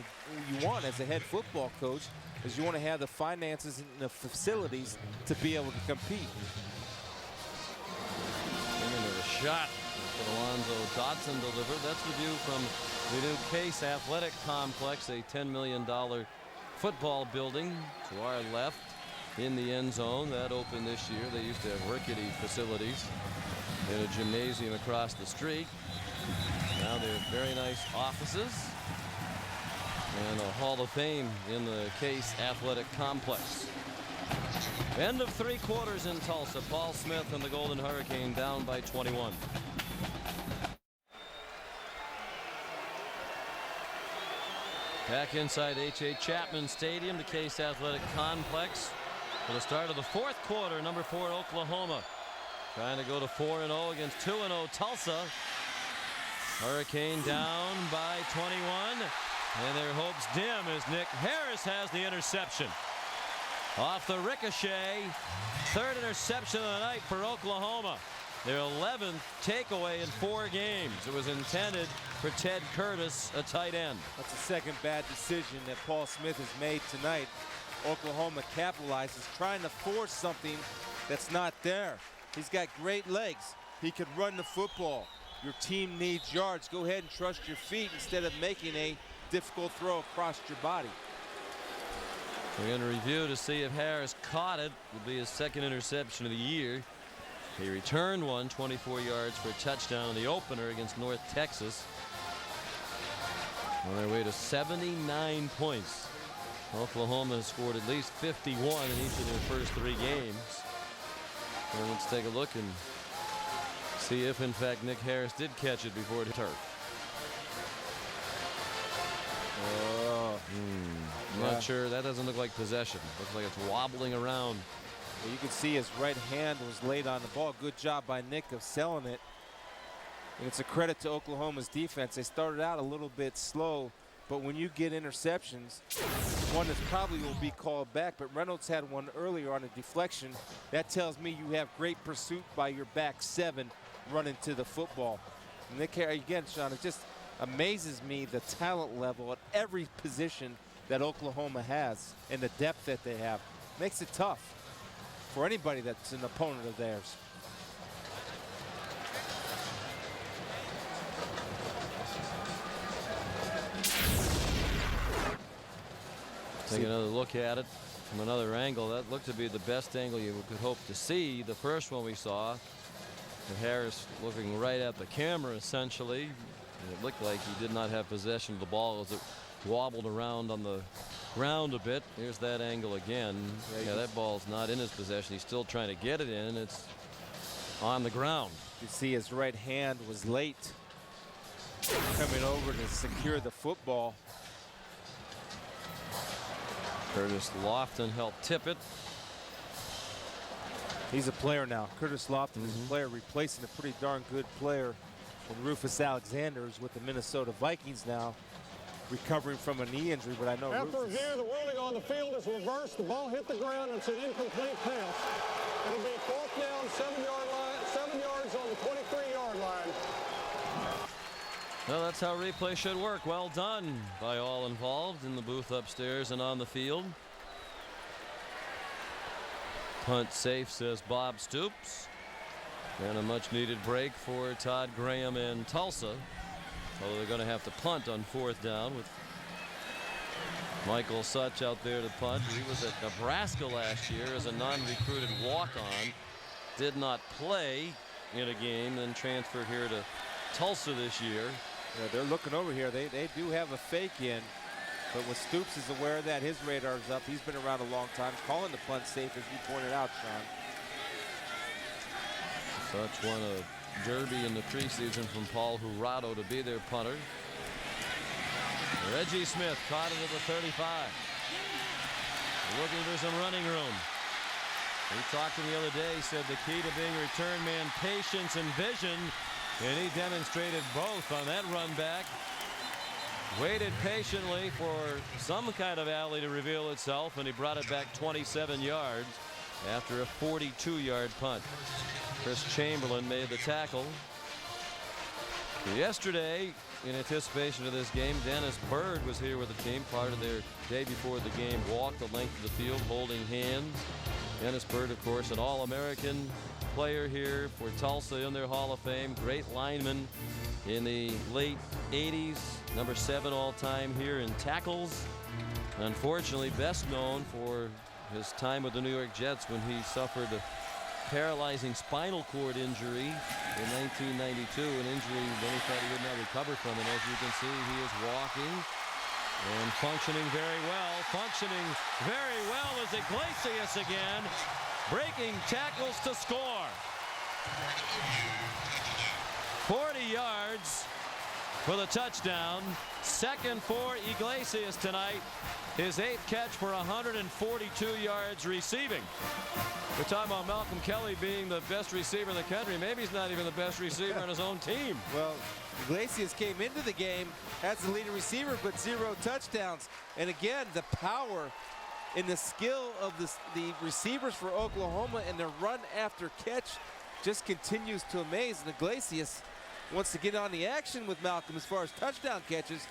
as a head football coach, is you want to have the finances and the facilities to be able to compete. Into the shot that Alonzo Dotson delivered. That's the view from the new Case Athletic Complex, a $10 million football building to our left in the end zone. That opened this year. They used to have rickety facilities in a gymnasium across the street. Now they have very nice offices. and a Hall of Fame in the Case Athletic Complex. End of 3 quarters in Tulsa. Paul Smith and the Golden Hurricane down by 21. Back inside H.A. Chapman Stadium, the Case Athletic Complex, for the start of the 4th quarter. Number 4 Oklahoma trying to go to 4-0 against 2-0 Tulsa. Hurricane down by 21, and their hopes dim as Nick Harris has the interception. Off the ricochet, 3rd interception of the night for Oklahoma. Their 11th takeaway in 4 games. It was intended for Ted Curtis, a tight end. That's the second bad decision that Paul Smith has made tonight. Oklahoma capitalizes, trying to force something that's not there. He's got great legs. He could run the football. Your team needs yards. Go ahead and trust your feet instead of making a difficult throw across your body. We're going to review to see if Harris caught it. It will be his 2nd interception of the year. He returned one, 24 yards for a touchdown in the opener against North Texas. On their way to 79 points. Oklahoma has scored at least 51 in each of their first 3 games. And let's take a look and see if, in fact, Nick Harris did catch it before the turf. Not sure. That doesn't look like possession. Looks like it's wobbling around. Well, you can see his right hand was laid on the ball. Good job by Nick of selling it. And it's a credit to Oklahoma's defense. They started out a little bit slow, but when you get interceptions, one that probably will be called back, but Reynolds had one earlier on a deflection. That tells me you have great pursuit by your back 7 running to the football. And Nick Harris, again, Sean, it just amazes me the talent level at every position that Oklahoma has and the depth that they have. Makes it tough for anybody that's an opponent of theirs. Take another look at it from another angle. That looked to be the best angle you could hope to see. The first one we saw, Harris looking right at the camera essentially. And it looked like he did not have possession of the ball as it wobbled around on the ground a bit. Here's that angle again. Yeah, that ball's not in his possession. He's still trying to get it in. It's on the ground. You see his right hand was late coming over to secure the football. Curtis Lofton helped tip it. He's a player now. Curtis Lofton is a player replacing a pretty darn good player. And Rufus Alexander is with the Minnesota Vikings now, recovering from a knee injury, but I know After review, the ruling on the field is reversed. The ball hit the ground. It's an incomplete pass. It'll be 4th down, 7 yards on the 23-yard line. Well, that's how replay should work. Well done by all involved in the booth upstairs and on the field. Punt safe, says Bob Stoops. And a much needed break for Todd Graham and Tulsa. Although they're going to have to punt on 4th down with Michael Such out there to punt. He was at Nebraska last year as a non-recruited walk-on. Did not play in a game, then transferred here to Tulsa this year. Yeah, they're looking over here. They do have a fake in. But when Stoops is aware of that, his radar's up. He's been around a long time, calling the punt safe, as you pointed out, Sean. Such won a derby in the preseason from Paul Jurado to be their punter. Reggie Smith caught it at the 35. Looking for some running room. We talked to him the other day. He said the key to being a return man, patience and vision. And he demonstrated both on that run back. Waited patiently for some kind of alley to reveal itself, and he brought it back 27 yards after a 42-yard punt. Chris Chamberlain made the tackle. Yesterday, in anticipation of this game, Dennis Byrd was here with the team. Part of their day before the game walk the length of the field holding hands. Dennis Byrd, of course, an All-American player here for Tulsa in their Hall of Fame. Great lineman in the late 80s. Number 7 all-time here in tackles. Unfortunately, best known for his time with the New York Jets when he suffered a paralyzing spinal cord injury in 1992, an injury many thought he would not recover from. And as you can see, he is walking And functioning very well is Iglesias again, breaking tackles to score. 40 yards for the touchdown. Second for Iglesias tonight. His 8th catch for 142 yards receiving. We're talking about Malcolm Kelly being the best receiver in the country. Maybe he's not even the best receiver on his own team. Well, Iglesias came into the game as the leading receiver, but 0 touchdowns. And again, the power and the skill of the receivers for Oklahoma and their run after catch just continues to amaze. And Iglesias wants to get on the action with Malcolm as far as touchdown catches.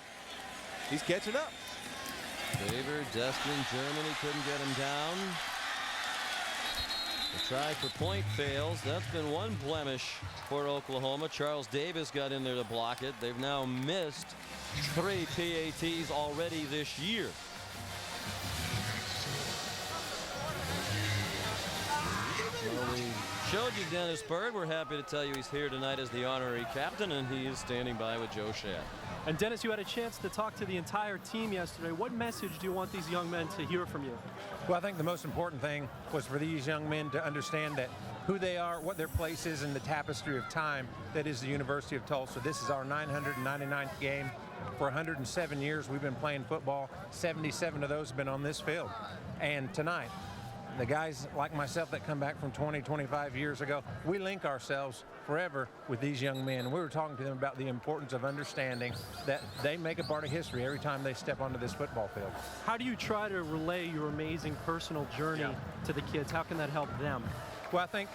He's catching up. Faber, Destin, Germany couldn't get him down. The try for point fails. That's been one blemish for Oklahoma. Charles Davis got in there to block it. They've now missed 3 PATs already this year. Well, we showed you Dennis Byrd. We're happy to tell you he's here tonight as the honorary captain, and he is standing by with Joe Shad. And Dennis, you had a chance to talk to the entire team yesterday. What message do you want these young men to hear from you? Well, I think the most important thing was for these young men to understand that who they are, what their place is in the tapestry of time that is the University of Tulsa. This is our 999th game. For 107 years we've been playing football. 77 of those have been on this field. And tonight, the guys like myself that come back from 20, 25 years ago, we link ourselves forever with these young men. We were talking to them about the importance of understanding that they make a part of history every time they step onto this football field. How do you try to relay your amazing personal journey to the kids? How can that help them? Well, I think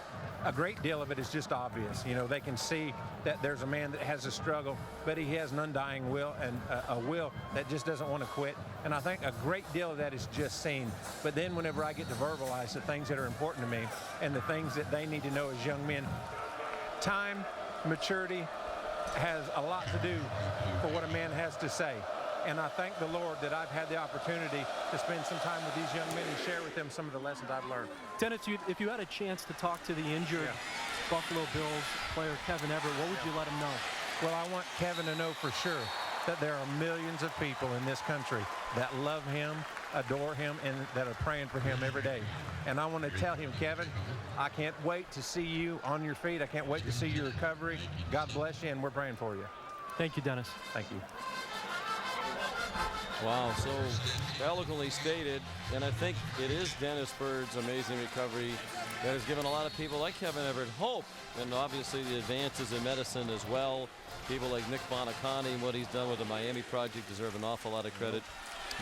a great deal of it is just obvious. You know, they can see that there's a man that has a struggle, but he has an undying will and a will that just doesn't want to quit. And I think a great deal of that is just seen. But then whenever I get to verbalize the things that are important to me and the things that they need to know as young men, time, maturity has a lot to do for what a man has to say. And I thank the Lord that I've had the opportunity to spend some time with these young men and share with them some of the lessons I've learned. Dennis, if you had a chance to talk to the injured Buffalo Bills player Kevin Everett, what would you let him know? Well, I want Kevin to know for sure that there are millions of people in this country that love him, adore him, and that are praying for him every day. And I want to tell him, Kevin, I can't wait to see you on your feet. I can't wait to see your recovery. God bless you, and we're praying for you. Thank you, Dennis. Thank you. Wow, so eloquently stated, and I think it is Dennis Byrd's amazing recovery that has given a lot of people like Kevin Everett hope, and obviously the advances in medicine as well. People like Nick Bonacani and what he's done with the Miami Project deserve an awful lot of credit.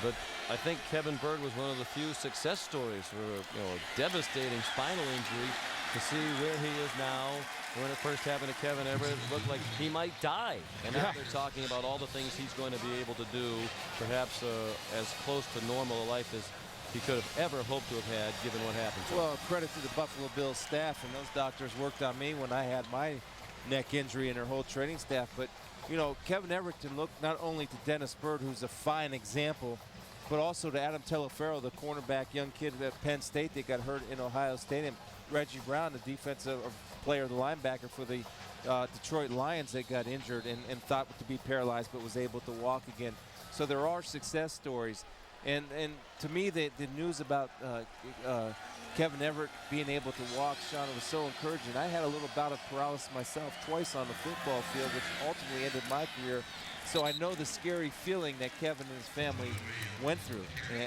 But I think Kevin Byrd was one of the few success stories for a devastating spinal injury to see where he is now. When it first happened to Kevin Everett, it looked like he might die. And now they're talking about all the things he's going to be able to do, perhaps as close to normal a life as he could have ever hoped to have had, given what happened to him. Well, credit to the Buffalo Bills staff, and those doctors worked on me when I had my neck injury and their whole training staff. But, you know, Kevin Everett can look not only to Dennis Byrd, who's a fine example, but also to Adam Telefero, the cornerback, young kid at Penn State that got hurt in Ohio State, and Reggie Brown, the defensive player, the linebacker for the Detroit Lions that got injured and thought to be paralyzed but was able to walk again. So there are success stories. And to me, the news about Kevin Everett being able to walk, Sean, it was so encouraging. I had a little bout of paralysis myself twice on the football field, which ultimately ended my career. So I know the scary feeling that Kevin and his family went through.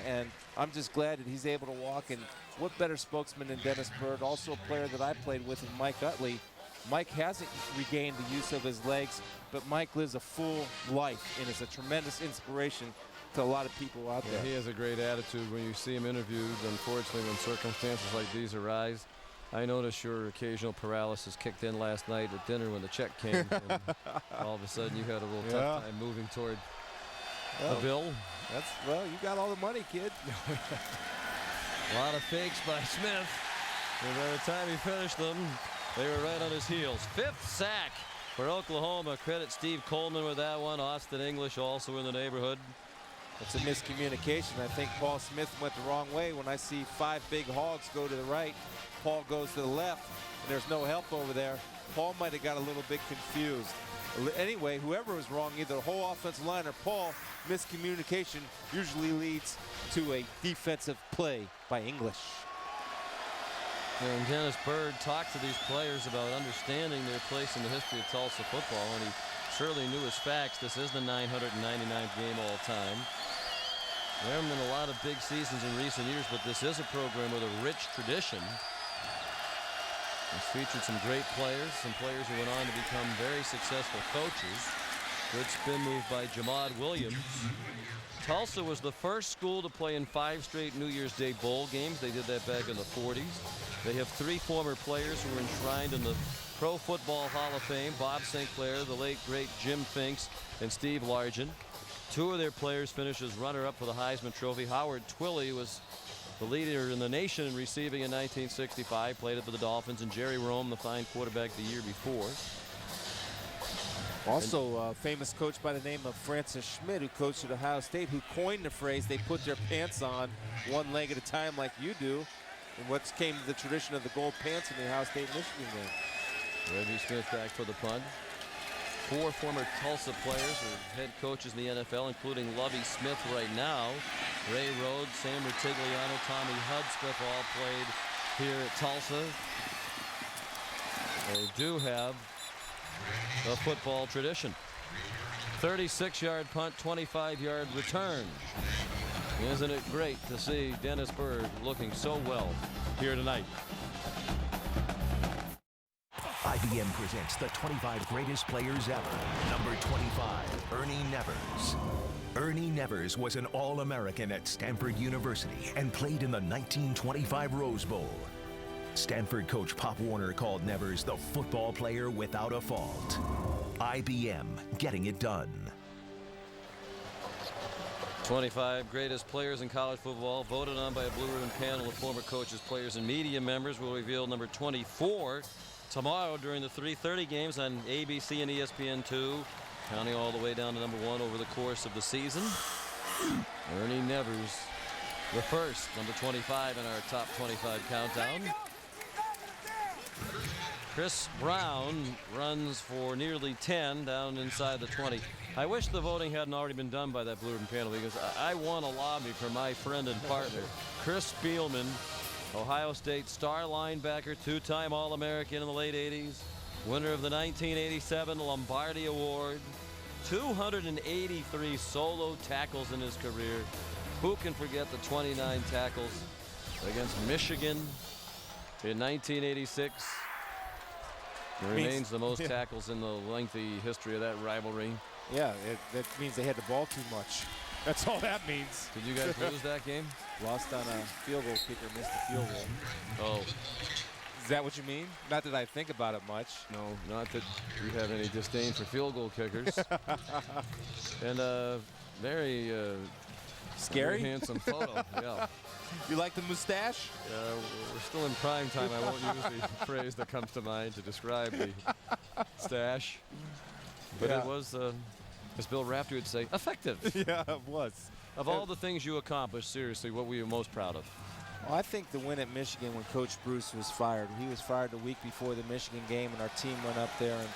And I'm just glad that he's able to walk. And what better spokesman than Dennis Byrd, also a player that I played with, and Mike Utley. Mike hasn't regained the use of his legs, but Mike lives a full life and is a tremendous inspiration to a lot of people out there. He has a great attitude when you see him interviewed. Unfortunately, when circumstances like these arise, I noticed your occasional paralysis kicked in last night at dinner when the check came. And all of a sudden, you had a little tough time moving toward a bill. Well, you got all the money, kid. A lot of fakes by Smith. And by the time he finished them, they were right on his heels. 5th sack for Oklahoma. Credit Steve Coleman with that one. Austin English also in the neighborhood. It's a miscommunication. I think Paul Smith went the wrong way. When I see 5 big hogs go to the right, Paul goes to the left, and there's no help over there. Paul might have got a little bit confused. Anyway, whoever was wrong, either the whole offensive line or Paul, miscommunication usually leads to a defensive play by English. And Dennis Byrd talked to these players about understanding their place in the history of Tulsa football, and he certainly knew his facts. This is the 999th game all time. There haven't been a lot of big seasons in recent years, but this is a program with a rich tradition. It's featured some great players, some players who went on to become very successful coaches. Good spin move by Jamad Williams. Tulsa was the first school to play in 5 straight New Year's Day bowl games. They did that back in the 40s. They have 3 former players who were enshrined in the Pro Football Hall of Fame: Bob St. Clair, the late great Jim Finks, and Steve Largent. 2 of their players finished as runner-up for the Heisman Trophy. Howard Twilley was the leader in the nation in receiving in 1965, played it for the Dolphins, and Jerry Rome, the fine quarterback the year before. Also a famous coach by the name of Francis Schmidt, who coached at Ohio State, who coined the phrase, they put their pants on one leg at a time like you do, and what came to the tradition of the gold pants in the Ohio State-Michigan game. Reggie Smith back for the punt. 4 former Tulsa players are head coaches in the NFL, including Lovie Smith right now. Ray Rhodes, Sam Rutigliano, Tommy Hudspeth all played here at Tulsa. They do have a football tradition. 36-yard punt, 25-yard return. Isn't it great to see Dennis Byrd looking so well here tonight? IBM presents the 25 greatest players ever. Number 25, Ernie Nevers. Ernie Nevers was an All-American at Stanford University and played in the 1925 Rose Bowl. Stanford coach Pop Warner called Nevers the football player without a fault. IBM, getting it done. 25 greatest players in college football, voted on by a blue ribbon panel of former coaches, players, and media members. Will reveal number 24 tomorrow during the 3:30 games on ABC and ESPN2, counting all the way down to number 1 over the course of the season. Ernie Nevers, the first, number 25 in our top 25 countdown. Chris Brown runs for nearly 10 down inside the 20. I wish the voting hadn't already been done by that blue ribbon panel, because I want to lobby for my friend and partner, Chris Spielman, Ohio State star linebacker, 2-time All-American in the late 80s, winner of the 1987 Lombardi Award, 283 solo tackles in his career. Who can forget the 29 tackles against Michigan in 1986? It remains the most tackles in the lengthy history of that rivalry. Yeah, that means they had the ball too much. That's all that means. Did you guys lose that game? Lost on a field goal kicker, missed the field goal. Oh. Is that what you mean? Not that I think about it much. No, not that you have any disdain for field goal kickers. And very scary, very handsome photo. Yeah. You like the mustache? We're still in prime time. I won't use the phrase that comes to mind to describe the stash. But it was, as Bill Rafter would say, effective. Yeah, it was. Of all the things you accomplished, seriously, what were you most proud of? Well, I think the win at Michigan when Coach Bruce was fired. He was fired the week before the Michigan game, and our team went up there and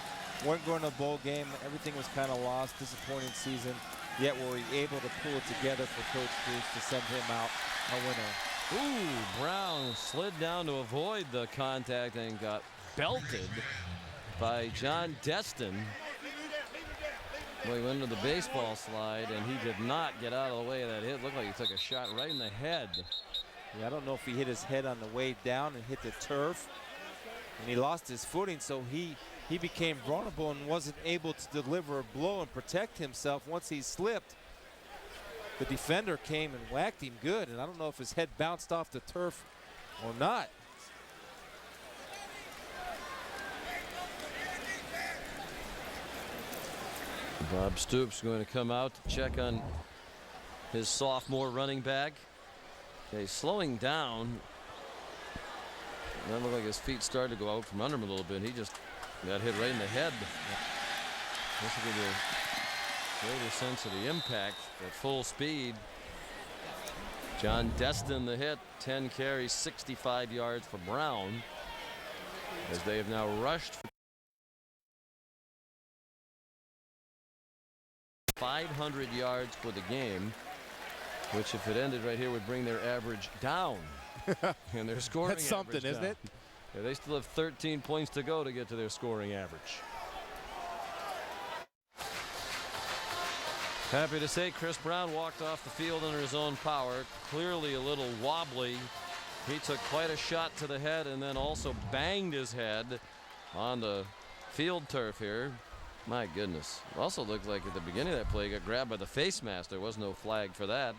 weren't going to a bowl game. Everything was kind of lost, disappointing season. Yet were we able to pull it together for Coach Bruce to send him out a winner. Ooh, Brown slid down to avoid the contact and got belted by John Destin. Well, he went into the baseball slide, and he did not get out of the way of that hit. Looked like he took a shot right in the head. Yeah, I don't know if he hit his head on the way down and hit the turf. And he lost his footing, so he became vulnerable and wasn't able to deliver a blow and protect himself. Once he slipped, the defender came and whacked him good, and I don't know if his head bounced off the turf or not. Bob Stoops going to come out to check on his sophomore running back. Okay, slowing down. That looked like his feet started to go out from under him a little bit. He just got hit right in the head. This will give you a greater sense of the impact at full speed. John Destin the hit, 10 carries, 65 yards for Brown, as they have now rushed for 500 yards for the game, which if it ended right here would bring their average down. And their scoring That's something, isn't it? Yeah, they still have 13 points to go to get to their scoring average. Happy to say Chris Brown walked off the field under his own power, clearly a little wobbly. He took quite a shot to the head and then also banged his head on the field turf here. My goodness. Also looked like at the beginning of that play he got grabbed by the face mask. There was no flag for that.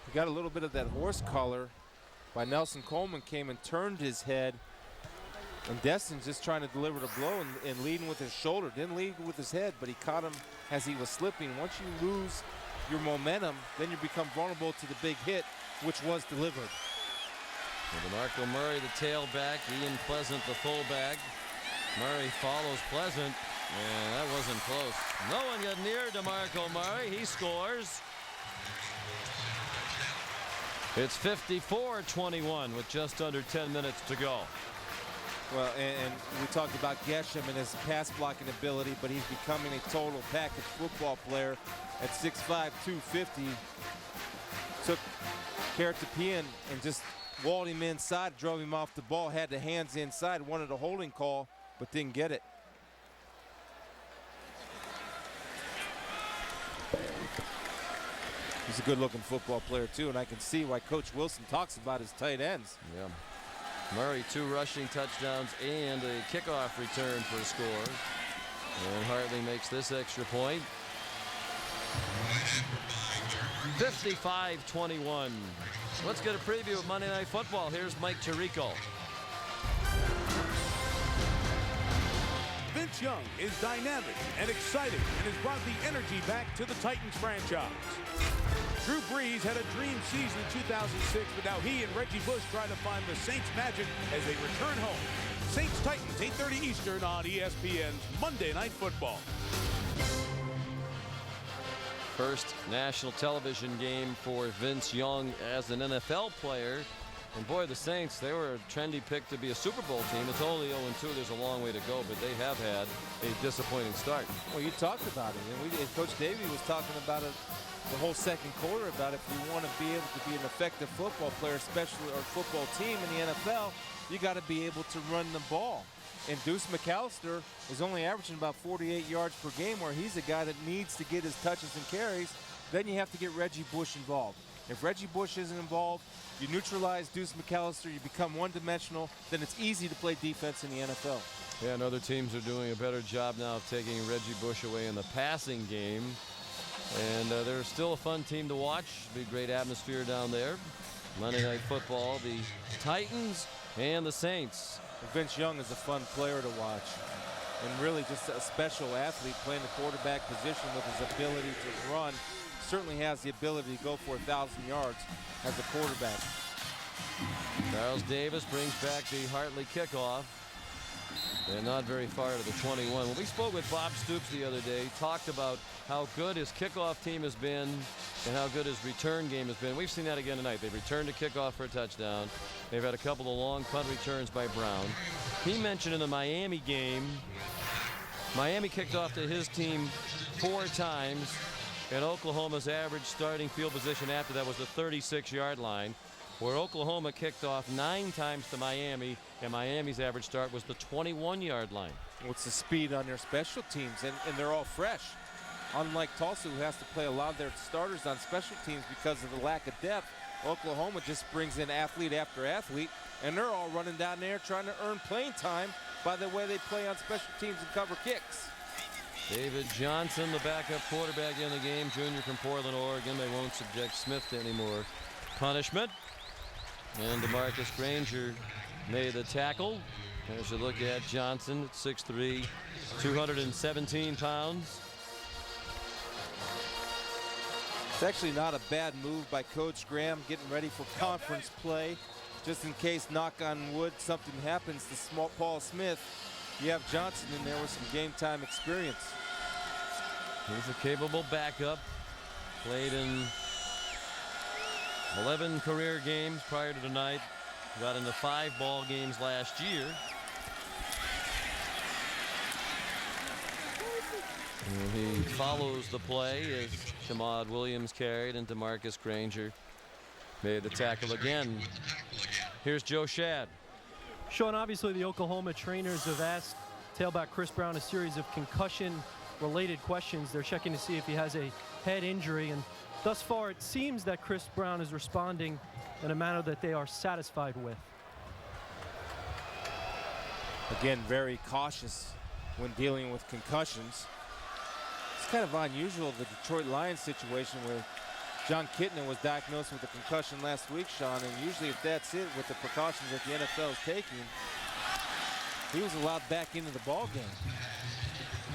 He got a little bit of that horse collar by Nelson Coleman, came and turned his head. And Destin's just trying to deliver the blow and leading with his shoulder. Didn't lead with his head, but he caught him as he was slipping. Once you lose your momentum, then you become vulnerable to the big hit, which was delivered. DeMarco Murray, the tailback. Ian Pleasant, the fullback. Murray follows Pleasant, and that wasn't close. No one got near DeMarco Murray. He scores. It's 54-21 with just under 10 minutes to go. Well, and we talked about Geshem and his pass blocking ability, but he's becoming a total package football player at 6'5", 250. Took Karatapian and just walled him inside, drove him off the ball, had the hands inside, wanted a holding call, but didn't get it. He's a good-looking football player, too, and I can see why Coach Wilson talks about his tight ends. Yeah. Murray, 2 rushing touchdowns and a kickoff return for a score. And Hartley makes this extra point. 55-21. Let's get a preview of Monday Night Football. Here's Mike Tirico. Vince Young is dynamic and exciting and has brought the energy back to the Titans franchise. Drew Brees had a dream season in 2006, but now he and Reggie Bush try to find the Saints' magic as they return home. Saints-Titans, 8:30 Eastern on ESPN's Monday Night Football. First national television game for Vince Young as an NFL player. And boy, the Saints, they were a trendy pick to be a Super Bowl team. It's only 0-2. There's a long way to go, but they have had a disappointing start. Well, you talked about it, and Coach Davey was talking about it the whole second quarter, about if you want to be able to be an effective football player, especially or football team in the NFL, you got to be able to run the ball. And Deuce McAllister is only averaging about 48 yards per game, where he's a guy that needs to get his touches and carries. Then you have to get Reggie Bush involved. If Reggie Bush isn't involved, you neutralize Deuce McAllister, you become one-dimensional, then it's easy to play defense in the NFL. Yeah, and other teams are doing a better job now of taking Reggie Bush away in the passing game. And they're still a fun team to watch. Be a great atmosphere down there. Monday Night Football, the Titans and the Saints. Vince Young is a fun player to watch, and really just a special athlete playing the quarterback position with his ability to run. Certainly has the ability to go for 1,000 yards as a quarterback. Charles Davis brings back the Hartley kickoff. And not very far to the 21. When we spoke with Bob Stoops the other day, talked about how good his kickoff team has been and how good his return game has been. We've seen that again tonight. They've returned a kickoff for a touchdown. They've had a couple of long punt returns by Brown. He mentioned in the Miami game, Miami kicked off to his team 4 times, and Oklahoma's average starting field position after that was the 36-yard line, where Oklahoma kicked off 9 times to Miami, and Miami's average start was the 21-yard line. What's the speed on their special teams, and they're all fresh. Unlike Tulsa, who has to play a lot of their starters on special teams because of the lack of depth, Oklahoma just brings in athlete after athlete, and they're all running down there trying to earn playing time by the way they play on special teams and cover kicks. David Johnson, the backup quarterback in the game, junior from Portland, Oregon. They won't subject Smith to any more punishment. And DeMarcus Granger made the tackle. As you look at Johnson at 6'3", 217 pounds. It's actually not a bad move by Coach Graham, getting ready for conference play. Just in case, knock on wood, something happens to Paul Smith, you have Johnson in there with some game time experience. He's a capable backup. Played in 11 career games prior to tonight. Got into 5 ball games last year. And he follows the play as Shamad Williams carried and DeMarcus Granger made the tackle again. Here's Joe Shad. Sean, obviously the Oklahoma trainers have asked tailback Chris Brown a series of concussion-related questions. They're checking to see if he has a head injury, and thus far it seems that Chris Brown is responding in a manner that they are satisfied with. Again, very cautious when dealing with concussions. It's kind of unusual, the Detroit Lions situation where John Kitna was diagnosed with a concussion last week, Sean, and usually if that's it with the precautions that the NFL is taking, he was allowed back into the ball game.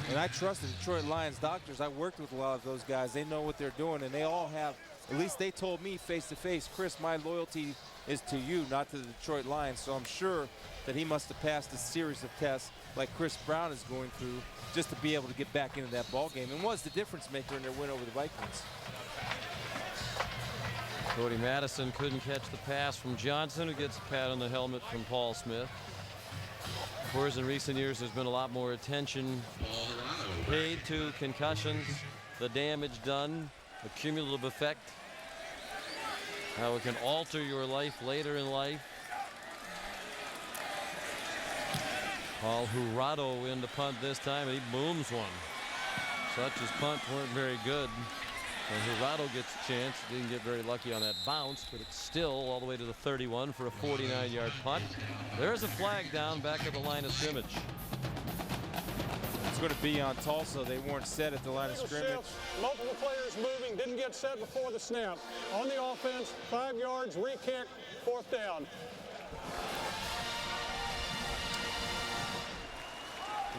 And I trust the Detroit Lions doctors. I worked with a lot of those guys. They know what they're doing, and they all have, at least they told me face to face, Chris, my loyalty is to you, not to the Detroit Lions. So I'm sure that he must have passed a series of tests like Chris Brown is going through just to be able to get back into that ball game, and was the difference maker in their win over the Vikings. Cody Madison couldn't catch the pass from Johnson, who gets a pat on the helmet from Paul Smith. Of course, in recent years, there's been a lot more attention paid to concussions, the damage done, the cumulative effect, how it can alter your life later in life. Paul Jurado in the punt this time, and he booms one. Such as punts weren't very good. And Jurado gets a chance. Didn't get very lucky on that bounce, but it's still all the way to the 31 for a 49-yard punt. There's a flag down back at the line of scrimmage. It's going to be on Tulsa. They weren't set at the line of scrimmage. Multiple players moving, didn't get set before the snap. On the offense, 5 yards, re-kick, 4th down.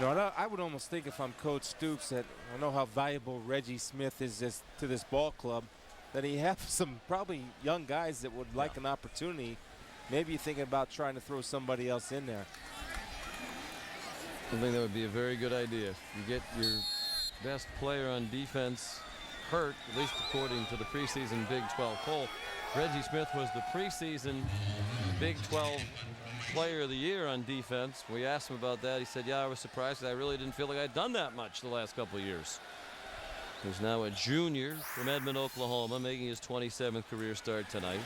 You know, I would almost think if I'm Coach Stoops that I know how valuable Reggie Smith is to this ball club, that he has some probably young guys that would like an opportunity. Maybe you're thinking about trying to throw somebody else in there. I think that would be a very good idea. You get your best player on defense hurt, at least according to the preseason Big 12 poll. Reggie Smith was the preseason Big 12 Player of the Year on defense. We asked him about that. He said, yeah, I was surprised. I really didn't feel like I'd done that much the last couple of years. He's now a junior from Edmond, Oklahoma, making his 27th career start tonight.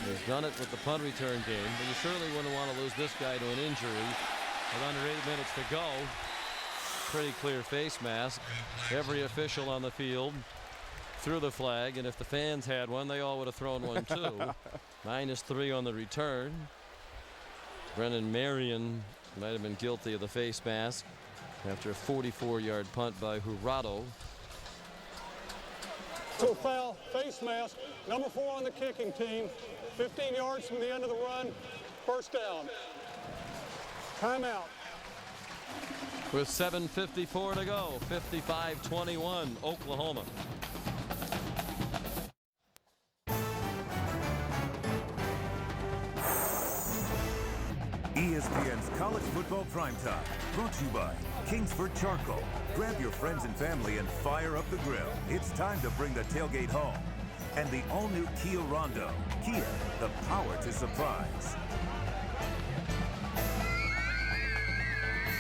He's done it with the punt return game, but you certainly wouldn't want to lose this guy to an injury. With under 8 minutes to go, pretty clear face mask. Every official on the field threw the flag, and if the fans had one, they all would have thrown one too. -3 on the return. Brennan Marion might have been guilty of the face mask after a 44-yard punt by Jurado. To a foul, face mask, number 4 on the kicking team, 15 yards from the end of the run, 1st down. Timeout. With 7:54 to go, 55-21, Oklahoma. ESPN's College Football Primetime, brought to you by Kingsford Charcoal. Grab your friends and family and fire up the grill. It's time to bring the tailgate home. And the all-new Kia Rondo. Kia, the power to surprise.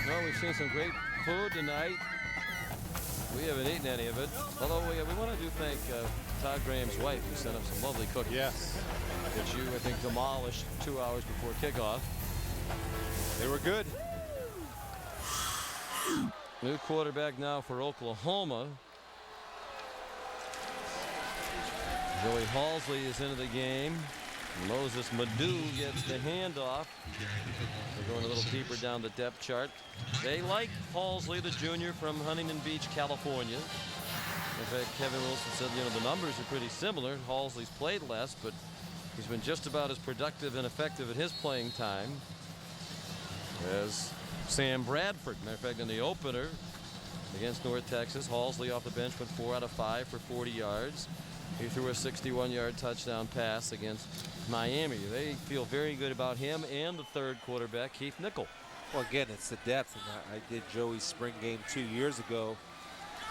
Well, we've seen some great food tonight. We haven't eaten any of it. Although we want to thank Todd Graham's wife, who sent up some lovely cookies. Yes. Which you, I think, demolished 2 hours before kickoff. They were good. New quarterback now for Oklahoma. Joey Halsley is into the game. Moses Madu gets the handoff. We're going a little deeper down the depth chart. They like Halsley, the junior from Huntington Beach, California. In fact, Kevin Wilson said, you know, the numbers are pretty similar. Halsley's played less, but he's been just about as productive and effective at his playing time as Sam Bradford. Matter of fact, in the opener against North Texas, Halsley off the bench went 4 out of 5 for 40 yards. He threw a 61-yard touchdown pass against Miami. They feel very good about him and the third quarterback, Keith Nickel. Well, again, it's the depth. And I did Joey's spring game 2 years ago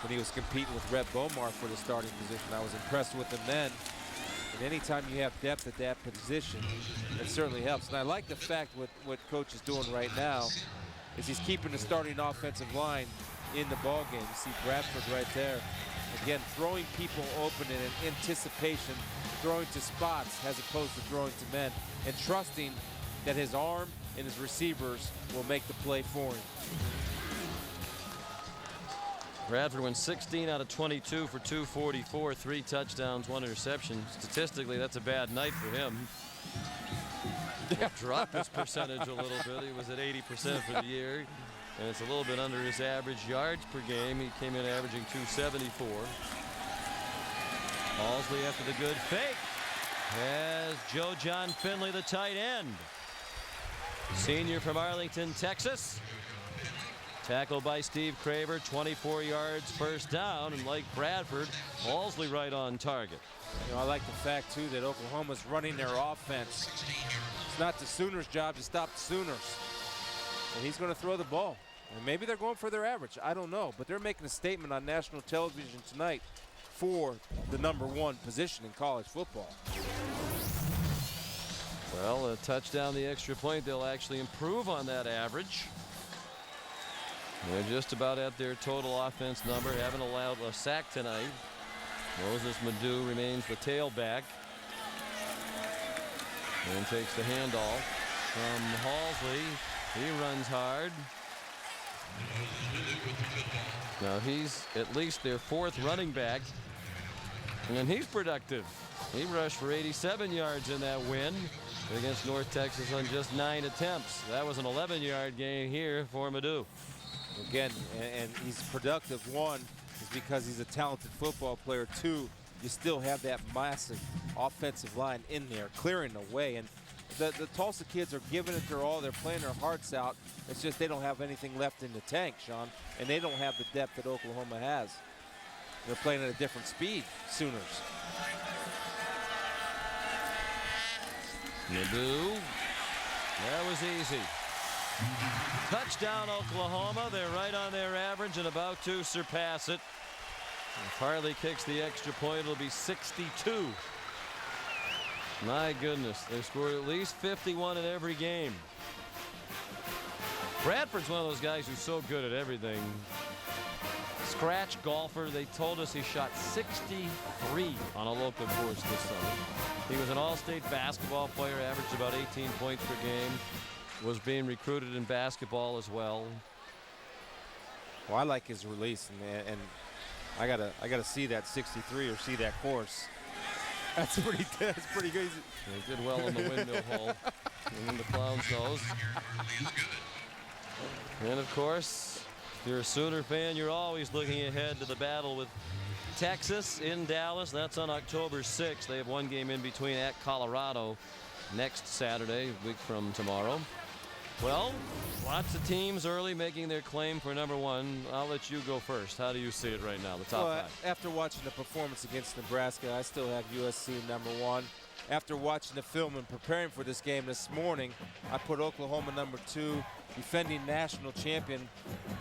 when he was competing with Rhett Bomar for the starting position. I was impressed with him then. And anytime you have depth at that position, it certainly helps. And I like the fact what Coach is doing right now is he's keeping the starting offensive line in the ball game. You see Bradford right there. Again, throwing people open in anticipation, throwing to spots as opposed to throwing to men, and trusting that his arm and his receivers will make the play for him. Bradford went 16 out of 22 for 244, 3 touchdowns, 1 interception. Statistically, that's a bad night for him. He dropped his percentage a little bit. He was at 80% for the year, and it's a little bit under his average yards per game. He came in averaging 274. Halsley after the good fake has Joe John Finley, the tight end. Senior from Arlington, Texas. Tackled by Steve Craver, 24 yards, first down, and like Bradford, Halsley right on target. You know, I like the fact, too, that Oklahoma's running their offense. It's not the Sooners' job to stop the Sooners. And he's going to throw the ball. And maybe they're going for their average. I don't know. But they're making a statement on national television tonight for the #1 position in college football. Well, a touchdown, the extra point, they'll actually improve on that average. They're just about at their total offense number. Haven't allowed a sack tonight. Moses Madu remains the tailback. And takes the handoff from Halsley. He runs hard. Now he's at least their 4th running back. And he's productive. He rushed for 87 yards in that win against North Texas on just 9 attempts. That was an 11-yard gain here for Madu. Again, and he's productive. 1 is because he's a talented football player. 2, you still have that massive offensive line in there clearing the way. And the Tulsa kids are giving it their all. They're playing their hearts out. It's just they don't have anything left in the tank, Sean, and they don't have the depth that Oklahoma has. They're playing at a different speed, Sooners. Madu, that was easy. Touchdown, Oklahoma. They're right on their average and about to surpass it. If Harley kicks the extra point, it'll be 62. My goodness, they scored at least 51 in every game. Bradford's one of those guys who's so good at everything. Scratch golfer. They told us he shot 63 on a local course this summer. He was an all-state basketball player, averaged about 18 points per game. Was being recruited in basketball as well. Well, I like his release, and I gotta see that 63 or see that course. That's pretty good. That's pretty good. He did well in the windmill hole and in the clown's nose. And of course, if you're a Sooner fan, you're always looking ahead to the battle with Texas in Dallas. That's on October 6th. They have one game in between at Colorado next Saturday, a week from tomorrow. Well, lots of teams early making their claim for #1. I'll let you go first. How do you see it right now, the top 5? After watching the performance against Nebraska, I still have USC #1. After watching the film and preparing for this game this morning, I put Oklahoma #2, defending national champion,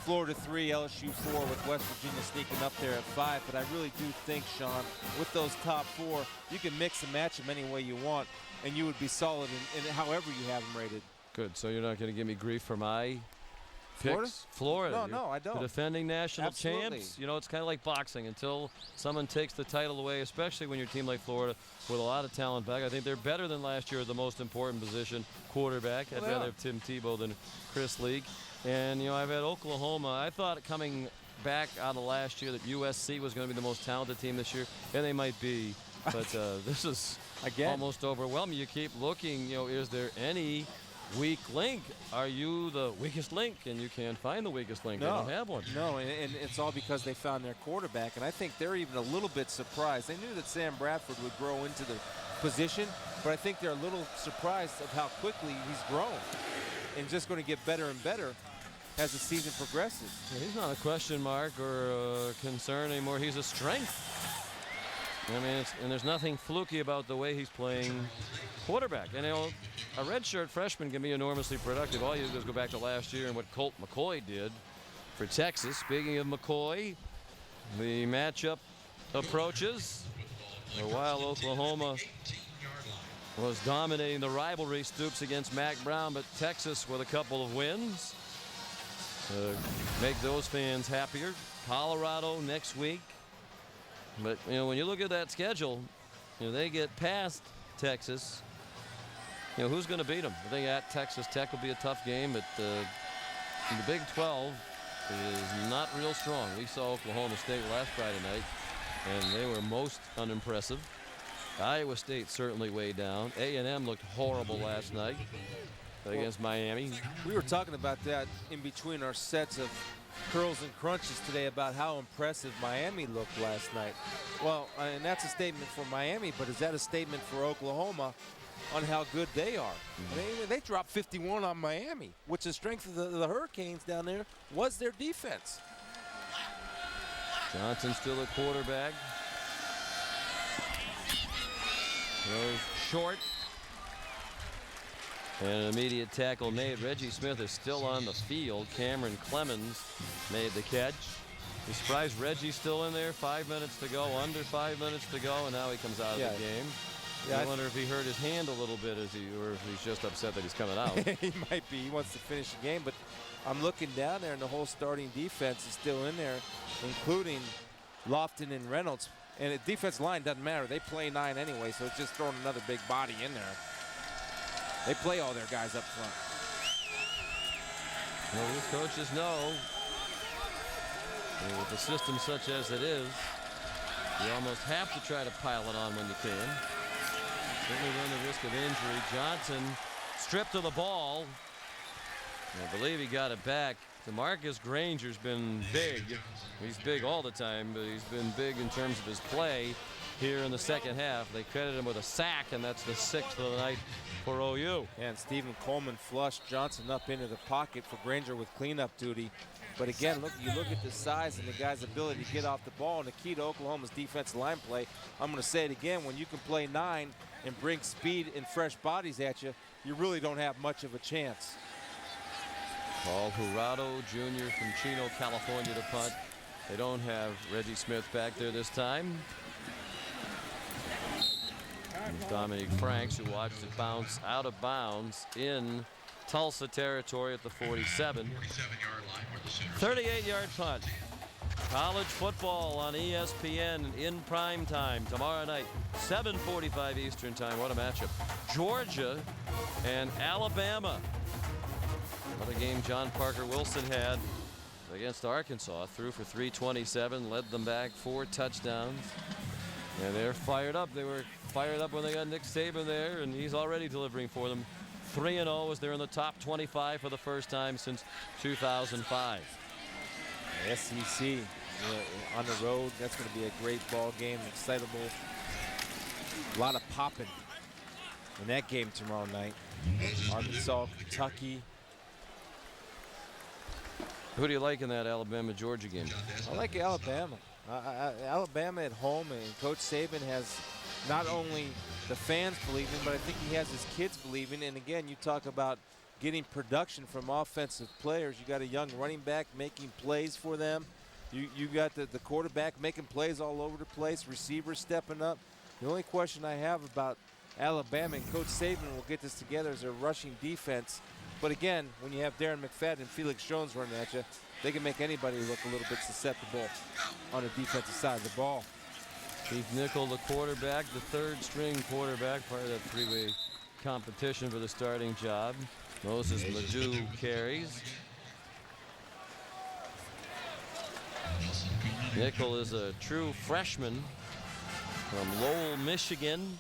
Florida 3, LSU 4, with West Virginia sneaking up there at 5. But I really do think, Sean, with those top 4, you can mix and match them any way you want, and you would be solid in however you have them rated. Good. So you're not going to give me grief for my picks? Florida. No, I don't. The defending national Absolutely. champs. You know, it's kind of like boxing. Until someone takes the title away, especially when you're a team like Florida with a lot of talent back. I think they're better than last year at the most important position, quarterback. I'd rather have Tim Tebow than Chris Leak. And, you know, I've had Oklahoma. I thought coming back out of last year that USC was going to be the most talented team this year, and they might be. But this is almost overwhelming. You keep looking, you know, is there any weak link? Are you the weakest link? And you can't find the weakest link. No, They don't have one. No, and it's all because they found their quarterback. And I think they're even a little bit surprised. They knew that Sam Bradford would grow into the position, but I think they're a little surprised of how quickly he's grown and just going to get better and better as the season progresses. Yeah, he's not a question mark or a concern anymore. He's a strength. I mean, and there's nothing fluky about the way he's playing quarterback. And, you know, a redshirt freshman can be enormously productive. All you do is go back to last year and what Colt McCoy did for Texas. Speaking of McCoy, the matchup approaches. While Oklahoma was dominating the rivalry, Stoops against Mac Brown, but Texas with a couple of wins. make those fans happier. Colorado next week. But, you know, when you look at that schedule, you know, they get past Texas. You know, who's going to beat them? I think at Texas Tech will be a tough game, but the Big 12 is not real strong. We saw Oklahoma State last Friday night, and they were most unimpressive. Iowa State certainly way down. A&M looked horrible last night against Miami. We were talking about that in between our sets of curls and crunches today about how impressive Miami looked last night. Well, and that's a statement for Miami, but is that a statement for Oklahoma on how good they are? They dropped 51 on Miami, which the strength of the Hurricanes down there was their defense. Johnson still at quarterback. Throws short. And an immediate tackle made. Reggie Smith is still on the field. Cameron Clemens made the catch. You surprised Reggie's still in there? 5 minutes to go, under 5 minutes to go, and now he comes out of the game. I wonder if he hurt his hand a little bit, or if he's just upset that he's coming out. He might be. He wants to finish the game, but I'm looking down there, and the whole starting defense is still in there, including Lofton and Reynolds. And the defensive line doesn't matter. They play 9 anyway, so it's just throwing another big body in there. They play all their guys up front. Well, these coaches know, with a system such as it is, you almost have to try to pile it on when you can. Certainly run the risk of injury. Johnson stripped of the ball. I believe he got it back. DeMarcus Granger's been big. He's big all the time, but he's been big in terms of his play here in the second half. They credit him with a sack, and that's the 6th of the night for OU. And Stephen Coleman flushed Johnson up into the pocket for Granger with cleanup duty. But again, you look at the size and the guy's ability to get off the ball, and the key to Oklahoma's defensive line play, I'm going to say it again, when you can play 9 and bring speed and fresh bodies at you, you really don't have much of a chance. Paul Jurado Jr. from Chino, California to punt. They don't have Reggie Smith back there this time. And Dominic Franks, who watched it bounce out of bounds in Tulsa territory at the 47. 38-yard punt. College football on ESPN in prime time tomorrow night, 7:45 Eastern time. What a matchup. Georgia and Alabama. What a game John Parker Wilson had against Arkansas. Threw for 327, led them back 4 touchdowns. And they're fired up. They were fired up when they got Nick Saban there, and he's already delivering for them. 3-0 as they're in the top 25 for the first time since 2005. SEC on the road. That's going to be a great ball game, excitable. A lot of popping in that game tomorrow night. Arkansas, Kentucky. Who do you like in that Alabama-Georgia game? I like Alabama. Alabama at home, and Coach Saban has not only the fans believing, but I think he has his kids believing. And again, you talk about getting production from offensive players. You got a young running back making plays for them. You got the quarterback making plays all over the place, receivers stepping up. The only question I have about Alabama, and Coach Saban will get this together, is their rushing defense. But again, when you have Darren McFadden and Felix Jones running at you, they can make anybody look a little bit susceptible on the defensive side of the ball. Keith Nickel, the quarterback, the third-string quarterback, part of that three-way competition for the starting job. Moses Ledoux carries. Nickel is a true freshman from Lowell, Michigan,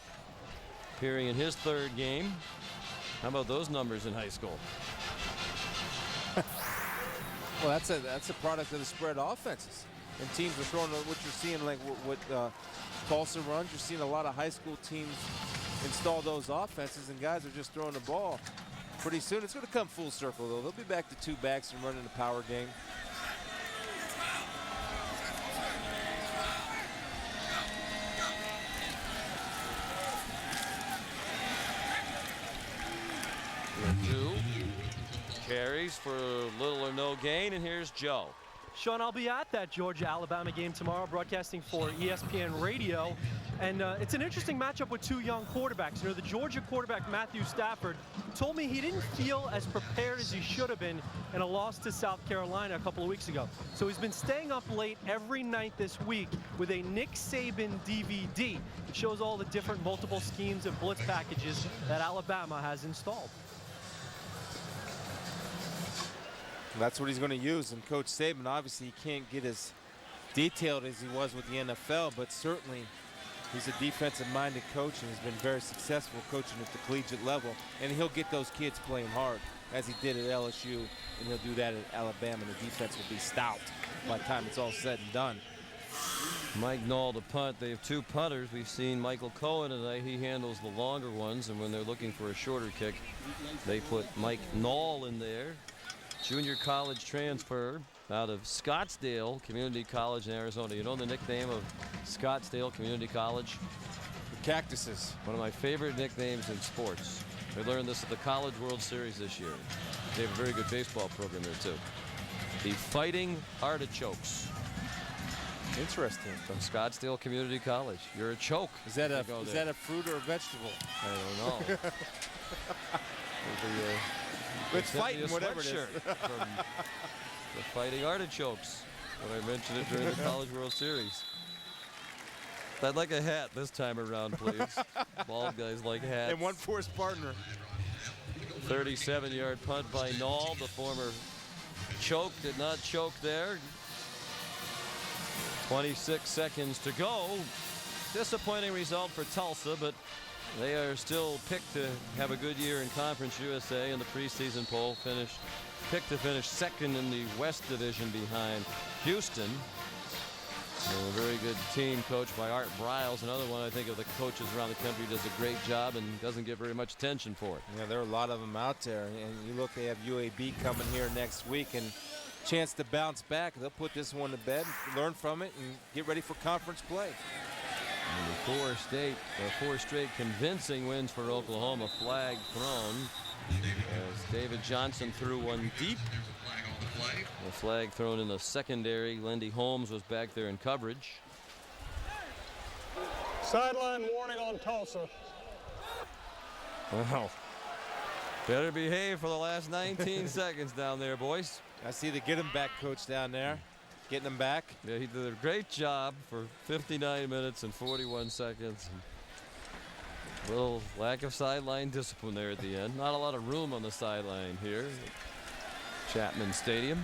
appearing in his 3rd game. How about those numbers in high school? Well, that's a product of the spread offenses. And teams are throwing what you're seeing, like what Tulsa runs. You're seeing a lot of high school teams install those offenses, and guys are just throwing the ball. Pretty soon, it's going to come full circle, though. They'll be back to 2 backs and running the power game. Ledoux carries for little or no gain, and here's Joe. Sean, I'll be at that Georgia-Alabama game tomorrow, broadcasting for ESPN Radio. And it's an interesting matchup with two young quarterbacks. You know, the Georgia quarterback, Matthew Stafford, told me he didn't feel as prepared as he should have been in a loss to South Carolina a couple of weeks ago. So he's been staying up late every night this week with a Nick Saban DVD. It shows all the different multiple schemes and blitz packages that Alabama has installed. That's what he's going to use. And Coach Saban, obviously, he can't get as detailed as he was with the NFL, but certainly he's a defensive-minded coach and has been very successful coaching at the collegiate level. And he'll get those kids playing hard, as he did at LSU, and he'll do that at Alabama. And the defense will be stout by the time it's all said and done. Mike Knoll to punt. They have two punters. We've seen Michael Cohen tonight. He handles the longer ones, and when they're looking for a shorter kick, they put Mike Knoll in there. Junior college transfer out of Scottsdale Community College in Arizona. You know the nickname of Scottsdale Community College? The Cactuses. One of my favorite nicknames in sports. We learned this at the College World Series this year. They have a very good baseball program there too. The Fighting Artichokes. Interesting. From Scottsdale Community College. You're a choke. Is that a fruit or a vegetable? I don't know. It's fighting, whatever it is. From the Fighting Artichokes when I mentioned it during the College World Series. I'd like a hat this time around, please. Bald guys like hats. And one for his partner. 37-yard punt by Knoll. The former choke did not choke there. 26 seconds to go. Disappointing result for Tulsa, but they are still picked to have a good year in Conference USA in the preseason poll. Picked to finish second in the West Division behind Houston. And a very good team coached by Art Briles. Another one I think of the coaches around the country does a great job and doesn't get very much attention for it. Yeah, there are a lot of them out there. And you look, they have UAB coming here next week and chance to bounce back. They'll put this one to bed, learn from it, and get ready for conference play. And four straight convincing wins for Oklahoma. Flag thrown as David Johnson threw one deep. The flag thrown in the secondary. Lindy Holmes was back there in coverage. Sideline warning on Tulsa. Wow. Better behave for the last 19 seconds down there, boys. I see the get him back coach down there. Getting them back. Yeah, he did a great job for 59 minutes and 41 seconds. A little lack of sideline discipline there at the end. Not a lot of room on the sideline here. Chapman Stadium.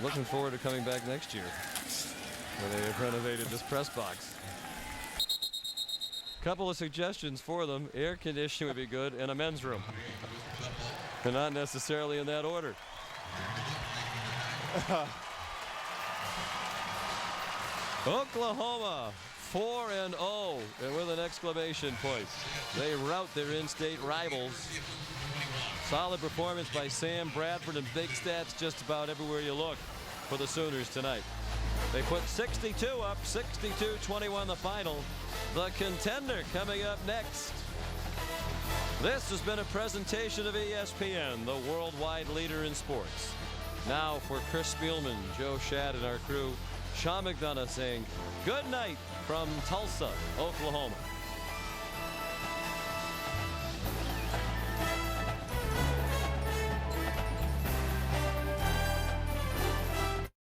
Looking forward to coming back next year when they have renovated this press box. Couple of suggestions for them. Air conditioning would be good and a men's room. And not necessarily in that order. Oklahoma 4-0 and with an exclamation point. They rout their in-state rivals. Solid performance by Sam Bradford and big stats just about everywhere you look for the Sooners tonight. They put 62 up, 62-21 the final. The contender coming up next. This has been a presentation of ESPN, the worldwide leader in sports. Now for Chris Spielman, Joe Schad, and our crew, Sean McDonough saying good night from Tulsa, Oklahoma.